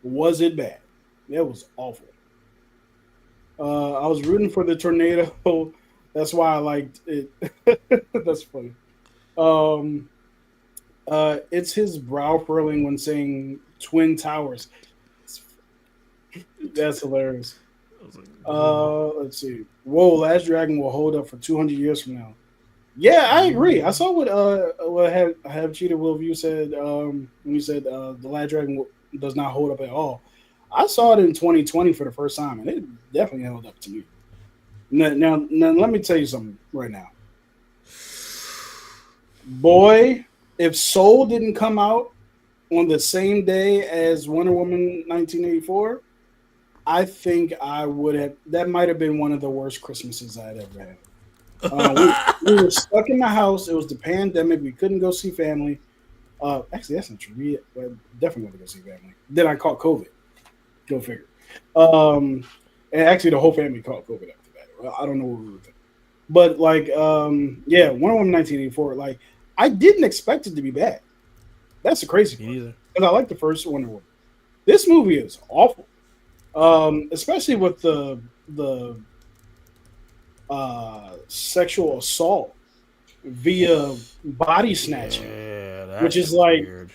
was it bad. It was awful. I was rooting for the tornado. That's why I liked it. That's funny. It's his brow furling when saying Twin Towers. That's hilarious. Let's see. Whoa, Last Dragon will hold up for 200 years from now. Yeah, I agree. I saw what have Cheetah Will View said when he said the Last Dragon does not hold up at all. I saw it in 2020 for the first time, and it definitely held up to me. Now, let me tell you something right now. Boy, if Soul didn't come out on the same day as Wonder Woman 1984, I think I would have. That might have been one of the worst Christmases I had ever had. We were stuck in the house. It was the pandemic. We couldn't go see family. Actually, that's not true. We definitely want to go see family. Then I caught COVID. Go figure. And actually, the whole family caught COVID after that. Well, I don't know what we were thinking. But, like, yeah, Wonder Woman 1984, like, I didn't expect it to be bad. That's the crazy part. Because I like the first Wonder Woman. This movie is awful. Especially with the sexual assault via body snatching, Yeah, that which shit is was like, weird.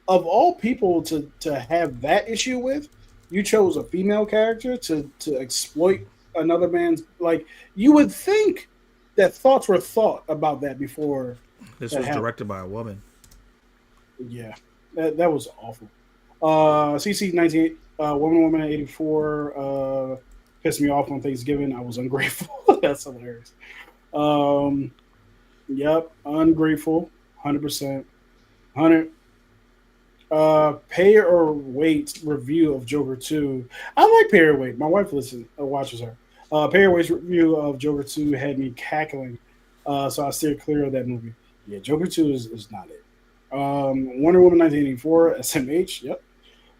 of all people to have that issue with, you chose a female character to exploit another man's, like, you would think that thoughts were thought about that before This that was happened. directed by a woman. Yeah, that was awful. CC 19 woman 84 pissed me off on Thanksgiving. I was ungrateful. That's hilarious. Um, yep, ungrateful, 100%. 100. Pay or wait review of Joker 2. I like Pay or Wait. My wife watches her. Pay or Wait's review of Joker 2 had me cackling, so I steered clear of that movie. Yeah, Joker 2 is not it. Wonder Woman 1984, SMH, yep.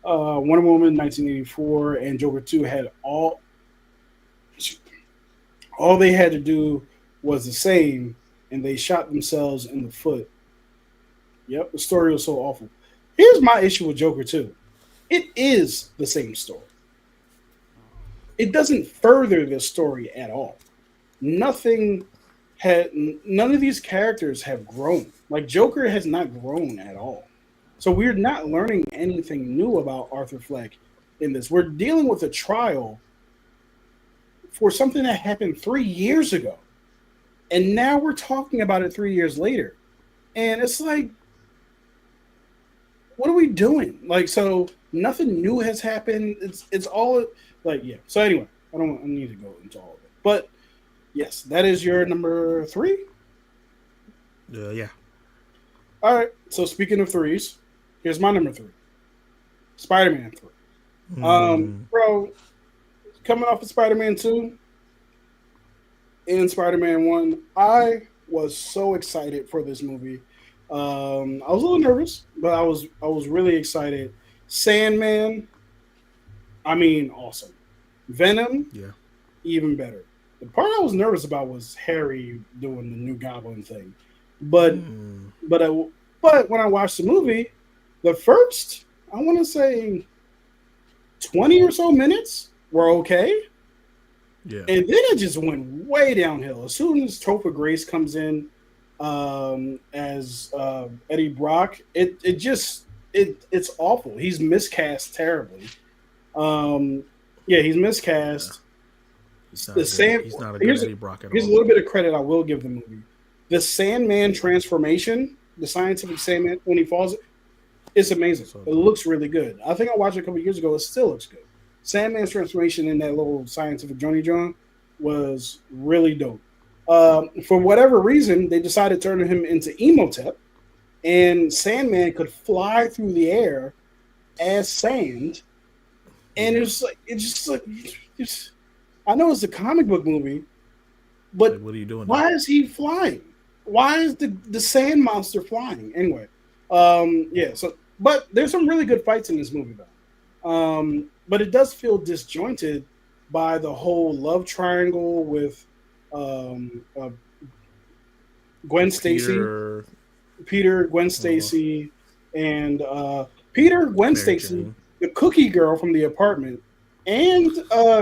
Wonder Woman 1984 and Joker 2 had all they had to do was the same, and they shot themselves in the foot. Yep, the story was so awful. Here's my issue with Joker 2. It is the same story. It doesn't further the story at all. Nothing none of these characters have grown. Like, Joker has not grown at all. So we're not learning anything new about Arthur Fleck in this. We're dealing with a trial for something that happened 3 years ago. And now we're talking about it 3 years later. And it's like, what are we doing? Like, so nothing new has happened. It's all like, yeah. So anyway, I need to go into all of it. But yes, that is your number 3. Yeah. All right. So speaking of threes, here's my number 3. Spider-Man 3. Bro, coming off of Spider-Man 2 and Spider-Man 1, I was so excited for this movie. I was a little nervous, but I was really excited. Sandman, I mean, awesome. Venom, Yeah. even better. The part I was nervous about was Harry doing the new Goblin thing, but but when I watched the movie, the first, I want to say, 20 or so minutes were okay. Yeah. And then it just went way downhill. As soon as Topher Grace comes in as Eddie Brock, it's awful. He's miscast terribly. He's miscast. He's not a good Eddie Brock at all. Here's a little bit of credit I will give the movie. The Sandman transformation, the scientific Sandman when he falls, it's amazing. It looks really good. I think I watched it a couple of years ago. It still looks good. Sandman's transformation in that little scientific Johnny John was really dope. For whatever reason, they decided to turn him into Emotep, and Sandman could fly through the air as sand. And I know it's a comic book movie, but like, what are you doing? Why is he flying? Why is the sand monster flying? Anyway, but there's some really good fights in this movie, though. But it does feel disjointed by the whole love triangle with Gwen Stacy, Peter, Gwen Stacy, and Peter, Gwen Stacy, the cookie girl from the apartment, and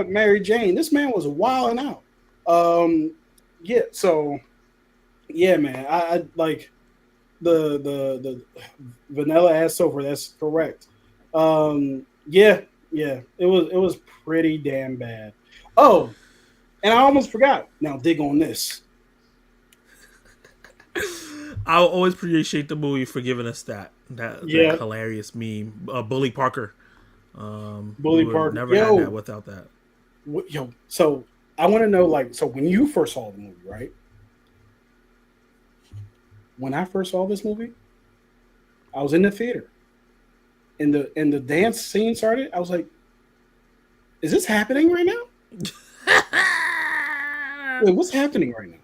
Mary Jane. This man was wilding out. Man, I like the vanilla ass sofa. That's correct. It was pretty damn bad. Oh, and I almost forgot. Now dig on this. I'll always appreciate the movie for giving us that hilarious meme. Bully Parker. Bully Parker. Never had that without that. So I want to know, like, so when you first saw the movie, right? When I first saw this movie, I was in the theater. And the dance scene started. I was like, is this happening right now? Wait, what's happening right now?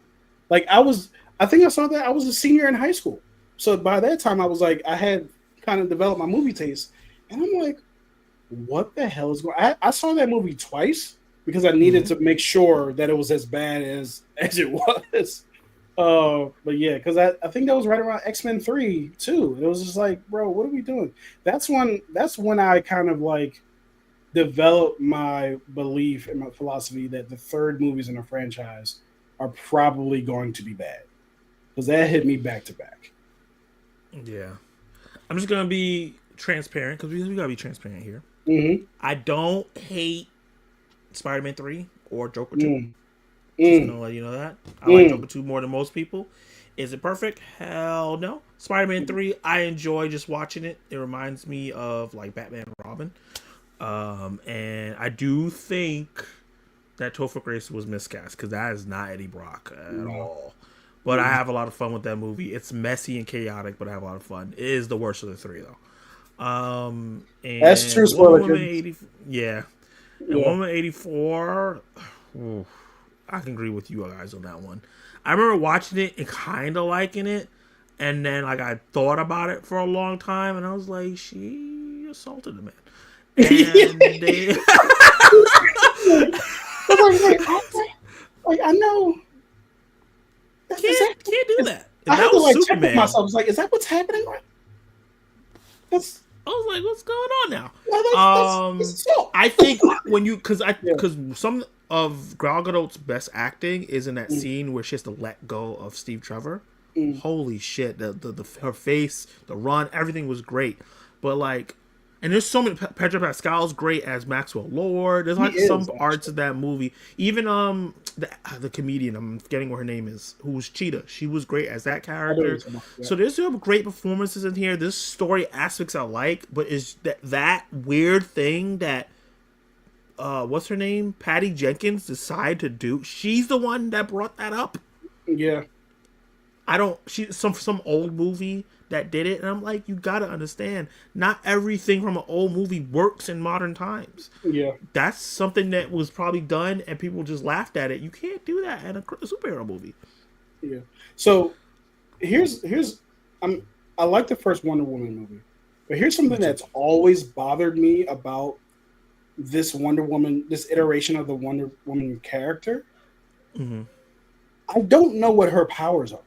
Like, I think I saw that. I was a senior in high school. So by that time, I was like, I had kind of developed my movie taste. And I'm like, what the hell is going on? I saw that movie twice because I needed to make sure that it was as bad as it was. But yeah, because I think that was right around X-Men 3 too. It was just like, bro, what are we doing? That's when I kind of like developed my belief and my philosophy that the third movies in a franchise are probably going to be bad. because that hit me back to back. Yeah. I'm just gonna be transparent because we gotta be transparent here. Mm-hmm. I don't hate Spider-Man 3 or Joker 2. Mm. Just Mm. gonna let you know that. I like Joker 2 more than most people. Is it perfect? Hell no. Spider-Man 3, I enjoy just watching it. It reminds me of like Batman and Robin. And I do think that Topher Grace was miscast because that is not Eddie Brock at all. But I have a lot of fun with that movie. It's messy and chaotic, but I have a lot of fun. It is the worst of the three, though. And That's true. Wonder Spoiler. Woman 80, yeah. And Yeah. Wonder Woman 84, I can agree with you guys on that one. I remember watching it and kind of liking it, and then like I thought about it for a long time, and I was like, she assaulted the man. And they... I know. Can't do that. I had That to was like check Superman. with myself. I was like, is that what's happening? That's I was like, what's going on now? that's so. I think when you because some of Gal Gadot's best acting is in that scene where she has to let go of Steve Trevor. Holy shit! The her face, the run, everything was great. But like, and there's so many. Pedro Pascal's great as Maxwell Lord. There's like some arts of that movie. Even the comedian, I'm forgetting what her name is, who was Cheetah. She was great as that character. So there's some great performances in here. There's story aspects I like, but is that weird thing that what's her name? Patty Jenkins decided to do. She's the one that brought that up. Yeah. Some old movie that did it, and I'm like, you gotta understand, not everything from an old movie works in modern times. Yeah. That's something that was probably done and people just laughed at it. You can't do that in a superhero movie. Yeah. So here's I like the first Wonder Woman movie, but here's something that's always bothered me about this Wonder Woman, this iteration of the Wonder Woman character. Mm-hmm. I don't know what her powers are.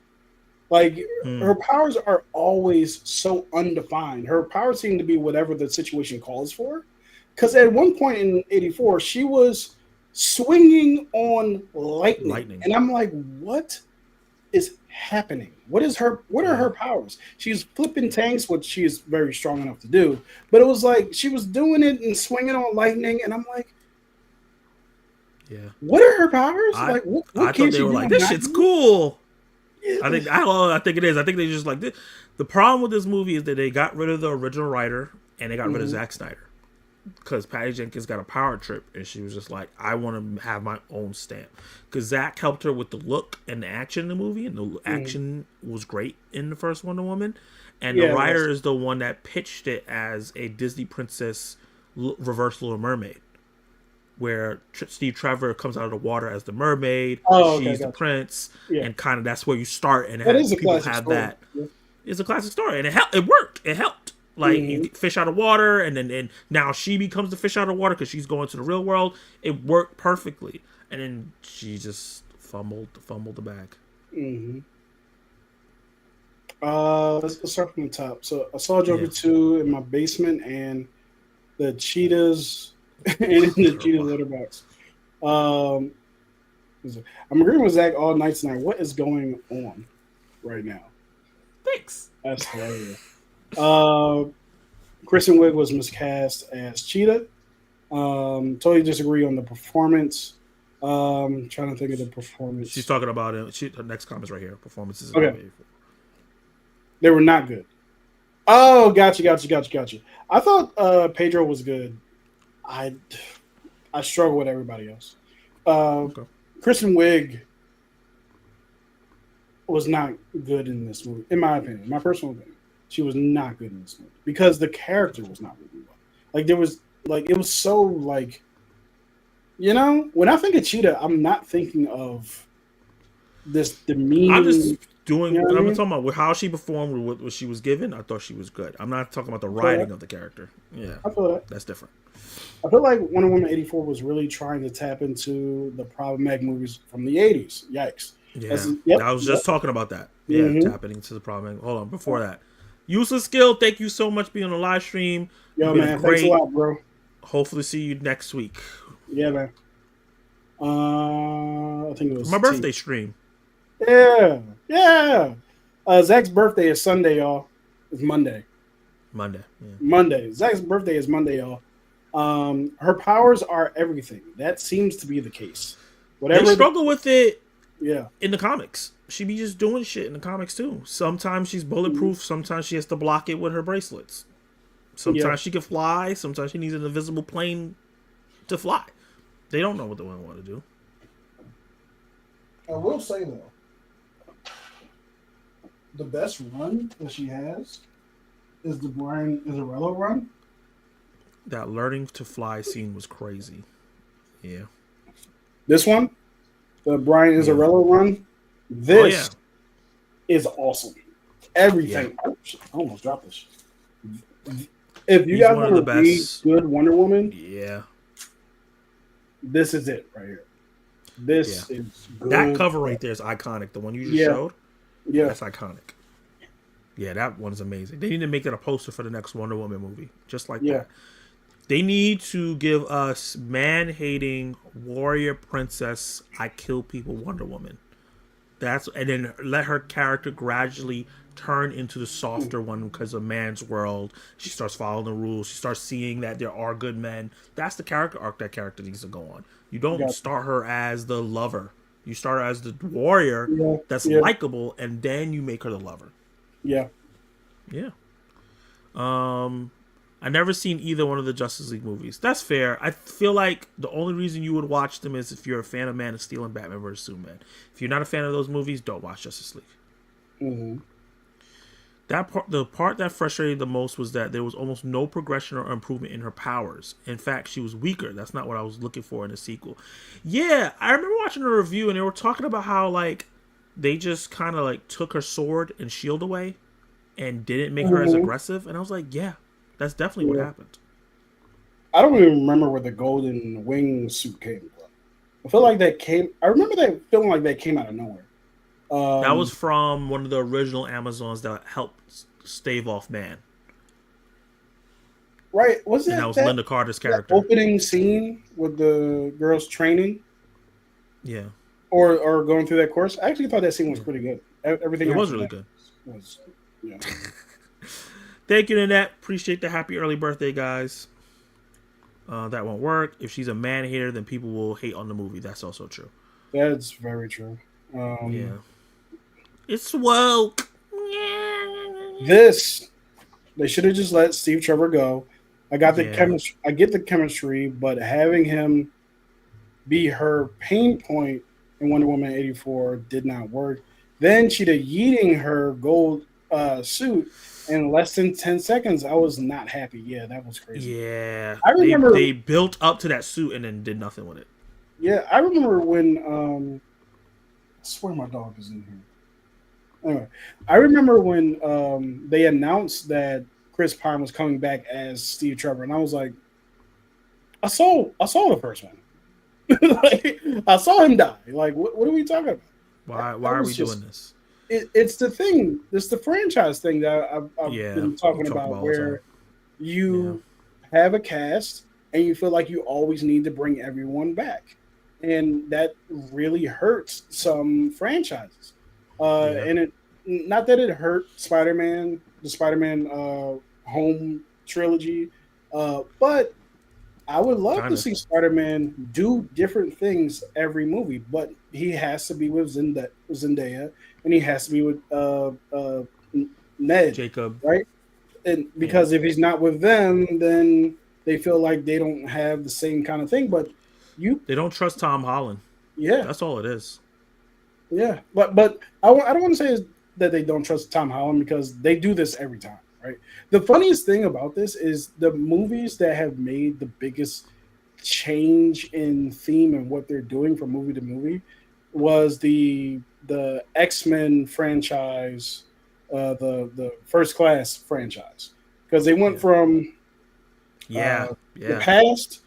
Like, her powers are always so undefined. Her powers seem to be whatever the situation calls for. Because at one point in 84, she was swinging on lightning. And I'm like, what is happening? What are her powers? She's flipping tanks, which she is very strong enough to do. But it was like, she was doing it and swinging on lightning. And I'm like, yeah, what are her powers? I thought they were like, this shit's cool. I think it is. I think they just like this. The problem with this movie is that they got rid of the original writer and they got rid of Zack Snyder because Patty Jenkins got a power trip and she was just like, I want to have my own stamp. Because Zack helped her with the look and the action in the movie, and the action was great in the first Wonder Woman. And the writer is the one that pitched it as a Disney princess reverse Little Mermaid, where Steve Trevor comes out of the water as the mermaid, she's the prince, and kind of that's where you start. And people have that. Yeah. It's a classic story, and it worked. It helped. Like you get fish out of water, and now she becomes the fish out of water because she's going to the real world. It worked perfectly, and then she just fumbled the bag. Mm-hmm. Let's start from the top. So I saw Joker 2 in my basement, and the cheetahs. And in the cheetah letterbox. I'm agreeing with Zach all night tonight. What is going on right now? Thanks. That's hilarious. Kristen Wiig was miscast as Cheetah. Totally disagree on the performance. Trying to think of the performance. She's talking about it. Her next comment's right here. Performances. Okay. They were not good. Oh, gotcha. I thought Pedro was good. I struggle with everybody else. Kristen Wiig was not good in this movie, in my opinion, my personal opinion. She was not good in this movie because the character was not really well. Like it was so like, when I think of Cheetah, I'm not thinking of this demeaning. I'm just doing. I'm talking about how she performed with what she was given. I thought she was good. I'm not talking about the writing of the character. Yeah, I feel that. That's different. I feel like Wonder Woman 84 was really trying to tap into the problematic movies from the 80s. Yikes. Yeah, I was just talking about that. Yeah, tapping into the problematic. Hold on, before that. Useless Skill, thank you so much for being on the live stream. Yo, man, thanks a lot, bro. Hopefully see you next week. Yeah, man. I think it was my birthday stream. Yeah, yeah. Zach's birthday is Sunday, y'all. It's Monday. Monday. Yeah. Monday. Zach's birthday is Monday, y'all. Her powers are everything. That seems to be the case. They Whatever. struggle with it Yeah. in the comics. She be just doing shit in the comics too. Sometimes she's bulletproof. Sometimes she has to block it with her bracelets. Sometimes Yeah. she can fly. Sometimes she needs an invisible plane to fly. They don't know what they want to do. I will say though, the best run that she has is the Brian Izarello run. That learning to fly scene was crazy. Yeah. This one, the Brian Izarello run, this is awesome. Everything. Oh, shit, I almost dropped this. If you He's guys one of want the to read best. good Wonder Woman, Yeah. this is it right here. This is good. That cover right there is iconic. The one you just showed. Yeah. That's iconic. Yeah, that one's amazing. They need to make it a poster for the next Wonder Woman movie. Just like that. They need to give us man-hating warrior princess, I kill people Wonder Woman. And then let her character gradually turn into the softer one because of man's world. She starts following the rules. She starts seeing that there are good men. That's the character arc that character needs to go on. You don't start her as the lover. You start her as the warrior that's likable, and then you make her the lover. Yeah. Yeah. I never seen either one of the Justice League movies. That's fair. I feel like the only reason you would watch them is if you're a fan of Man of Steel and Batman vs Superman. If you're not a fan of those movies, don't watch Justice League. Mm-hmm. The part that frustrated the most was that there was almost no progression or improvement in her powers. In fact, she was weaker. That's not what I was looking for in the sequel. Yeah, I remember watching a review and they were talking about how like they just kind of like took her sword and shield away and didn't make her as aggressive. And I was like, yeah, that's definitely what happened. I don't even remember where the golden wing suit came from. I feel like I remember that feeling like that came out of nowhere. That was from one of the original Amazons that helped stave off man. Right. Was it? And that was Linda Carter's character. Opening scene with the girls training. Yeah. Or going through that course. I actually thought that scene was pretty good. Everything it was really good. Yeah. Thank you, Nanette. Appreciate the happy early birthday, guys. That won't work. If she's a man hater, then people will hate on the movie. That's also true. That's very true. Yeah. It's woke. They should have just let Steve Trevor go. I got the chemistry. I get the chemistry, but having him be her pain point in Wonder Woman 84 did not work. Then she'd have yeeting her gold suit in less than 10 seconds. I was not happy. Yeah, that was crazy. Yeah. I remember they built up to that suit and then did nothing with it. Yeah, I remember when I swear my dog is in here. Anyway, I remember when they announced that Chris Pine was coming back as Steve Trevor, and I was like, I saw the first one. Like, I saw him die. Like, what are we talking about? Why are we doing this? It's the thing. It's the franchise thing that I've been talking about, where you have a cast and you feel like you always need to bring everyone back, and that really hurts some franchises. And it, not that it hurt Spider-Man, the Spider-Man home trilogy, but I would love to see Spider-Man do different things every movie, but he has to be with Zendaya, and he has to be with Ned, Jacob, right? And because if he's not with them, then they feel like they don't have the same kind of thing. But they don't trust Tom Holland. Yeah, that's all it is. Yeah, but I don't want to say that they don't trust Tom Holland, because they do this every time, right? The funniest thing about this is the movies that have made the biggest change in theme and what they're doing from movie to movie was the X-Men franchise, the First Class franchise, because they went from the past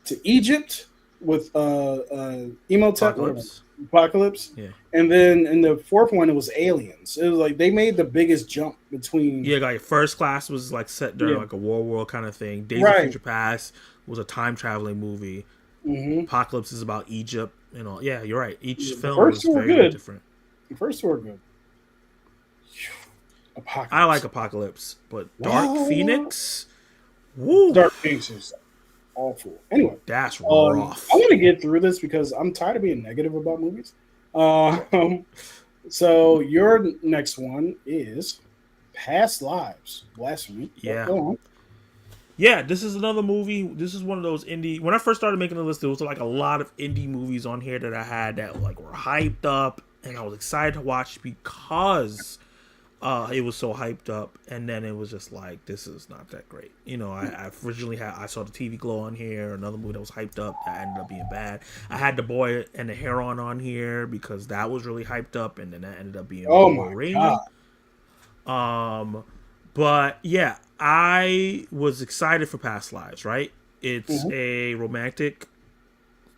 to Egypt with Emotep, Apocalypse. Yeah. And then in the fourth one, it was aliens. It was like they made the biggest jump between. Yeah, like First Class was like set during like a war kind of thing. Days of Future Past was a time traveling movie. Mm-hmm. Apocalypse is about Egypt and all. Yeah, you're right. Each film is very different. The first two are good. I like Apocalypse. Apocalypse, but Dark What? Phoenix, woo, Dark Phoenix is awful. Anyway, that's I rough. want to get through this because I'm tired of being negative about movies. Um, so your next one is Past Lives. Blasphemy. But Yeah. go on. Yeah, this is another movie. This is one of those indie. When I first started making the list, there was like a lot of indie movies on here that I had that like were hyped up, and I was excited to watch because it was so hyped up. And then it was just like, this is not that great. You know, I originally I saw the TV Glow on here, another movie that was hyped up that ended up being bad. I had The Boy and the Heron on here because that was really hyped up, and then that ended up being Oh my boring. god. Um, but yeah, I was excited for Past Lives, right? It's Mhm. a romantic,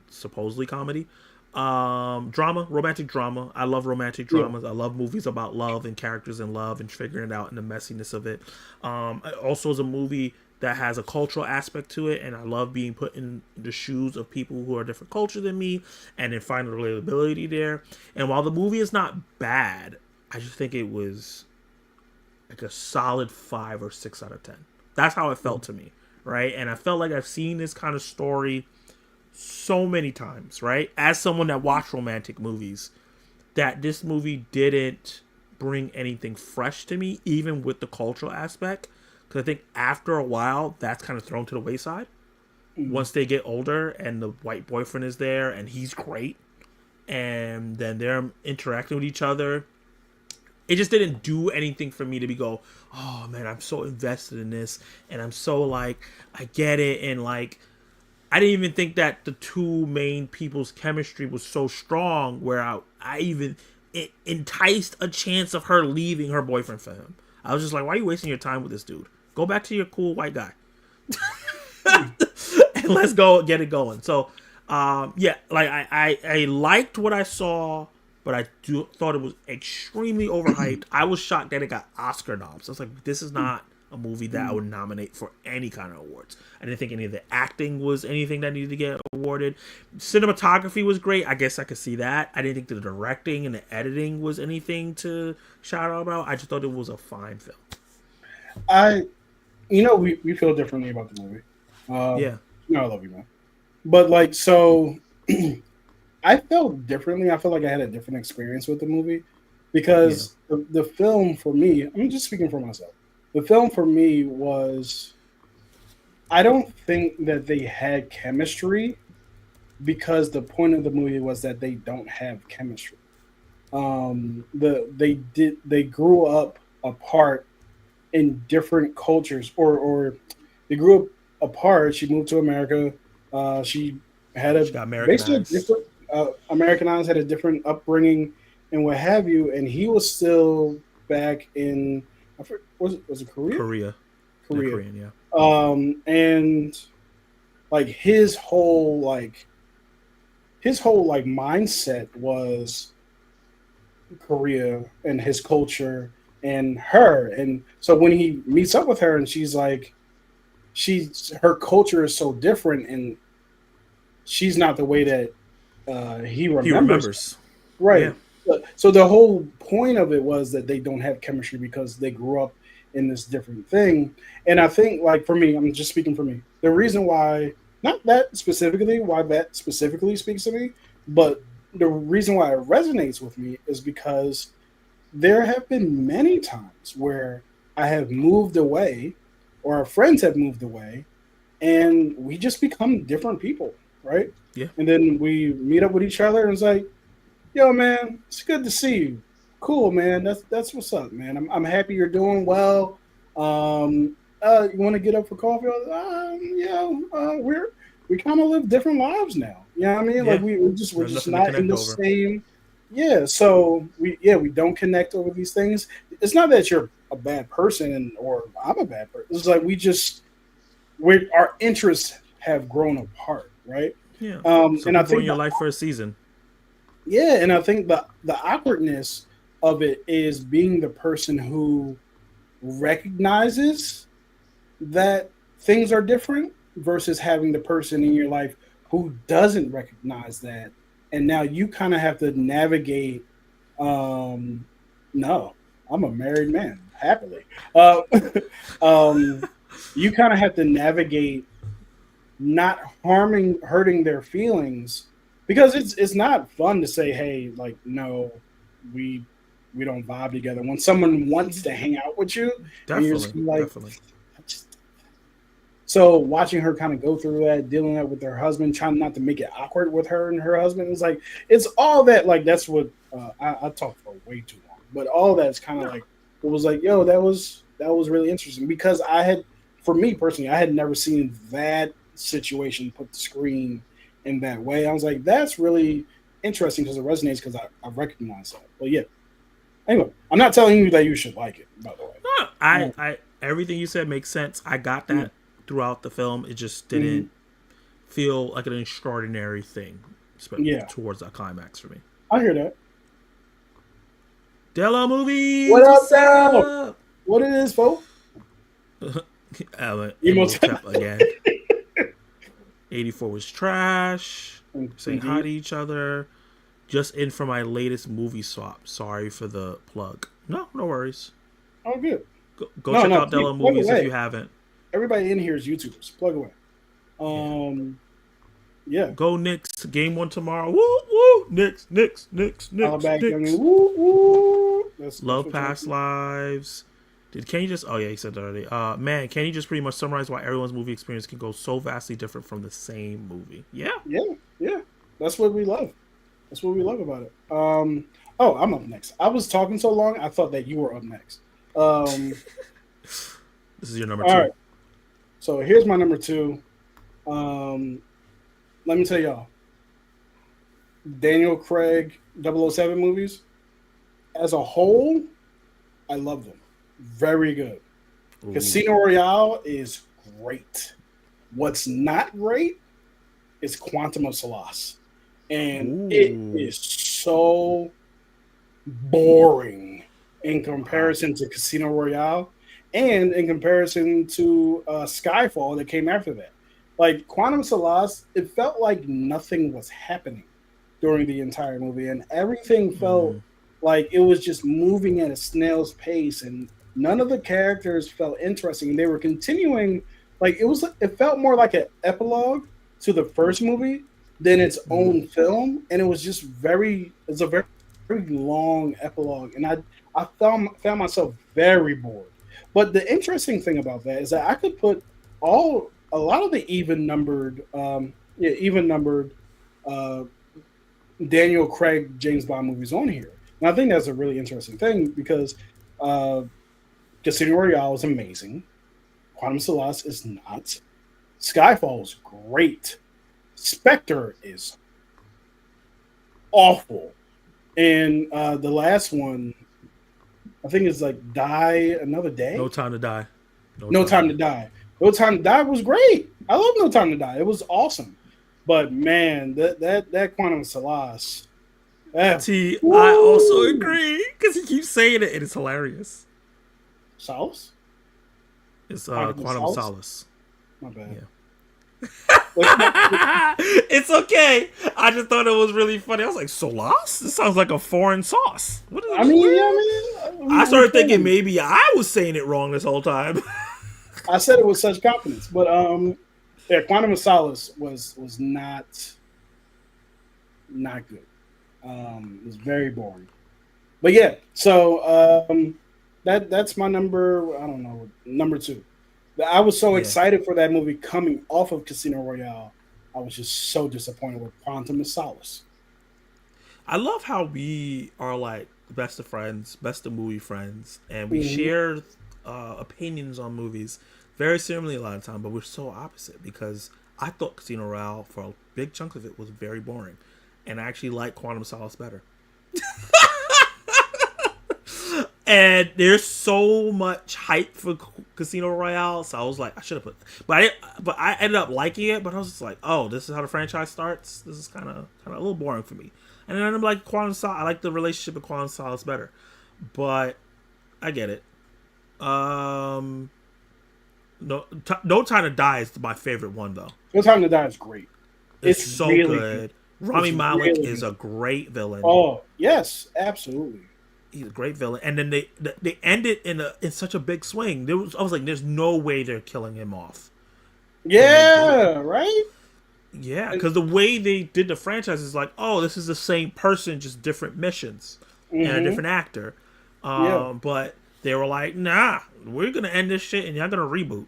supposedly comedy, romantic drama. I love romantic Yeah. dramas. I love movies about love and characters in love and figuring it out and the messiness of it. It also is a movie that has a cultural aspect to it, and I love being put in the shoes of people who are different culture than me, and then find relatability there. And while the movie is not bad, I just think it was like a solid 5 or 6 out of 10. That's how it felt to me, right? And I felt like I've seen this kind of story so many times, right? As someone that watched romantic movies, that this movie didn't bring anything fresh to me, even with the cultural aspect. Because I think after a while, that's kind of thrown to the wayside. Mhm. Once they get older and the white boyfriend is there and he's great, and then they're interacting with each other, it just didn't do anything for me to be go, oh man, I'm so invested in this, and I'm so like, I get it, and like, I didn't even think that the two main people's chemistry was so strong where I even it enticed a chance of her leaving her boyfriend for him. I was just like, why are you wasting your time with this dude? Go back to your cool white guy and let's go get it going. So, yeah, like I liked what I saw, but I thought it was extremely overhyped. I was shocked that it got Oscar noms. I was like, this is not a movie that I would nominate for any kind of awards. I didn't think any of the acting was anything that needed to get awarded. Cinematography was great. I guess I could see that. I didn't think the directing and the editing was anything to shout out about. I just thought it was a fine film. I, we feel differently about the movie. Yeah. I love you, man. But like, so I felt differently. I feel like I had a different experience with the movie Yeah. because the film for me, I'm just speaking for myself. The film for me was, I don't think that they had chemistry because the point of the movie was that they don't have chemistry. They grew up apart in different cultures, or they grew up apart. She moved to America. She had She a got basically a Americanized. different Americanized, had a different upbringing and what have you. And he was still back in, was it Korea? Korea. They're Korea. Korean, yeah. And like his whole mindset was Korea and his culture and her. And so when he meets up with her and she's like, her culture is so different and she's not the way that he He remembers. remembers. Yeah. Right. So the whole point of it was that they don't have chemistry because they grew up in this different thing. And I think, like, for me, I'm just speaking for me. The reason why, not that specifically, why that specifically speaks to me, but the reason why it resonates with me is because there have been many times where I have moved away or our friends have moved away and we just become different people, right? Yeah. And then we meet up with each other and it's like, yo, man, it's good to see you. Cool, man. That's what's up, man. I'm happy you're doing well. You want to get up for coffee? Yeah. We kind of live different lives now. You know what I mean? Like Yeah. we're There's just nothing to not in connect the over. same. Yeah. So we don't connect over these things. It's not that you're a bad person or I'm a bad person. It's like our interests have grown apart, right? Yeah. Some And I people in think your life for a season. yeah, and I think the awkwardness of it is being the person who recognizes that things are different versus having the person in your life who doesn't recognize that. And now you kind of have to navigate No, I'm a married man, happily. Uh, um, you kind of have to navigate not hurting their feelings because it's not fun to say, hey, like, no, we we don't vibe together. When someone wants to hang out with you, and you're just Definitely, like, definitely. I just so watching her kind of go through that, dealing that with her husband, trying not to make it awkward with her and her husband, it's like it's all that. Like that's what I talked for way too long, but all that's kind of No. like it was like, yo, that was really interesting because for me personally, I had never seen that situation put the screen in that way. I was like, that's really interesting because it resonates because I recognize that. But yeah, anyway, I'm not telling you that you should like it, by the way. No, I everything you said makes sense. I got Yeah. that throughout the film. It just Mhm. didn't feel like an extraordinary thing Yeah, towards that climax for me. I hear that. Della What movies, up, what's Dell? up? What it is, folks? Emo Imhotep again. 84 was trash. Saying hi Indeed. to each other. Just in for my latest movie swap. Sorry for the plug. No, no worries. Oh, good. Go No, check no, out Della plug movies if away. you haven't. Everybody in here is YouTubers. Plug away. Yeah. Yeah. Go Knicks. Game one tomorrow. Woo woo. Knicks, Knicks, Knicks, Knicks, Hollaback Young Knicks. and woo woo. That's Love what y'all Past do. Lives. Did Kenny just? Oh yeah, he said that already. Man, can you just pretty much summarize why everyone's movie experience can go so vastly different from the same movie? Yeah. Yeah, yeah. That's what we love. That's what we love about it. Oh, I'm up next. I was talking so long, I thought that you were up next. Um, This is your number all two. right. So here's my number two. Um, let me tell y'all. Daniel Craig 007 movies as a whole, I love them. Very good. Ooh. Casino Royale is great. What's not great is Quantum of Solace. And it Ooh. is so boring in Wow. comparison to Casino Royale and in comparison to Skyfall that came after that. Like Quantum Solace, it felt like nothing was happening during the entire movie, and everything felt Mm. like it was just moving at a snail's pace, and none of the characters felt interesting. They were continuing, like it felt more like an epilogue to the first movie than its Mm. own film, and it was just it's a very long epilogue, and I found myself very bored. But the interesting thing about that is that I could put a lot of the even numbered uh, Daniel Craig James Bond movies on here. And I think that's a really interesting thing because uh, Casino Royale is amazing. Quantum Solace is not. Skyfall is great. Spectre is awful. And the last one, I think it's like Die Another No Day. time to die. No No time to Time to die. Die. No Time to Die was great. I love No Time to Die. It was awesome. But man, that Quantum Solace, that T, I also woo, agree because he keeps saying it and it's hilarious. Solace, It's Quantum Quantum Solace. Solace. My bad. Yeah. Let's not, It's okay. I just thought it was really funny. I was like, Solace? This sounds like a foreign sauce. What is I mean, yeah, what? I mean, I we started thinking can. maybe I was saying it wrong this whole time. I said it with such confidence, but yeah, Quantum of Solace was not good. It was very boring. But yeah, so that's my number. I don't know, number two. I was so Yeah. excited for that movie coming off of Casino Royale. I was just so disappointed with Quantum of Solace. I love how we are like best of friends, best of movie friends, and we Mhm. share opinions on movies very similarly a lot of time, but we're so opposite because I thought Casino Royale for a big chunk of it was very boring, and I actually like Quantum Solace better. And there's so much hype for Casino Royale, so I was like, I should have put, but I ended up liking it. But I was just like, oh, this is how the franchise starts. This is kind of a little boring for me. And then I'm like, Quantum Solace. I like the relationship with Quantum Solace better, but I get it. Um, no Time to Die is my favorite one though. No Time to Die is great. It's It's so really good. good. Rami It's Malek really is good. a great villain. Oh yes, absolutely. He's a great villain, and then they end it in such a big swing. I was like, there's no way they're killing him off, and they did it. Yeah, right. Yeah, And, because the way they did the franchise is like, oh, this is the same person, just different missions and a different actor. yeah, But they were like, nah, we're gonna end this shit, and y'all gonna reboot.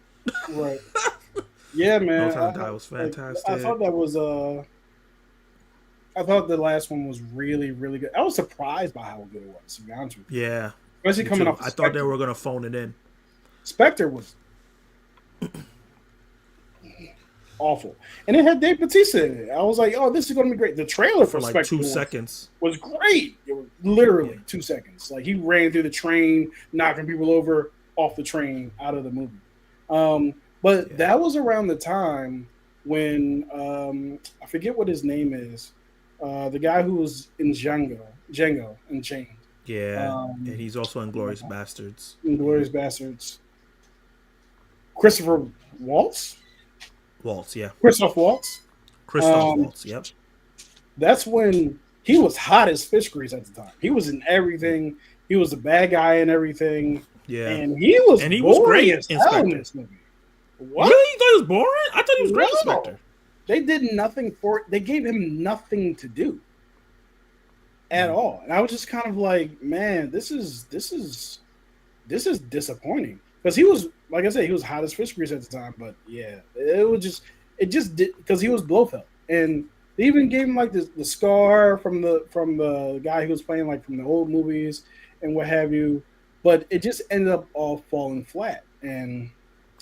right. Yeah, No man. Time to Die was I fantastic. thought that was I thought the last one was really, really good. I was surprised by how good it was, to be honest with you. Yeah, Especially me coming too. off of I thought they Spectre. were gonna phone it in. Spectre was awful. And it had Dave Bautista in it. I was like, oh, this is going to be great. The trailer For for like Spectre 2 seconds. was great. It was literally Yeah. 2 seconds. Like he ran through the train, knocking people over off the train out of the movie. But Yeah. that was around the time when I forget what his name is. The guy who was in Django Unchained. Yeah, Um, and he's also in Glorious Bastards. Inglourious Bastards. Christopher Waltz? Waltz, yeah. Christoph Waltz? Christoph Um, Waltz, yep. That's when he was hot as fish grease at the time. He was in everything. He was the bad guy in everything. Yeah. And he was great as in hell Spectre. in this movie. What? Really? You thought he was boring? I thought he was great in No. Spectre. They did nothing for it. They gave him nothing to do at all. And I was just kind of like, man, this is disappointing. Because he was, like I said, he was hot as fish grease at the time. But yeah, it just did, because he was Blofeld. And they even gave him like the scar from the guy who was playing like from the old movies and what have you. But it just ended up all falling flat. And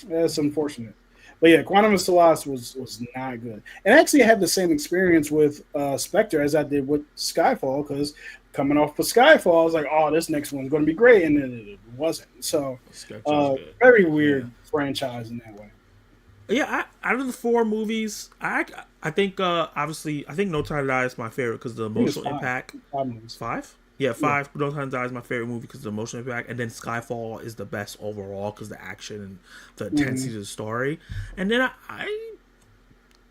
that's unfortunate. But yeah, Quantum of Solace was not good. And actually, I had the same experience with Spectre as I did with Skyfall, because coming off of Skyfall, I was like, oh, this next one's going to be great. And then it wasn't. So, Spectre's good. very weird franchise in that way. Yeah, out of the 4 movies, I think obviously I think No Time to Die is my favorite because the I think it's emotional 5. impact. 5 movies. 5? Yeah, 5. No Time to Die is my favorite movie because of the emotional impact, and then Skyfall is the best overall because the action and the intensity of the story. And then I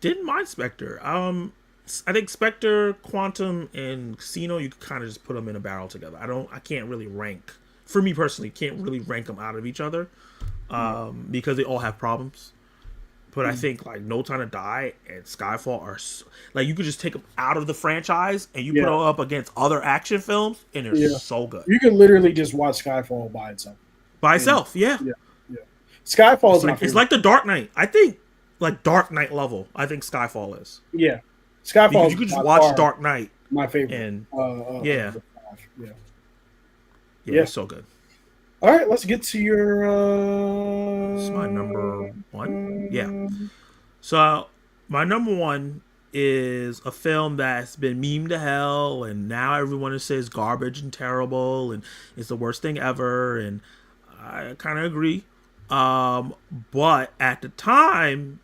didn't mind Spectre. I think Spectre, Quantum, and Casino, you could kind of just put them in a barrel together. I can't really rank. For me personally, can't really rank them out of each other because they all have problems. But I think like No Time to Die and Skyfall are like you could just take them out of the franchise and you put them up against other action films and they're so good You could literally just watch Skyfall by itself. by itself. Yeah, Skyfall is it's like the Dark Knight. I think like Dark Knight level. I think Skyfall is. yeah. Skyfall. Because you could just watch Dark Knight my favorite. and yeah. yeah, it's so good. All right, let's get to your. This is my number 1. Yeah. So my number 1 is a film that's been memed to hell, and now everyone says garbage and terrible, and it's the worst thing ever, and I kind of agree. But at the time,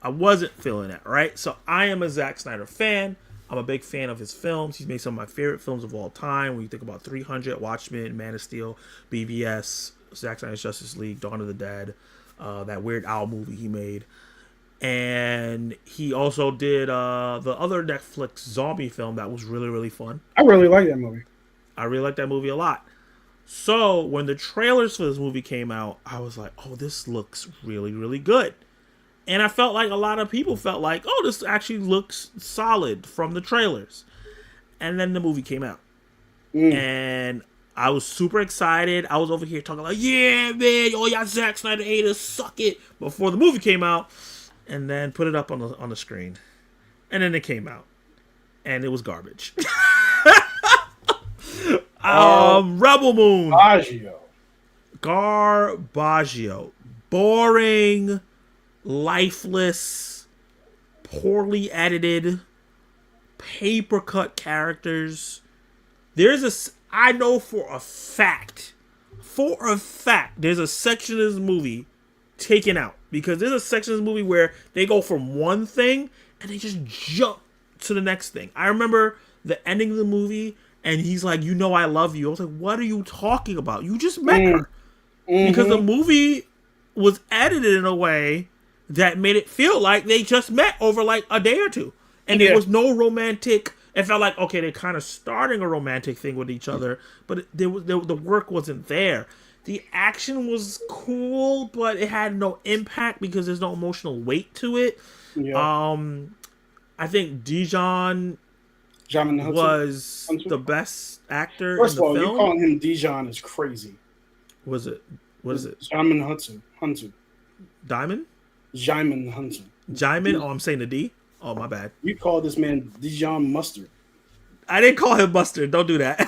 I wasn't feeling it, right? So I am a Zack Snyder fan. I'm a big fan of his films. He's made some of my favorite films of all time. When you think about 300, Watchmen, Man of Steel, BVS, Zack Snyder's Justice League, Dawn of the Dead, that Weird Al movie he made. And he also did the other Netflix zombie film that was really, really fun. I really like that movie. I really like that movie a lot. So when the trailers for this movie came out, I was like, oh, this looks really, really good. And I felt like a lot of people felt like, oh, this actually looks solid from the trailers. And then the movie came out. And I was super excited. I was over here talking like, yeah, man, all y'all Zack Snyder haters, suck it. Before the movie came out. And then put it up on the screen. And then it came out. And it was garbage. Rebel Moon. Garbaggio. Boring, lifeless, poorly edited, paper cut characters. I know for a fact, there's a section of this movie taken out. Because there's a section of this movie where they go from one thing and they just jump to the next thing. I remember the ending of the movie and he's like, you know I love you. I was like, what are you talking about? You just met her. Because the movie was edited in a way that made it feel like they just met over like a day or two. and there was no romantic. It felt like, okay, they're kind of starting a romantic thing with each other, but the work wasn't there. The action was cool, but it had no impact because there's no emotional weight to it. Yeah. I think Dijon was the best actor First in the of all, you film. calling him Dijon is crazy. Was it? What is it? Jamin Hudson. Diamond? Jamin Hudson. Jaimin? Oh, I'm saying the D? Oh, my bad. You call this man Dijon Mustard. I didn't call him Mustard. Don't do that.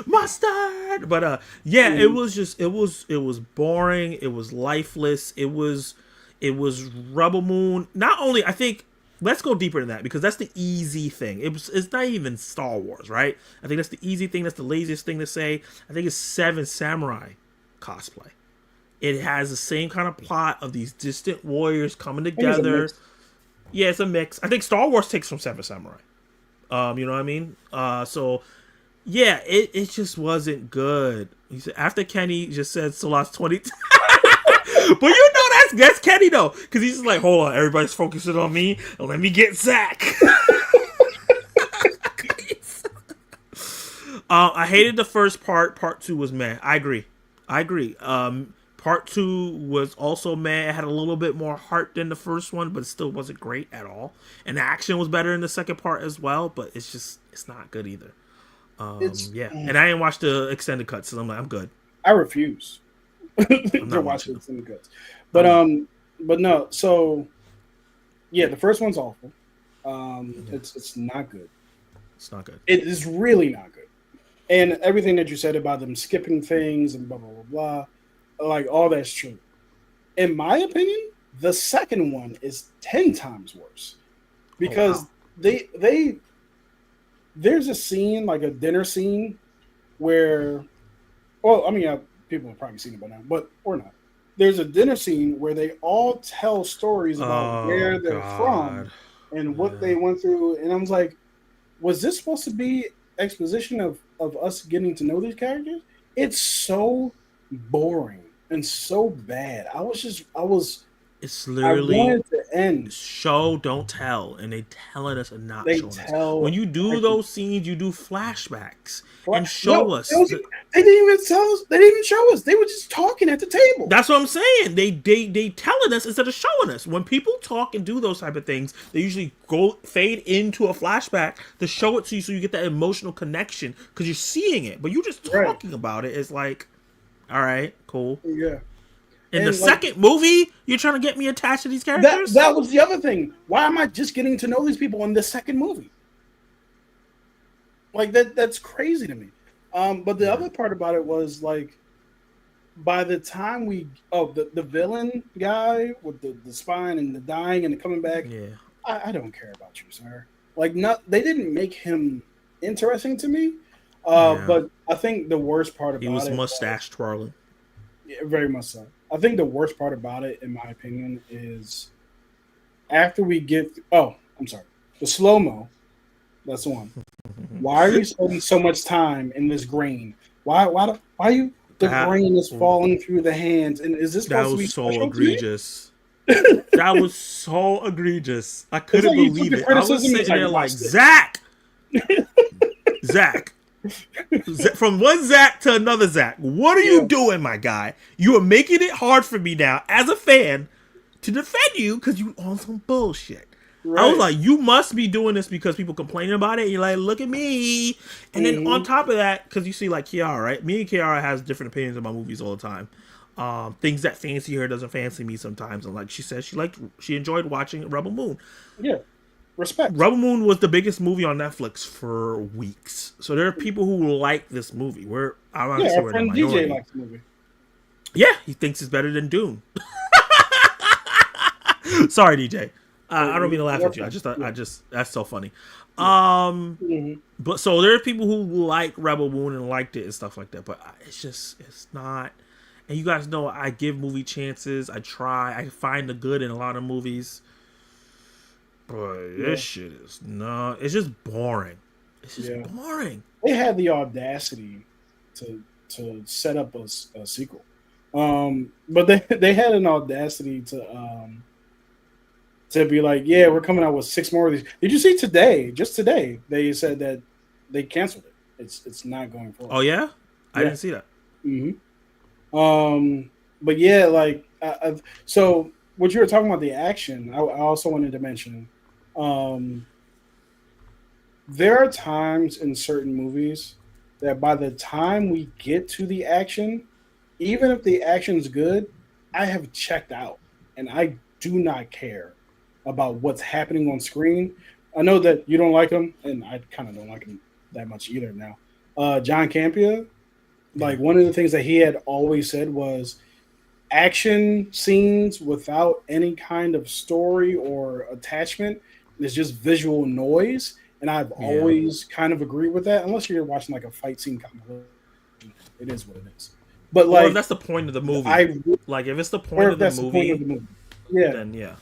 Mustard! But, yeah, it was boring. It was lifeless. It was Rebel Moon. Not only, I think, let's go deeper than that because that's the easy thing. It's not even Star Wars, right? I think that's the easy thing. That's the laziest thing to say. I think it's Seven Samurai cosplay. It has the same kind of plot of these distant warriors coming together. Yeah, it's a mix. I think Star Wars takes from Seven Samurai. You know what I mean? So yeah, it just wasn't good. He said, after Kenny just said Solas 20. But you know that's Kenny though, because he's just like, hold on, everybody's focusing on me. Let me get Zach. I hated the first part. Part 2 was meh. I agree. Part 2 was also meh. It had a little bit more heart than the first one, but it still wasn't great at all. And the action was better in the second part as well, but it's not good either. Yeah. And I didn't watch the extended cuts, so I'm like, I'm good. I refuse to watch the extended cuts. But no, so yeah, the first one's awful. It's not good. It's not good. It is really not good. And everything that you said about them skipping things and blah blah blah blah. Like, all that's true. In my opinion, the second one is 10 times worse. Because there's a scene, like a dinner scene, where, well, I mean, people have probably seen it by now, but or not. There's a dinner scene where they all tell stories about where they're from and what they went through. And I was like, was this supposed to be exposition of us getting to know these characters? It's so boring and so bad. It's literally, I wanted to end. Show, don't tell, and they telling us and not showing us. When you do those scenes, you do flashbacks and show us. They didn't even tell us. They didn't even show us. They were just talking at the table. That's what I'm saying. They telling us instead of showing us. When people talk and do those type of things, they usually fade into a flashback to show it to you, so you get that emotional connection because you're seeing it. But you just talking about it. It's like, all right, cool. Yeah. In the second movie, you're trying to get me attached to these characters? That was the other thing. Why am I just getting to know these people in the second movie? Like, that's crazy to me. But the other part about it was, like, by the time the villain guy with the spine and the dying and the coming back, I don't care about you, sir. Like, they didn't make him interesting to me. But I think the worst part about it... He was mustache twirling. Yeah, very much so. I think the worst part about it, in my opinion, is after we get... Oh, I'm sorry. The slow-mo. That's the one. Why are you spending so much time in this grain? Why the grain is falling through the hands? And is this supposed to be so egregious? That was so egregious. I couldn't believe it. I was sitting there like, Zach! Zach. From one Zach to another Zach. What are you doing, my guy? You are making it hard for me now, as a fan, to defend you because you on some bullshit. Right. I was like, you must be doing this because people complaining about it. And you're like, look at me. And then on top of that, because you see, like, Kiara, right? Me and Kiara has different opinions about movies all the time. Things that fancy her doesn't fancy me sometimes. And like she says, she enjoyed watching Rebel Moon. Yeah. Respect. Rebel Moon was the biggest movie on Netflix for weeks. So there are people who like this movie. I'm not sure our friend DJ likes the movie. Yeah, he thinks it's better than Dune. Sorry, DJ. I don't mean to laugh at you. I just that's so funny. But so there are people who like Rebel Moon and liked it and stuff like that. But it's not. And you guys know I give movie chances. I try. I find the good in a lot of movies. But this shit is not. It's just boring. It's just boring. They had the audacity to set up a sequel, but they had an audacity to to be like, yeah, we're coming out with 6 more of these. Did you see today? Just today, they said that they canceled it. It's not going forward. Oh yeah, I Yeah. didn't see that. But yeah, like so what you were talking about the action, I also wanted to mention. Um, there are times in certain movies that by the time we get to the action, even if the action's good, I have checked out and I do not care about what's happening on screen. I know that you don't like him, and I kind of don't like him that much either now. John Campia, like one of the things that he had always said was action scenes without any kind of story or attachment is just visual noise. And I've always kind of agreed with that, unless you're watching like a fight scene compilation. It is what it is. But like, or if that's the point of the movie, like if it's the point of the movie, yeah, then yeah.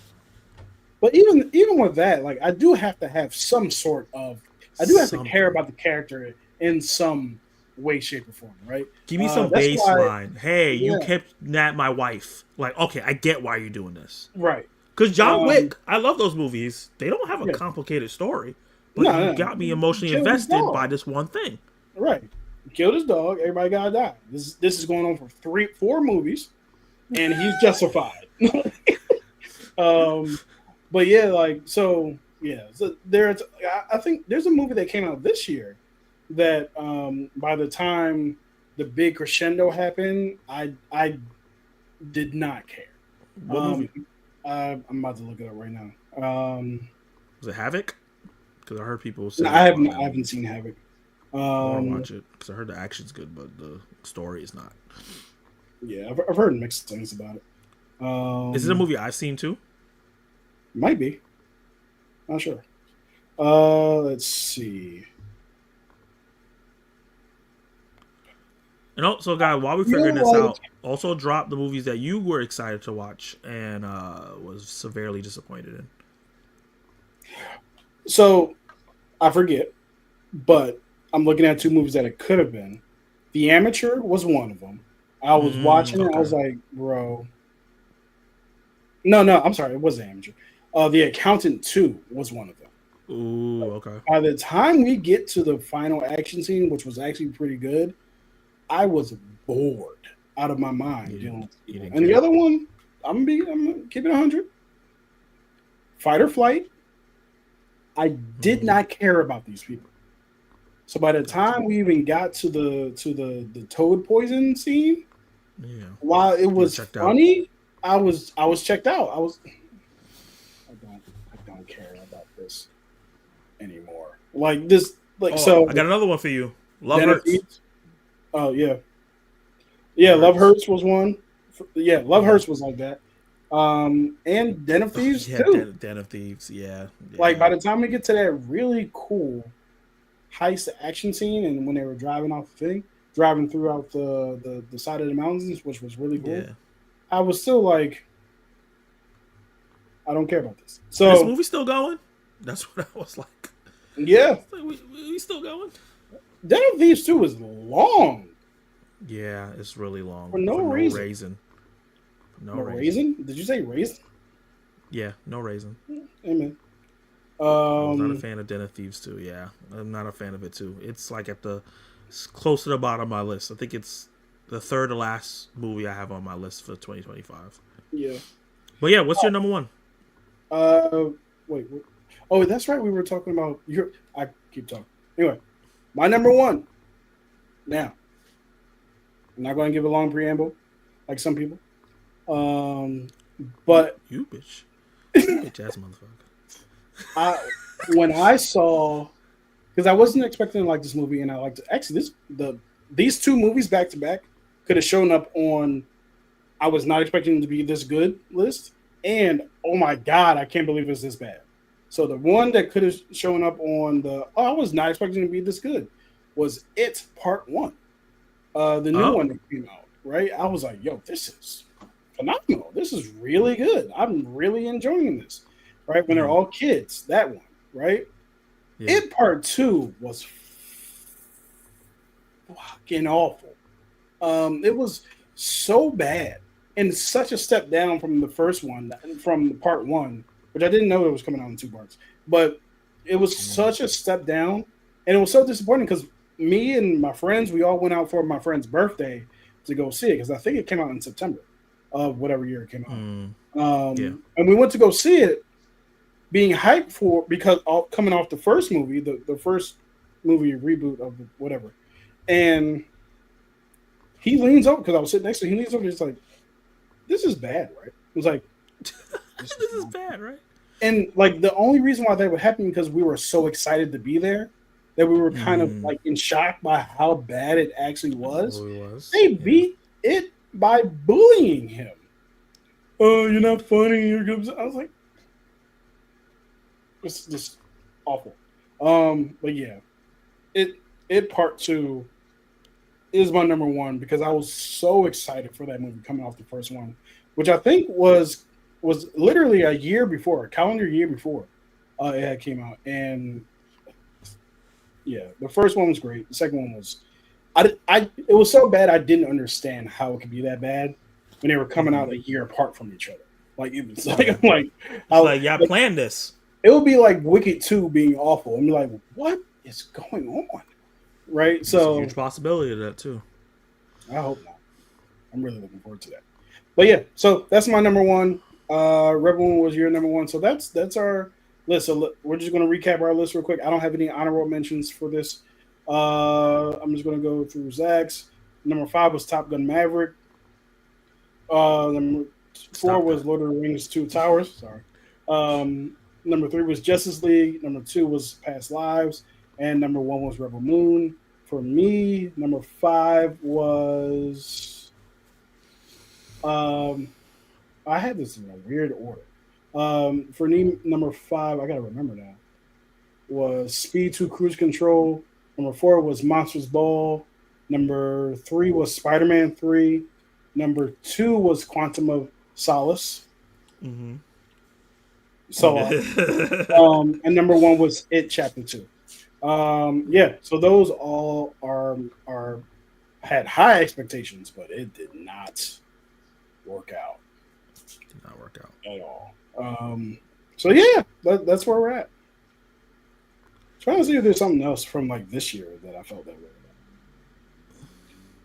But even with that, like I do have to have some sort of, I do have to care about the character in some way, shape, or form, right? Give me some baseline. Hey, you kidnapped my wife. Like, okay, I get why you're doing this. Right. Because John Wick, I love those movies. They don't have a complicated story, but you got me emotionally invested by this one thing. Right. He killed his dog. Everybody gotta die. This is going on for 4 movies, and he's justified. But yeah, like so. Yeah, so I think there's a movie that came out this year that by the time the big crescendo happened, I did not care. What movie? I'm about to look it up right now. Was it Havoc? Because I heard people say I haven't seen Havoc. I want to watch it because I heard the action's good, but the story is not. Yeah, I've heard mixed things about it. Is it a movie I've seen too? Might be. Not sure. Let's see. And also, guys, while we're figuring this out, also drop the movies that you were excited to watch and was severely disappointed in. So, I forget, but I'm looking at 2 movies that it could have been. The Amateur was one of them. I was watching it. I was like, bro. No, I'm sorry. It was The Amateur. The Accountant 2 was one of them. Ooh, okay. By the time we get to the final action scene, which was actually pretty good, I was bored out of my mind. And the other one, I'm gonna keep it 100. Fight or Flight. I did not care about these people. So by the time we even got to the toad poison scene, while it was funny, I was checked out. I don't care about this anymore. Like this, like so. I got another one for you. Love Hurts. Oh yeah. Love Hurts was one. Yeah, Love Hurts was like that. And Den of Thieves too. Den of Thieves, yeah. Like by the time we get to that really cool heist action scene, and when they were driving throughout the side of the mountains, which was really cool. Yeah. I was still like, I don't care about this. So this movie's still going? That's what I was like. Yeah, we still going? Den of Thieves 2 is long. Yeah, it's really long for no reason. No reason? Did you say raisin? Yeah, no reason. Amen. I'm not a fan of Den of Thieves 2. Yeah, I'm not a fan of it too. It's like it's close to the bottom of my list. I think it's the third to last movie I have on my list for 2025. Yeah. But yeah, what's your number one? Wait. Oh, that's right. We were talking about I keep talking. Anyway, my number one. Now, I'm not going to give a long preamble like some people. But you bitch ass motherfucker. When I saw, because I wasn't expecting to like this movie, and I liked it. Actually, these 2 movies back to back could have shown up on. I was not expecting them to be this good list, and oh my god, I can't believe it's this bad. So the one that could have shown up on I was not expecting it to be this good was It Part 1, the new one that came out. Right, I was like, yo, this is phenomenal. This is really good. I'm really enjoying this. Right, when they're all kids, that one. Right, It Part 2 was fucking awful. It was so bad and such a step down from the first one, from Part 1, which I didn't know it was coming out in 2 parts. But it was such a step down, and it was so disappointing because me and my friends, we all went out for my friend's birthday to go see it because I think it came out in September of whatever year it came out. Yeah. And we went to go see it, being hyped for because coming off the first movie, the first movie reboot of whatever, and he leans over because I was sitting next to him. He leans over and he's like, "This is bad, right?" I was like, This is bad, right? and like the only reason why they were happy because we were so excited to be there that we were kind of like in shock by how bad it actually was. They beat it by bullying him. Oh, you're not funny. Here comes. I was like, it's just awful. But yeah, it part 2 is my number 1 because I was so excited for that movie coming off the first one, which I think was literally a year before, a calendar year before it had came out. And yeah, the first one was great. The second one was, it was so bad I didn't understand how it could be that bad when they were coming out a year apart from each other. Like it was like y'all planned this. It would be like Wicked 2 being awful. And be like, what is going on? Right? So there's a huge possibility of that too. I hope not. I'm really looking forward to that. But yeah, so that's my number 1. Rebel Moon was your number 1. So that's our list. So we're just going to recap our list real quick. I don't have any honorable mentions for this. I'm just going to go through Zach's. Number 5 was Top Gun Maverick. Number 4 was Lord of the Rings 2 Towers. Sorry. Number 3 was Justice League. Number 2 was Past Lives. And number 1 was Rebel Moon. For me, number 5 was... I had this in a weird order. For me, number 5, I got to remember now, was Speed 2 Cruise Control. Number 4 was Monsters Ball. Number 3 was Spider-Man 3. Number 2 was Quantum of Solace. Mm-hmm. So, and number 1 was It Chapter 2. Yeah, so those all are had high expectations, but it did not work out. Did not work out at all. So yeah, that's where we're at. Trying to see if there's something else from like this year that I felt that way about.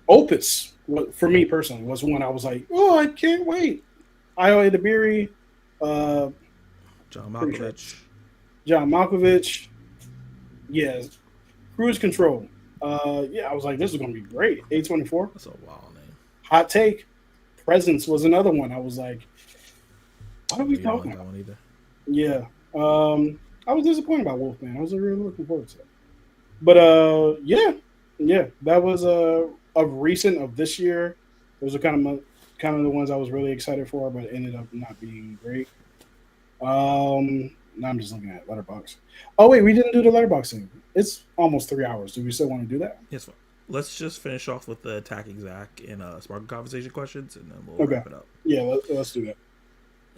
Opus, for me personally, was one I was like, oh, I can't wait. Io Edebiri, John Malkovich. John Malkovich. Yeah. Cruise Control. Yeah, I was like, this is gonna be great. A24. That's a wild name. Hot Take. Presence was another one. I was like, what are we talking about? That one either. Yeah. I was disappointed about Wolfman. I was really looking forward to it. But yeah, that was of recent of this year. Those are kind of the ones I was really excited for, but ended up not being great. Now I'm just looking at Letterboxd. Oh wait, we didn't do the Letterboxd thing. It's almost 3 hours. Do we still want to do that? Yes. Let's just finish off with the attacking Zach and sparking conversation questions, and then we'll wrap it up. Yeah, let's do that.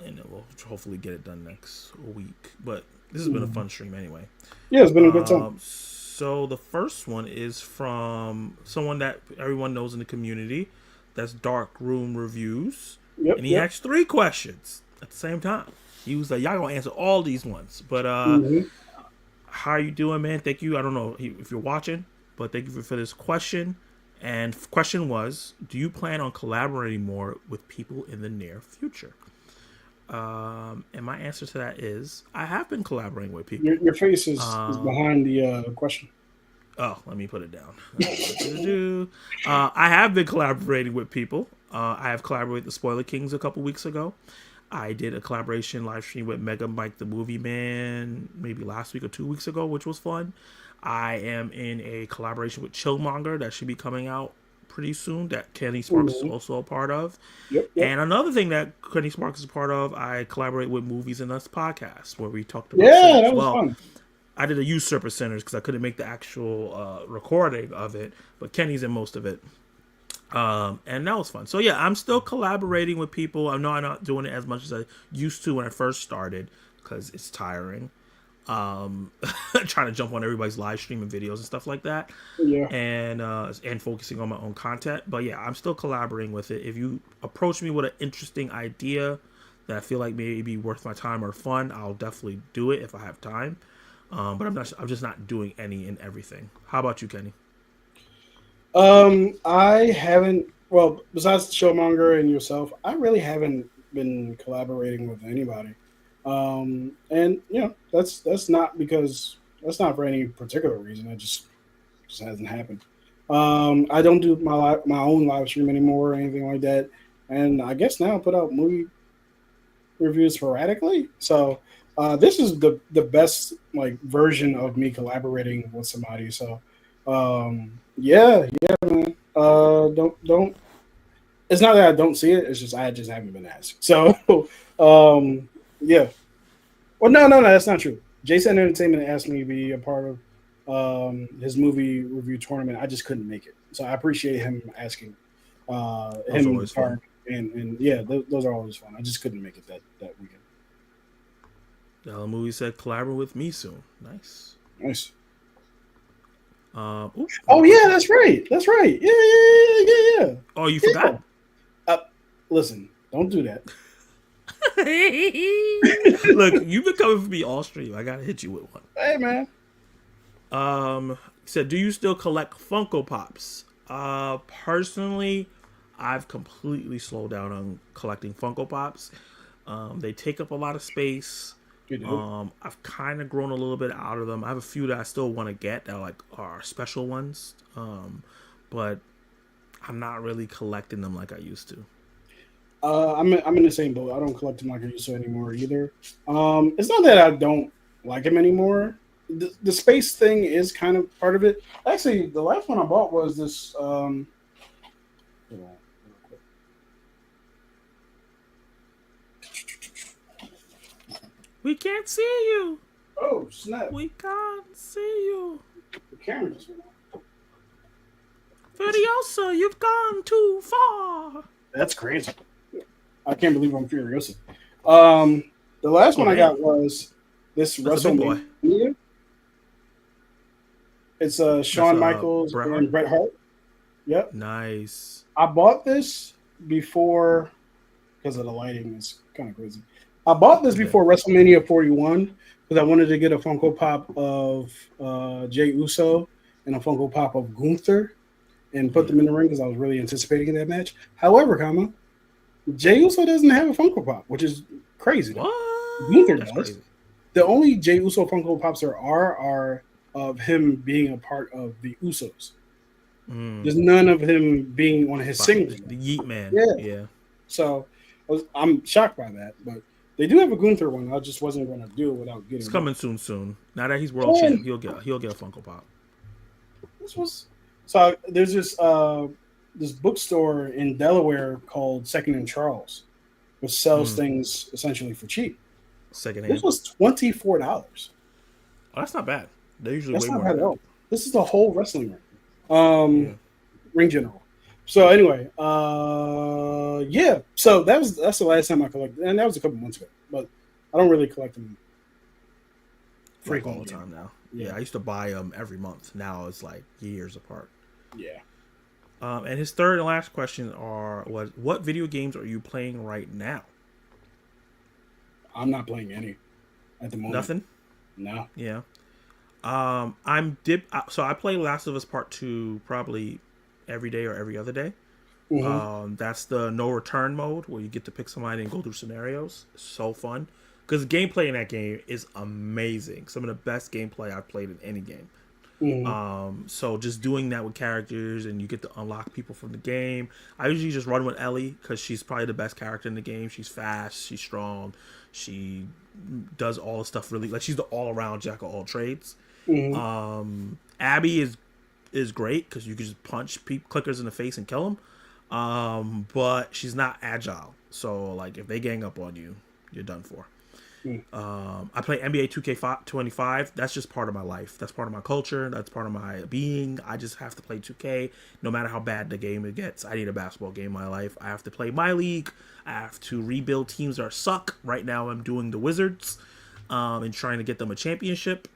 And then we'll hopefully get it done next week. But this has been a fun stream anyway. Yeah, it's been a good time. So the first one is from someone that everyone knows in the community. That's Dark Room Reviews. Yep, and he asked 3 questions at the same time. He was like, y'all gonna answer all these ones. But how are you doing, man? Thank you. I don't know if you're watching, but thank you for this question. And question was, do you plan on collaborating more with people in the near future? And my answer to that is, I have been collaborating with people. Your face is behind the question. Oh, let me put it down. I have been collaborating with people. I have collaborated with the Spoiler Kings a couple weeks ago. I did a collaboration live stream with Mega Mike the Movie Man maybe last week or 2 weeks ago, which was fun. I am in a collaboration with Chillmonger that should be coming out pretty soon, that Kenny Sparks is also a part of. Yep. And another thing that Kenny Sparks is a part of, I collaborate with Movies and Us podcast, where we talked about that was fun. I did a Usurper Centers because I couldn't make the actual recording of it, but Kenny's in most of it. And that was fun. So yeah, I'm still collaborating with people. I know I'm not doing it as much as I used to when I first started because it's tiring. Trying to jump on everybody's live stream and videos and stuff like that. Yeah. And focusing on my own content. But yeah, I'm still collaborating with it. If you approach me with an interesting idea that I feel like maybe worth my time or fun, I'll definitely do it if I have time. But I'm just not doing any and everything. How about you, Kenny? I haven't. Well, besides Showmonger and yourself, I really haven't been collaborating with anybody. And that's not because that's not for any particular reason. It just hasn't happened. I don't do my own live stream anymore or anything like that. And I guess now I put out movie reviews sporadically. So this is the best like version of me collaborating with somebody. So yeah, man. Don't. It's not that I don't see it. It's just I just haven't been asked. So yeah. Well, no, that's not true. Jason Entertainment asked me to be a part of his movie review tournament. I just couldn't make it. So I appreciate him asking. That's Him always fun. and yeah, those are always fun. I just couldn't make it that weekend. The movie said collaborate with me soon. Nice. Nice. Ooh, Oh yeah, that's right. That's right. Yeah. Oh, you forgot? Listen, don't do that. Look, you've been coming for me all stream. I gotta hit you with one. Hey man. Said, do you still collect Funko Pops? Personally, I've completely slowed down on collecting Funko Pops. They take up a lot of space. I've kind of grown a little bit out of them. I have a few that I still want to get that are special ones. But I'm not really collecting them like I used to. I'm in the same boat. I don't collect them like I used to anymore either. It's not that I don't like them anymore. The space thing is kind of part of it. Actually, the last one I bought was this. Hold on, real quick. We can't see you. Oh snap! We can't see you. The camera just went off. Furiosa, you've gone too far. That's crazy. I can't believe I'm Furiosa. The last one I got was this WrestleMania. It's Shawn Michaels and Bret Hart. Yep. Nice. I bought this before because of the lighting. It's kind of crazy. I bought this before WrestleMania 41 because I wanted to get a Funko Pop of Jey Uso and a Funko Pop of Gunther and put them in the ring because I was really anticipating that match. However, Jey Uso doesn't have a Funko Pop, which is crazy. What? Gunther That's does. crazy. The only Jey Uso Funko Pops there are of him being a part of the Usos. There's none of him being one of his singles. The Yeet Man. Yeah. So I'm shocked by that, but they do have a Gunther one. I just wasn't going to do it without getting. It's coming soon. Now that he's world champ, he'll get a Funko Pop. There's this bookstore in Delaware called Second and Charles, which sells things essentially for cheap. Secondhand. This was $24. Oh, that's not bad. They're usually That's way not more. bad at all. This is the whole wrestling ring. Ring general. So anyway, yeah. So that's the last time I collected, and that was a couple months ago. But I don't really collect them all the time now. Yeah, I used to buy them every month. Now it's like years apart. Yeah. And his third and last question was what video games are you playing right now? I'm not playing any at the moment. Nothing? No. Yeah. So I play Last of Us Part 2 probably every day or every other day. That's the no return mode where you get to pick somebody and go through scenarios. It's so fun. Because the gameplay in that game is amazing. Some of the best gameplay I've played in any game. So just doing that with characters and you get to unlock people from the game. I usually just run with Ellie because she's probably the best character in the game. She's fast, she's strong, she does all the stuff really, like she's the all-around jack of all trades. Abby is great because you can just punch clickers in the face and kill them, but she's not agile, so like if they gang up on you, you're done for. I play NBA 2K25. That's just part of my life. That's part of my culture. That's part of my being. I just have to play 2K. No matter how bad the game it gets, I need a basketball game in my life. I have to play my league. I have to rebuild teams that suck. Right now I'm doing the Wizards and trying to get them a championship.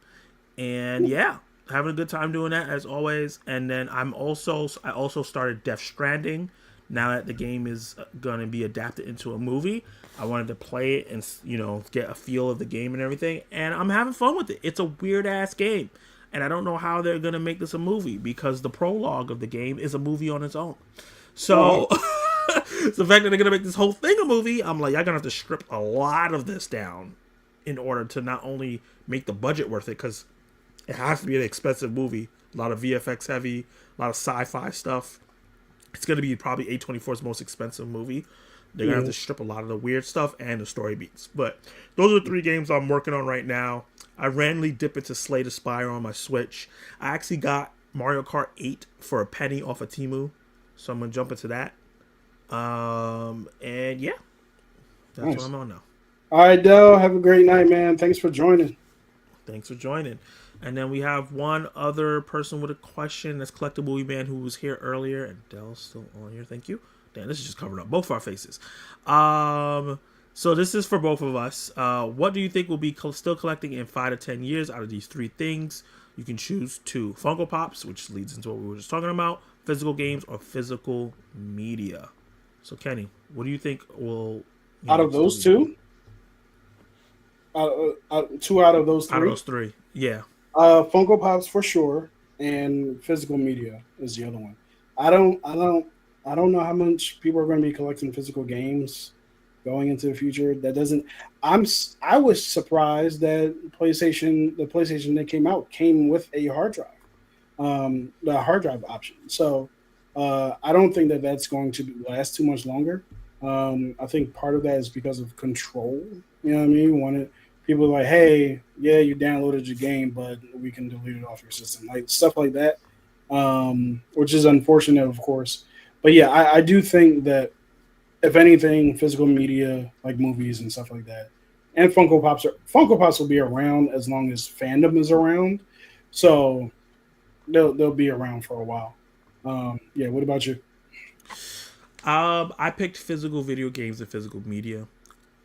And yeah, having a good time doing that as always. And then I also started Death Stranding. now that the game is going to be adapted into a movie, I wanted to play it and get a feel of the game and everything, and I'm having fun with it. It's a weird ass game, and I don't know how they're going to make this a movie because the prologue of the game is a movie on its own. So the fact that they're going to make this whole thing a movie, I'm like, y'all going to have to strip a lot of this down in order to not only make the budget worth it, because it has to be an expensive movie, a lot of VFX heavy, a lot of sci-fi stuff. It's going to be probably A24's most expensive movie. They're going to have to strip a lot of the weird stuff and the story beats. But those are the 3 games I'm working on right now. I randomly dip into Slay the Spire on my Switch. I actually got Mario Kart 8 for a penny off of Temu. So I'm going to jump into that. And yeah, that's nice. what I'm on now. All right, Dell. Have a great night, man. Thanks for joining. Thanks for joining. And then we have one other person with a question. That's Collectible Movie Man, who was here earlier. And Dell's still on here. Thank you. Damn, this is just covering up both of our faces. So this is for both of us. What do you think will be still collecting in 5 to 10 years out of these 3 things? You can choose 2. Funko Pops, which leads into what we were just talking about, physical games, or physical media. So, Kenny, what do you think will... out of those 2? 2 out of those 3? Out of those 3, yeah. Funko Pops for sure, and physical media is the other one. I don't know how much people are going to be collecting physical games going into the future. That doesn't. I was surprised that the PlayStation that came with a hard drive, the hard drive option. So I don't think that that's going to last too much longer. I think part of that is because of control. You know what I mean? People are like, hey, yeah, you downloaded your game, but we can delete it off your system, like stuff like that, which is unfortunate, of course. But yeah, I do think that if anything, physical media like movies and stuff like that, and Funko Pops will be around as long as fandom is around, so they'll be around for a while. Yeah, what about you? I picked physical video games and physical media.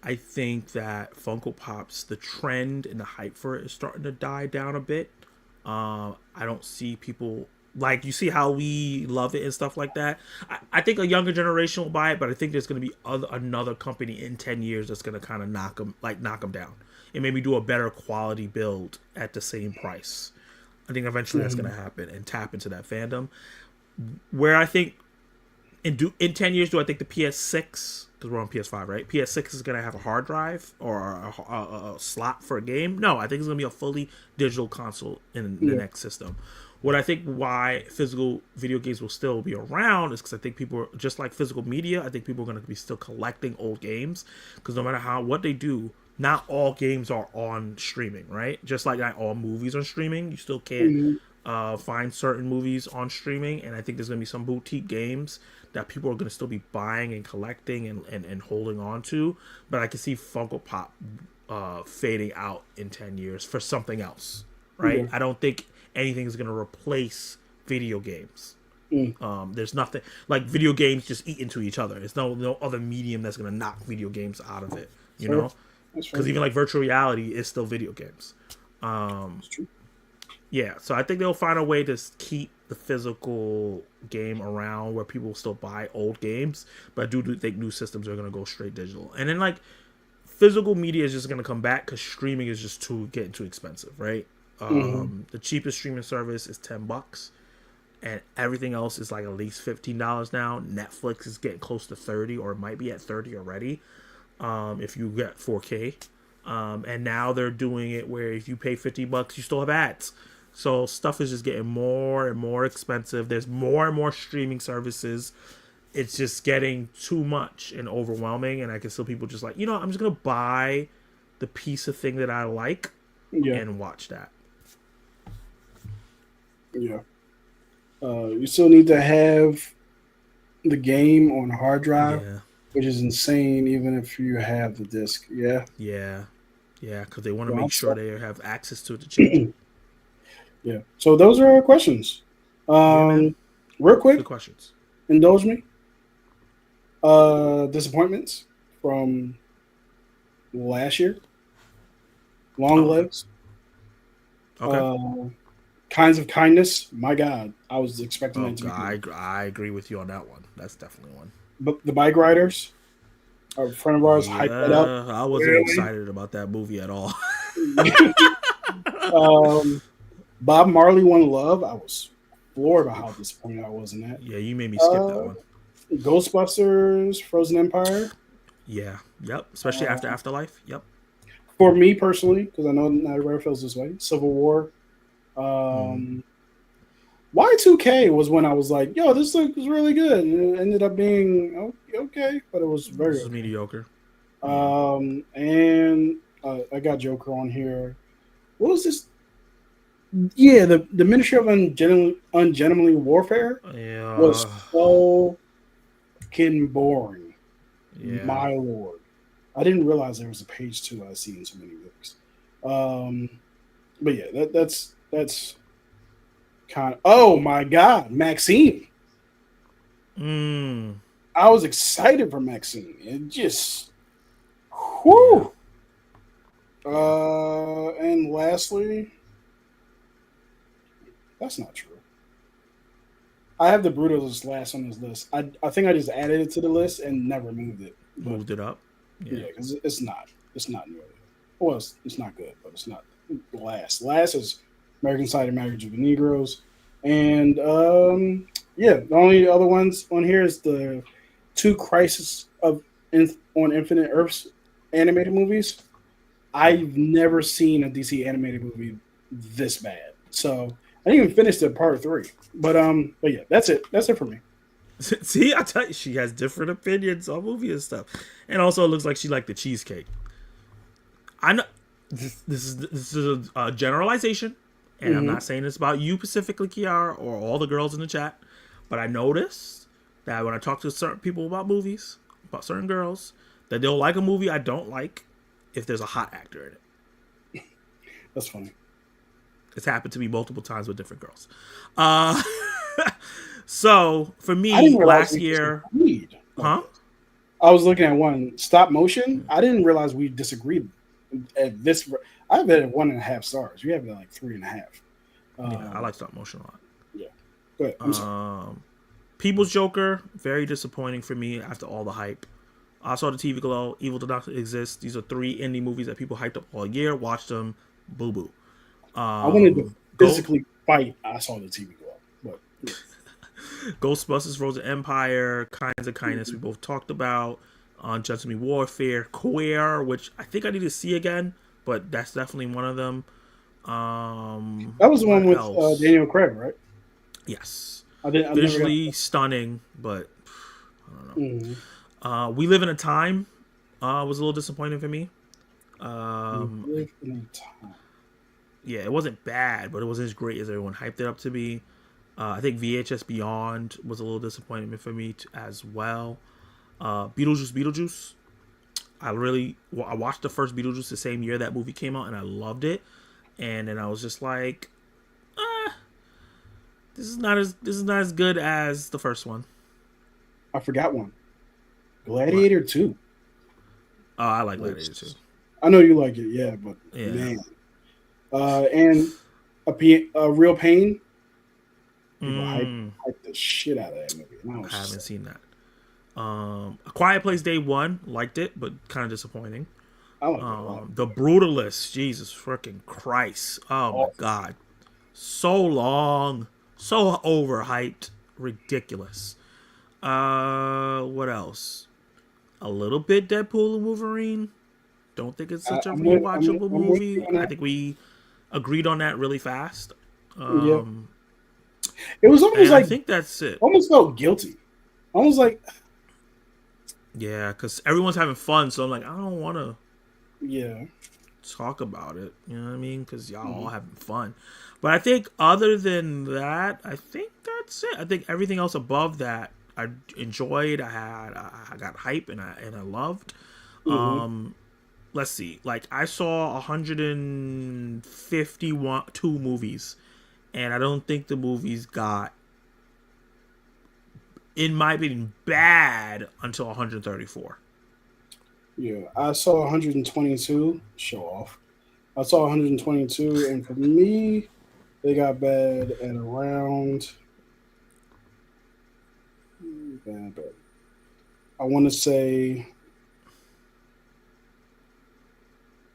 I think that Funko Pops, the trend and the hype for it is starting to die down a bit. I don't see people like, you see how we love it and stuff like that. I think a younger generation will buy it, but I think there's going to be another company in 10 years that's going to kind of knock them down and maybe do a better quality build at the same price. I think eventually that's going to happen and tap into that fandom. Where I think in 10 years, do I think the PS6, because we're on PS5, right? PS6 is going to have a hard drive or a slot for a game? No, I think it's going to be a fully digital console in the next system. What I think why physical video games will still be around is because I think people are, just like physical media, I think people are going to be still collecting old games, because no matter what they do, not all games are on streaming, right? Just like not all movies are streaming. You still can't find certain movies on streaming, and I think there's going to be some boutique games that people are going to still be buying and collecting and holding on to. But I can see Funko Pop fading out in 10 years for something else, right? Yeah. I don't think anything is going to replace video games. There's nothing like video games just eat into each other. There's no other medium that's going to knock video games out of it, you know? Because even like virtual reality is still video games. That's true. Yeah, so I think they'll find a way to keep the physical game around where people still buy old games, but I do think new systems are going to go straight digital. And then like physical media is just going to come back because streaming is just getting too expensive, right? The cheapest streaming service is $10, and everything else is like at least $15 now. Netflix is getting close to $30, or it might be at $30 already. If you get 4K, and now they're doing it where if you pay $50, you still have ads. So stuff is just getting more and more expensive. There's more and more streaming services. It's just getting too much and overwhelming. And I can see people just like, I'm just gonna buy the piece of thing that I like and watch that. Yeah. You still need to have the game on hard drive. Yeah. Which is insane, even if you have the disc. Yeah. Yeah. Yeah, because they want to make sure they have access to it to change it. Yeah. So those are our questions. Real quick. Good questions. Indulge me. Disappointments from last year. Long legs. Okay. Kinds of Kindness. My God, I was expecting Oh that to be god, good. I agree with you on that one. That's definitely one. But the Bike Riders, a friend of ours hyped that up. Yeah, I wasn't Really? excited about that movie at all. um, Bob Marley, One Love. I was floored by how disappointed I was in that. Yeah, you made me skip that Uh, one. Ghostbusters, Frozen Empire. Yeah, yep. Especially after Uh, Afterlife. Yep. for me personally, because I know not everybody feels this way. Civil War. Mm. Um, Y2K was when I was like, "Yo, this looks really good," and it ended up being okay, but it was This very is okay. mediocre. Yeah. And I got Joker on here. What was this? Yeah, the Ministry of Ungentlemanly Warfare was Yeah. so fucking boring. Yeah. My lord, I didn't realize there was a page two I see in so many books. Um, but yeah, that's kind of. Oh my god, Maxine! Mm. I was excited for Maxine. It just, Yeah. whew. Yeah. And lastly, that's not true. I have the Brutalist last on this list. I think I just added it to the list and never moved it. But Moved it up. Yeah. yeah, because it's not nearly. Well, it's not good, but it's not last. Last is American Side of Marriage of the Negroes, and yeah, the only other ones on here is the two Crisis on Infinite Earths animated movies. I've never seen a DC animated movie this bad. So I didn't even finish the part three. But yeah, that's it. That's it for me. See, I tell you, she has different opinions on movie and stuff, and also it looks like she liked the cheesecake. I know this is a generalization, and I'm Mm-hmm. not saying this about you specifically, Kiara, or all the girls in the chat, but I noticed that when I talk to certain people about movies, about certain girls, that they'll like a movie I don't like if there's a hot actor in it. That's funny. It's happened to me multiple times with different girls. Uh, so for I didn't me, realize last we year, disagreed like huh? this. I was looking at one stop motion. I didn't realize we disagreed at this. I have it at 1.5 stars. You have it at like 3.5. Yeah, I Um, like stop motion a lot. yeah, but I'm sorry. People's Joker, very disappointing for me after all the hype. I saw the TV Glow, Evil Did Not Exist. These are three indie movies that people hyped up all year. Watched them, boo boo. I wanted to Go physically fight. I saw the TV go up, but yeah. Ghostbusters, Frozen Empire, Kinds of Kindness. We both talked about on Gentleman Warfare, Queer, which I think I need to see again, but that's definitely one of them. That was the one What with else? Daniel Craig, right? Yes, I didn't. I never got. visually stunning, but I don't know. Mhm. We Live in a Time was a little disappointing for me. We live in a time. Yeah, it wasn't bad, but it wasn't as great as everyone hyped it up to be. I think VHS Beyond was a little disappointment for me as well. Beetlejuice. I watched the first Beetlejuice the same year that movie came out, and I loved it. And then I was just like, this is not as good as the first one. I forgot one. What? Gladiator 2. Oh, I like Gladiator too. I know you like it, yeah, but Yeah, man. And a Real Pain. People hype the shit out of that movie. And I was I just haven't like, seen that. A Quiet Place Day One, liked it, but kind of disappointing. I like it a lot. The Brutalist, Jesus freaking Christ! Oh my Awful. God, so long, so overhyped, ridiculous. What else? A little bit Deadpool and Wolverine. Don't think it's such a rewatchable I'm with movie. you on I that. think we agreed on that really fast. Yeah. It was almost And I like, think that's it. almost felt guilty. Almost like, Yeah, because everyone's having fun, so I'm like, I don't want to yeah. talk about it. You know what I mean? Because y'all Mhm. all having fun. But I think other than that, I think that's it. I think everything else above that, I enjoyed. I got hype and I loved. Hmm. Let's see. Like I saw 152 movies, and I don't think the movies got, in my opinion, bad until 134. Yeah. I saw 122. Show off. I saw 122, and for me, They got bad at around. Bad. I want to say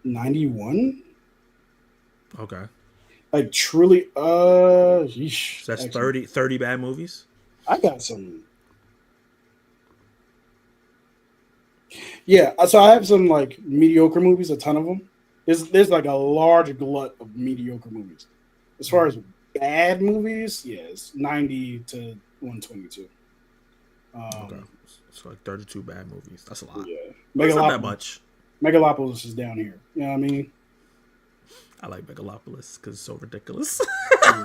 91. Okay. Like truly, yeesh, So that's actually, 30 bad movies. I got some. Yeah, so I have some like mediocre movies, a ton of them. There's like a large glut of mediocre movies. As far as bad movies, yeah, it's 90 to 122. Okay. So like 32 bad movies. That's a lot. Yeah, That's not that much. Megalopolis is down here. You know what I mean? I like Megalopolis because it's so ridiculous. Yeah.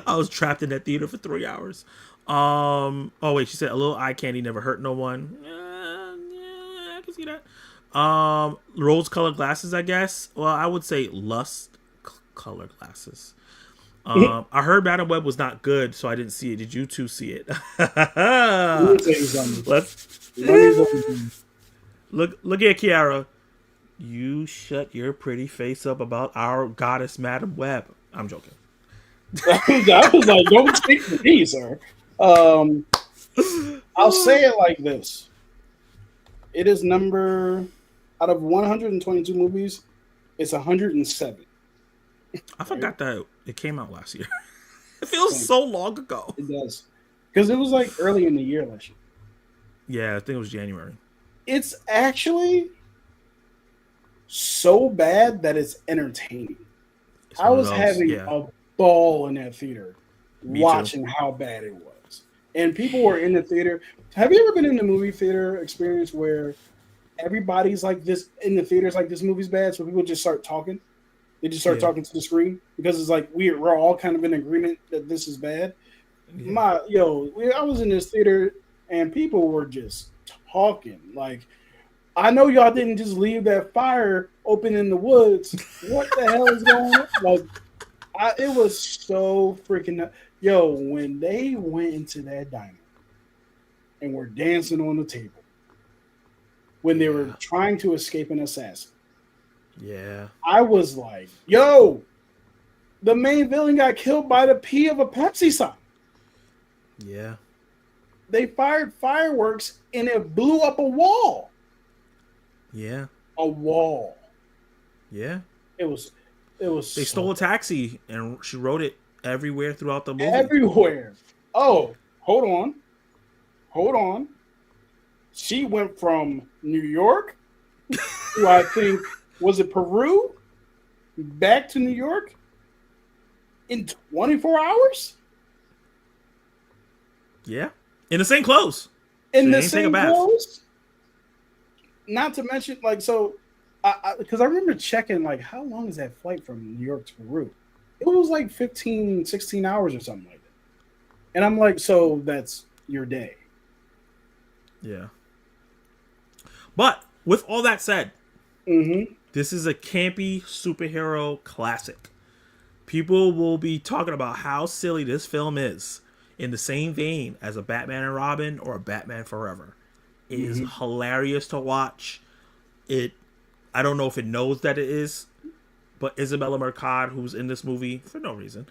I was trapped in that theater for 3 hours. Oh wait, she said a little eye candy never hurt no one. Yeah, I can see that. Rose-colored glasses, I guess. Well, I would say lust-colored glasses. I heard Madam Web was not good, so I didn't see it. Did you two see it? Let me tell you something. Let's Let me tell you something. look at Kiara. You shut your pretty face up about our goddess Madam Web. I'm joking. I was like, don't speak for me, sir. I'll say it like this. It is number out of 122 movies, it's 107. I forgot that it came out last year. It feels so long ago. It does. Because it was like early in the year last year. Yeah, I think it was January. It's actually so bad that it's entertaining. I was having a ball in that theater watching how bad it was. And people were in the theater. Have you ever been in the movie theater experience where everybody's like this in the theaters like this movie's bad, so people just start talking? They just start talking to the screen because it's like we're all kind of in agreement that this is bad. Yeah. I was in this theater and people were just talking. Like, I know y'all didn't just leave that fire open in the woods. What the hell is going on? Like, it was so freaking. When they went into that diner and were dancing on the table, when they were trying to escape an assassin. Yeah. I was like, the main villain got killed by the P of a Pepsi sign. Yeah. They fired fireworks and it blew up a wall. Yeah. A wall. Yeah. It was. They stole a taxi and she wrote it everywhere throughout the movie. Everywhere. Oh, hold on. She went from New York to, I think, was it Peru? Back to New York in 24 hours? Yeah. In the same clothes. In the same clothes? Not to mention, because I remember checking, how long is that flight from New York to Peru? It was like 15, 16 hours or something like that. And I'm like, so that's your day. Yeah. But with all that said, this is a campy superhero classic. People will be talking about how silly this film is in the same vein as a Batman and Robin or a Batman Forever. It is hilarious to watch. I don't know if it knows that it is, but Isabella Mercado, who's in this movie for no reason,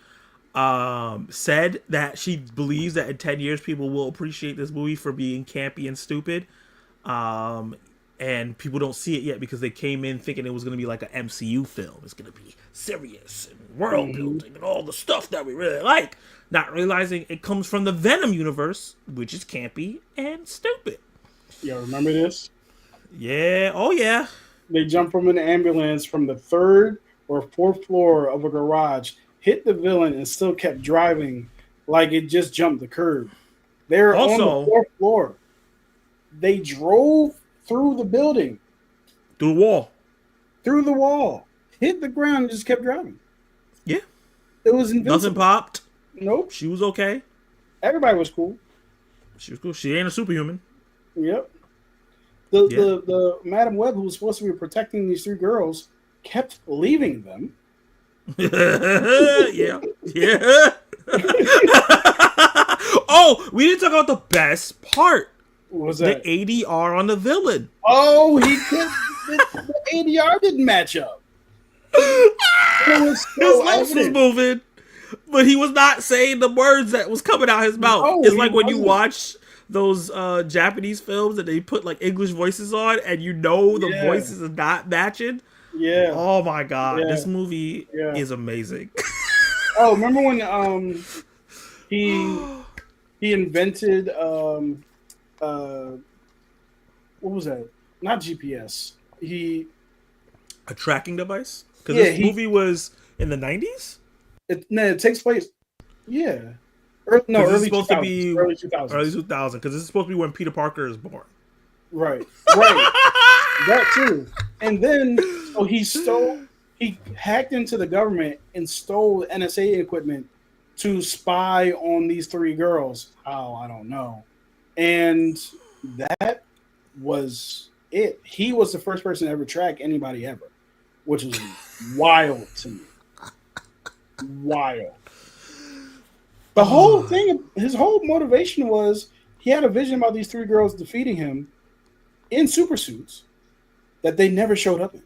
said that she believes that in 10 years people will appreciate this movie for being campy and stupid. And people don't see it yet because they came in thinking it was going to be like an MCU film. It's going to be serious and world building and all the stuff that we really like. Not realizing it comes from the Venom universe, which is campy and stupid. Yo, remember this? Yeah. Oh, yeah. They jumped from an ambulance from the 3rd or 4th floor of a garage, hit the villain, and still kept driving like it just jumped the curb. They were on the 4th floor. They drove through the building. Through the wall. Hit the ground and just kept driving. Yeah. It was invincible. Nothing popped. Nope. She was okay. Everybody was cool. She was cool. She ain't a superhuman. Yep. The Madam Web, who was supposed to be protecting these 3 girls, kept leaving them. Yeah. Oh, we didn't talk about the best part. What was that? The ADR on the villain. Oh, he could. The ADR didn't match up. It was His so lips was evident. moving, but he was not saying the words that was coming out his mouth. No, It's he like when you wasn't. watch those Japanese films and they put like English voices on, and you know the Yeah, voices are not matching. yeah, Oh my god, yeah, this movie yeah. is amazing. Oh, remember when he he invented uh what was that? Not GPS. A tracking device? Because Yeah, this movie was in the 90s? it takes place. Yeah, no, Because this is early two supposed to thousands. be Early two early thousands. 2000. Because this is supposed to be when Peter Parker is born. Right, right. That too. And then so he hacked into the government and stole NSA equipment to spy on these three girls. How I don't know. And that was it. He was the first person to ever track anybody ever, which was wild to me. Wild. The whole thing, his whole motivation was he had a vision about these three girls defeating him in super suits that they never showed up in.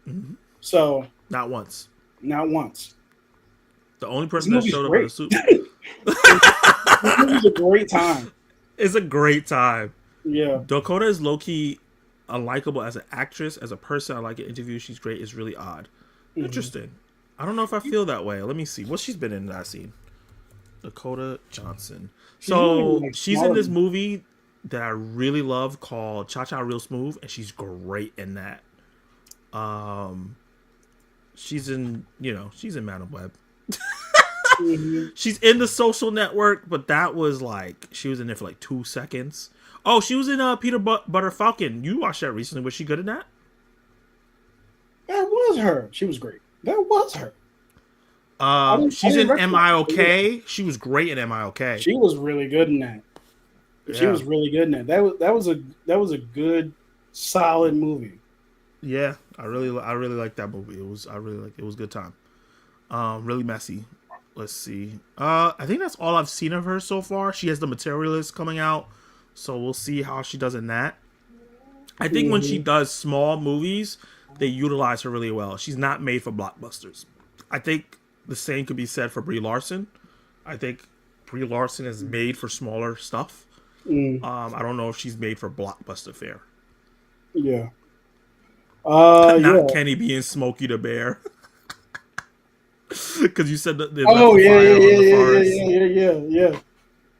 Mm-hmm. So Not once. not once. The only This person that movie's showed up in a great. suit. This movie's a great time. It's a great time. Yeah. Dakota is low-key unlikable as an actress. As a person, I like an interview. She's great. It's really odd. Mm-hmm. Interesting. I don't know if I feel that way. Let me see. What she's been in that scene. Dakota Johnson. So she's in this movie that I really love called Cha Cha Real Smooth, and she's great in that. She's in Madam Web. Mm-hmm. She's in The Social Network, but that was like she was in there for like 2 seconds. Oh, she was in Peter Butter Falcon. You watched that recently. Was she good in that? That was her. She was great. That was her. She's in Am I Okay? She was great in Am I Okay? She was really good in that. She was really good in that. That was a good, solid movie. Yeah, I really liked that movie. It was a good time. Really messy. Let's see. I think that's all I've seen of her so far. She has The Materialist coming out, so we'll see how she does in that. I think when she does small movies, they utilize her really well. She's not made for blockbusters. I think the same could be said for Brie Larson. I think Brie Larson is made for smaller stuff. I don't know if she's made for blockbuster fare. Yeah. Not Kenny being Smokey the Bear. Because you said that they left Oh the yeah, fire yeah, on the yeah, forest.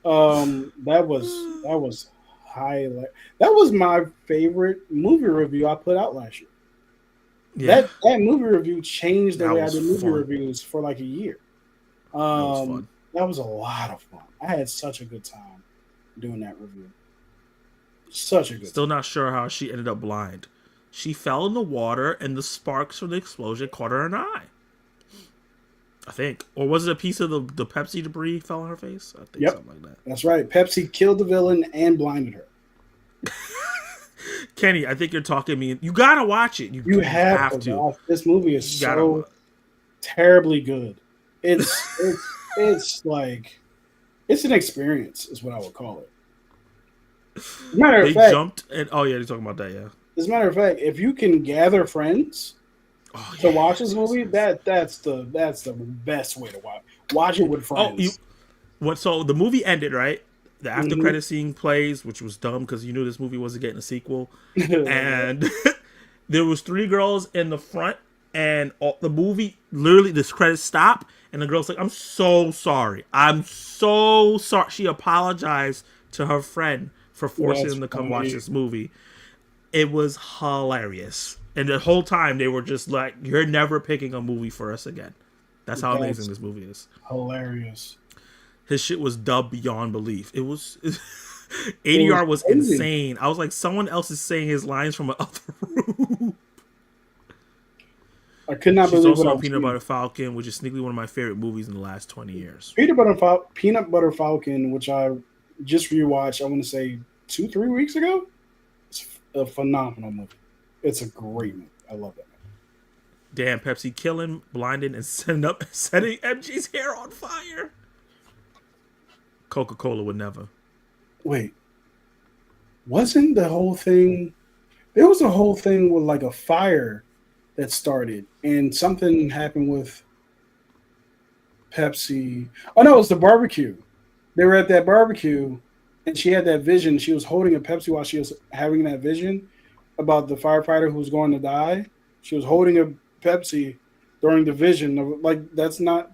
yeah. That was highlight. That was my favorite movie review I put out last year. Yeah. That movie review changed the That way I was did movie fun. reviews for like a year. That was fun. That was a lot of fun. I had such a good time doing that review. Such a good Still not sure how she ended up blind. She fell in the water and the sparks from the explosion caught her in the eye. I think. Or was it a piece of the Pepsi debris fell on her face? I think something like that. That's right. Pepsi killed the villain and blinded her. Kenny, I think you're talking me. You gotta watch it. You have to. Watch. This movie is so terribly good. It's like it's an experience, is what I would call it. As a matter of fact, jumped and you're talking about that, yeah. As a matter of fact, if you can gather friends to watch this movie, that's the best way to watch. Watch it with friends. So the movie ended, right? The after credit scene plays, which was dumb because you knew this movie wasn't getting a sequel. And there was 3 girls in the front, and the movie literally this credits stop, and the girl's like, "I'm so sorry. I'm so sorry." She apologized to her friend for forcing them to come watch this movie. It was hilarious, and the whole time they were just like, "You're never picking a movie for us again." That's how amazing this movie is. Hilarious. His shit was dubbed beyond belief. It was ADR was insane. I was like, someone else is saying his lines from another room. I could not believe. She's also on Peanut Butter Falcon, which is sneakily one of my favorite movies in the last 20 years. Peanut Butter Falcon, which I just rewatched. I want to say 2-3 weeks ago. It's a phenomenal movie. It's a great movie. I love that movie. Damn, Pepsi killing, blinding, and setting MG's hair on fire. Coca-Cola would never. Wait, wasn't the whole thing? There was a whole thing with like a fire that started, and something happened with Pepsi. Oh no, it was the barbecue. They were at that barbecue, and she had that vision. She was holding a Pepsi while she was having that vision about the firefighter who was going to die. She was holding a Pepsi during the vision. Like that's not.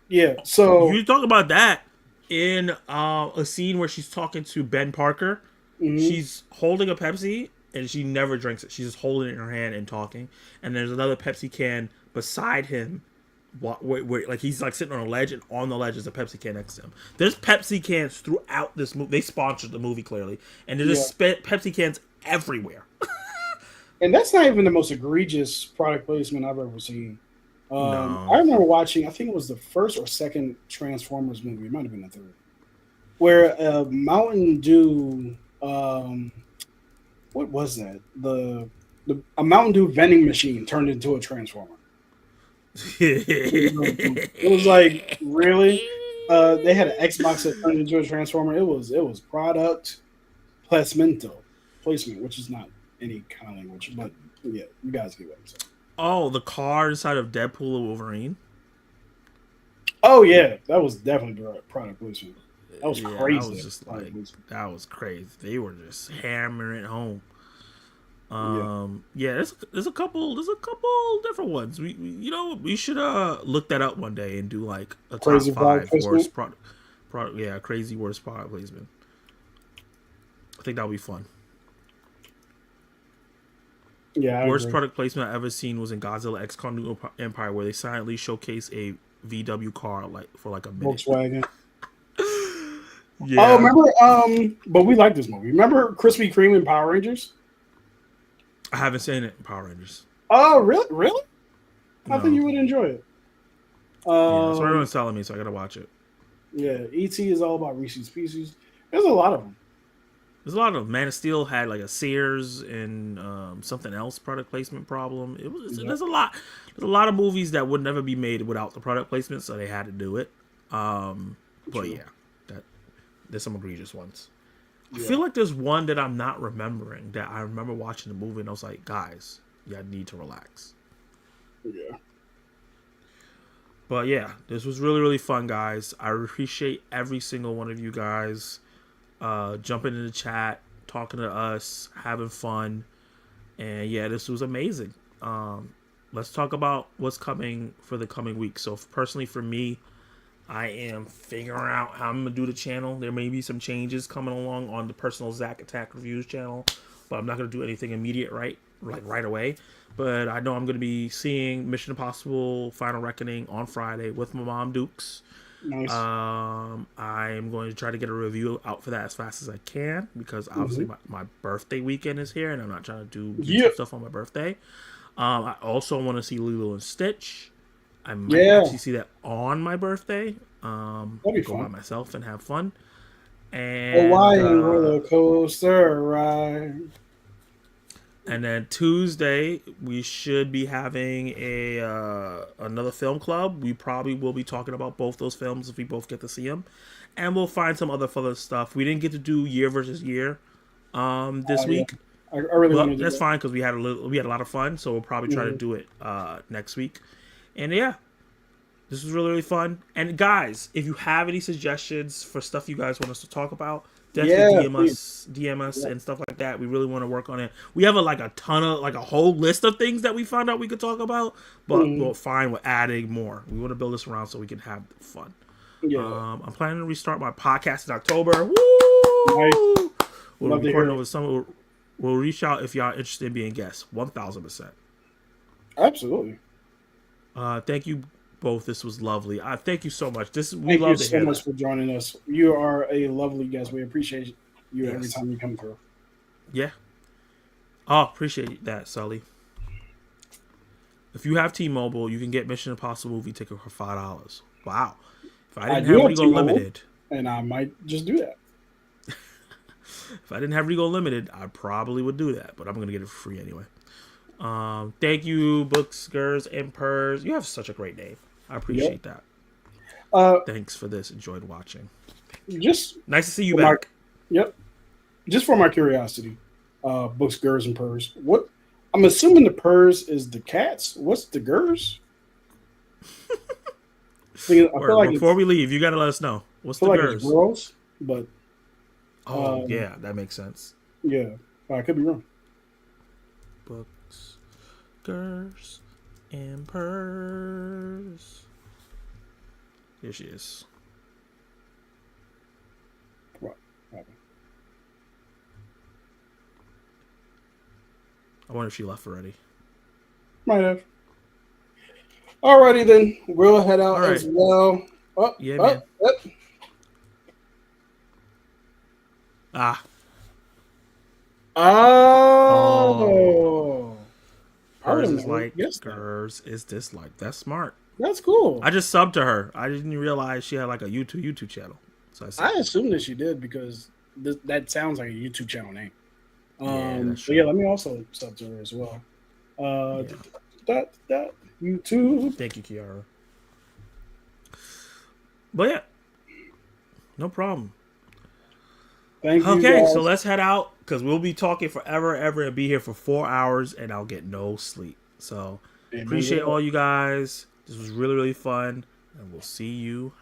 Yeah. So. You talk about that in a scene where she's talking to Ben Parker. Mhm. She's holding a Pepsi and she never drinks it. She's just holding it in her hand and talking. And there's another Pepsi can beside him. Like he's like sitting on a ledge, and on the ledge is a Pepsi can next to him. There's Pepsi cans throughout this movie. They sponsored the movie clearly, and there's just Pepsi cans everywhere. And that's not even the most egregious product placement I've ever seen. No. I remember watching, I think it was the first or second Transformers movie. It might have been the third, where Mountain Dew, what was that? A Mountain Dew vending machine turned into a Transformer. It was like, really? They had an Xbox that turned into a Transformer. It was product placement, which is not any kind of language, but yeah, you guys get what I'm saying. Oh, the car inside of Deadpool and Wolverine. Oh yeah, that was definitely product placement. That was crazy. That was just like that was crazy. They were just hammering it home. There's a couple different ones. We should look that up one day and do like a Crazy top 5 worst product. Crazy worst product placement. I think that would be fun. Yeah, worst product placement I've ever seen was in Godzilla X Kong New Empire, where they silently showcase a VW car for like a minute. Volkswagen. Yeah. Oh, remember? But we like this movie. Remember Krispy Kreme and Power Rangers? I haven't seen it in Power Rangers. Oh, really? Really? I No. think you would enjoy it. So everyone's telling me, so I gotta watch it. Yeah, E.T. is all about Reese's Pieces. There's a lot of them. There's a lot of Man of Steel had like a Sears and something else product placement problem. There's a lot of movies that would never be made without the product placement, so they had to do it. But yeah, there's some egregious ones. Yeah. I feel like there's one that I'm not remembering that I remember watching the movie and I was like, guys, yeah, I need to relax. Yeah. But yeah, this was really, really fun, guys. I appreciate every single one of you guys jumping in the chat, talking to us, having fun. And yeah, this was amazing. Let's talk about what's coming for the coming week. So personally for me, I am figuring out how I'm going to do the channel. There may be some changes coming along on the personal Zach Attack Reviews channel, but I'm not going to do anything immediate right away. But I know I'm going to be seeing Mission Impossible Final Reckoning on Friday with my mom, Dukes. Nice. I'm going to try to get a review out for that as fast as I can, because obviously my birthday weekend is here and I'm not trying to do YouTube stuff on my birthday. I also want to see Lilo and Stitch. I might actually see that on my birthday. That'd be go fun. by myself and have fun. And Hawaiian roller coaster ride. And then Tuesday we should be having another film club. We probably will be talking about both those films if we both get to see them, and we'll find some other fun stuff. We didn't get to do year versus year this week. I really want to do that's that. fine because we had a lot of fun. So we'll probably try to do it next week. And yeah, this was really, really fun. And guys, if you have any suggestions for stuff you guys want us to talk about, definitely DM us and stuff like that. We really want to work on it. We have a whole list of things that we found out we could talk about, but we're fine with adding more. We want to build this around so we can have fun. Yeah. I'm planning to restart my podcast in October. Woo! Nice. We'll record over summer. We'll reach out if y'all interested in being guests. 1,000%. Absolutely. Thank you both. This was lovely. Thank you so much. Thank you so much for joining us. You are a lovely guest. We appreciate you every time you come through. Yeah. Oh, appreciate that, Sully. If you have T-Mobile, you can get Mission Impossible movie ticket for $5. Wow. If I didn't have Regal Limited, and I might just do that. If I didn't have Regal Limited, I probably would do that, but I'm gonna get it for free anyway. Thank you, Bookskers and Purrs. You have such a great name. I appreciate that. Thanks for this. Enjoyed watching. Just nice to see you back. Just for my curiosity, Bookskers and Purrs. I'm assuming the purrs is the cats. What's the gers? I feel like Before we leave, you got to let us know. What's the it's gers? girls, but Oh, yeah, that makes sense. yeah, I could be wrong. Books, gers, and purrs. Here she is. What? I wonder if she left already. Might have. Alrighty then, we'll head out All as right. well. Man. Ah. Oh. Hers I is like, guess gers is disliked. That's smart. that's cool. I just subbed to her. I didn't realize she had like a YouTube channel. So I assumed that she did because that sounds like a YouTube channel name. that's But yeah, let me also sub to her as well. That YouTube. Thank you, Kiara. But yeah, no problem. Thank you. Okay, guys. so let's head out because we'll be talking forever, ever, and be here for 4 hours, and I'll get no sleep. So appreciate all you guys. This was really, really fun, and we'll see you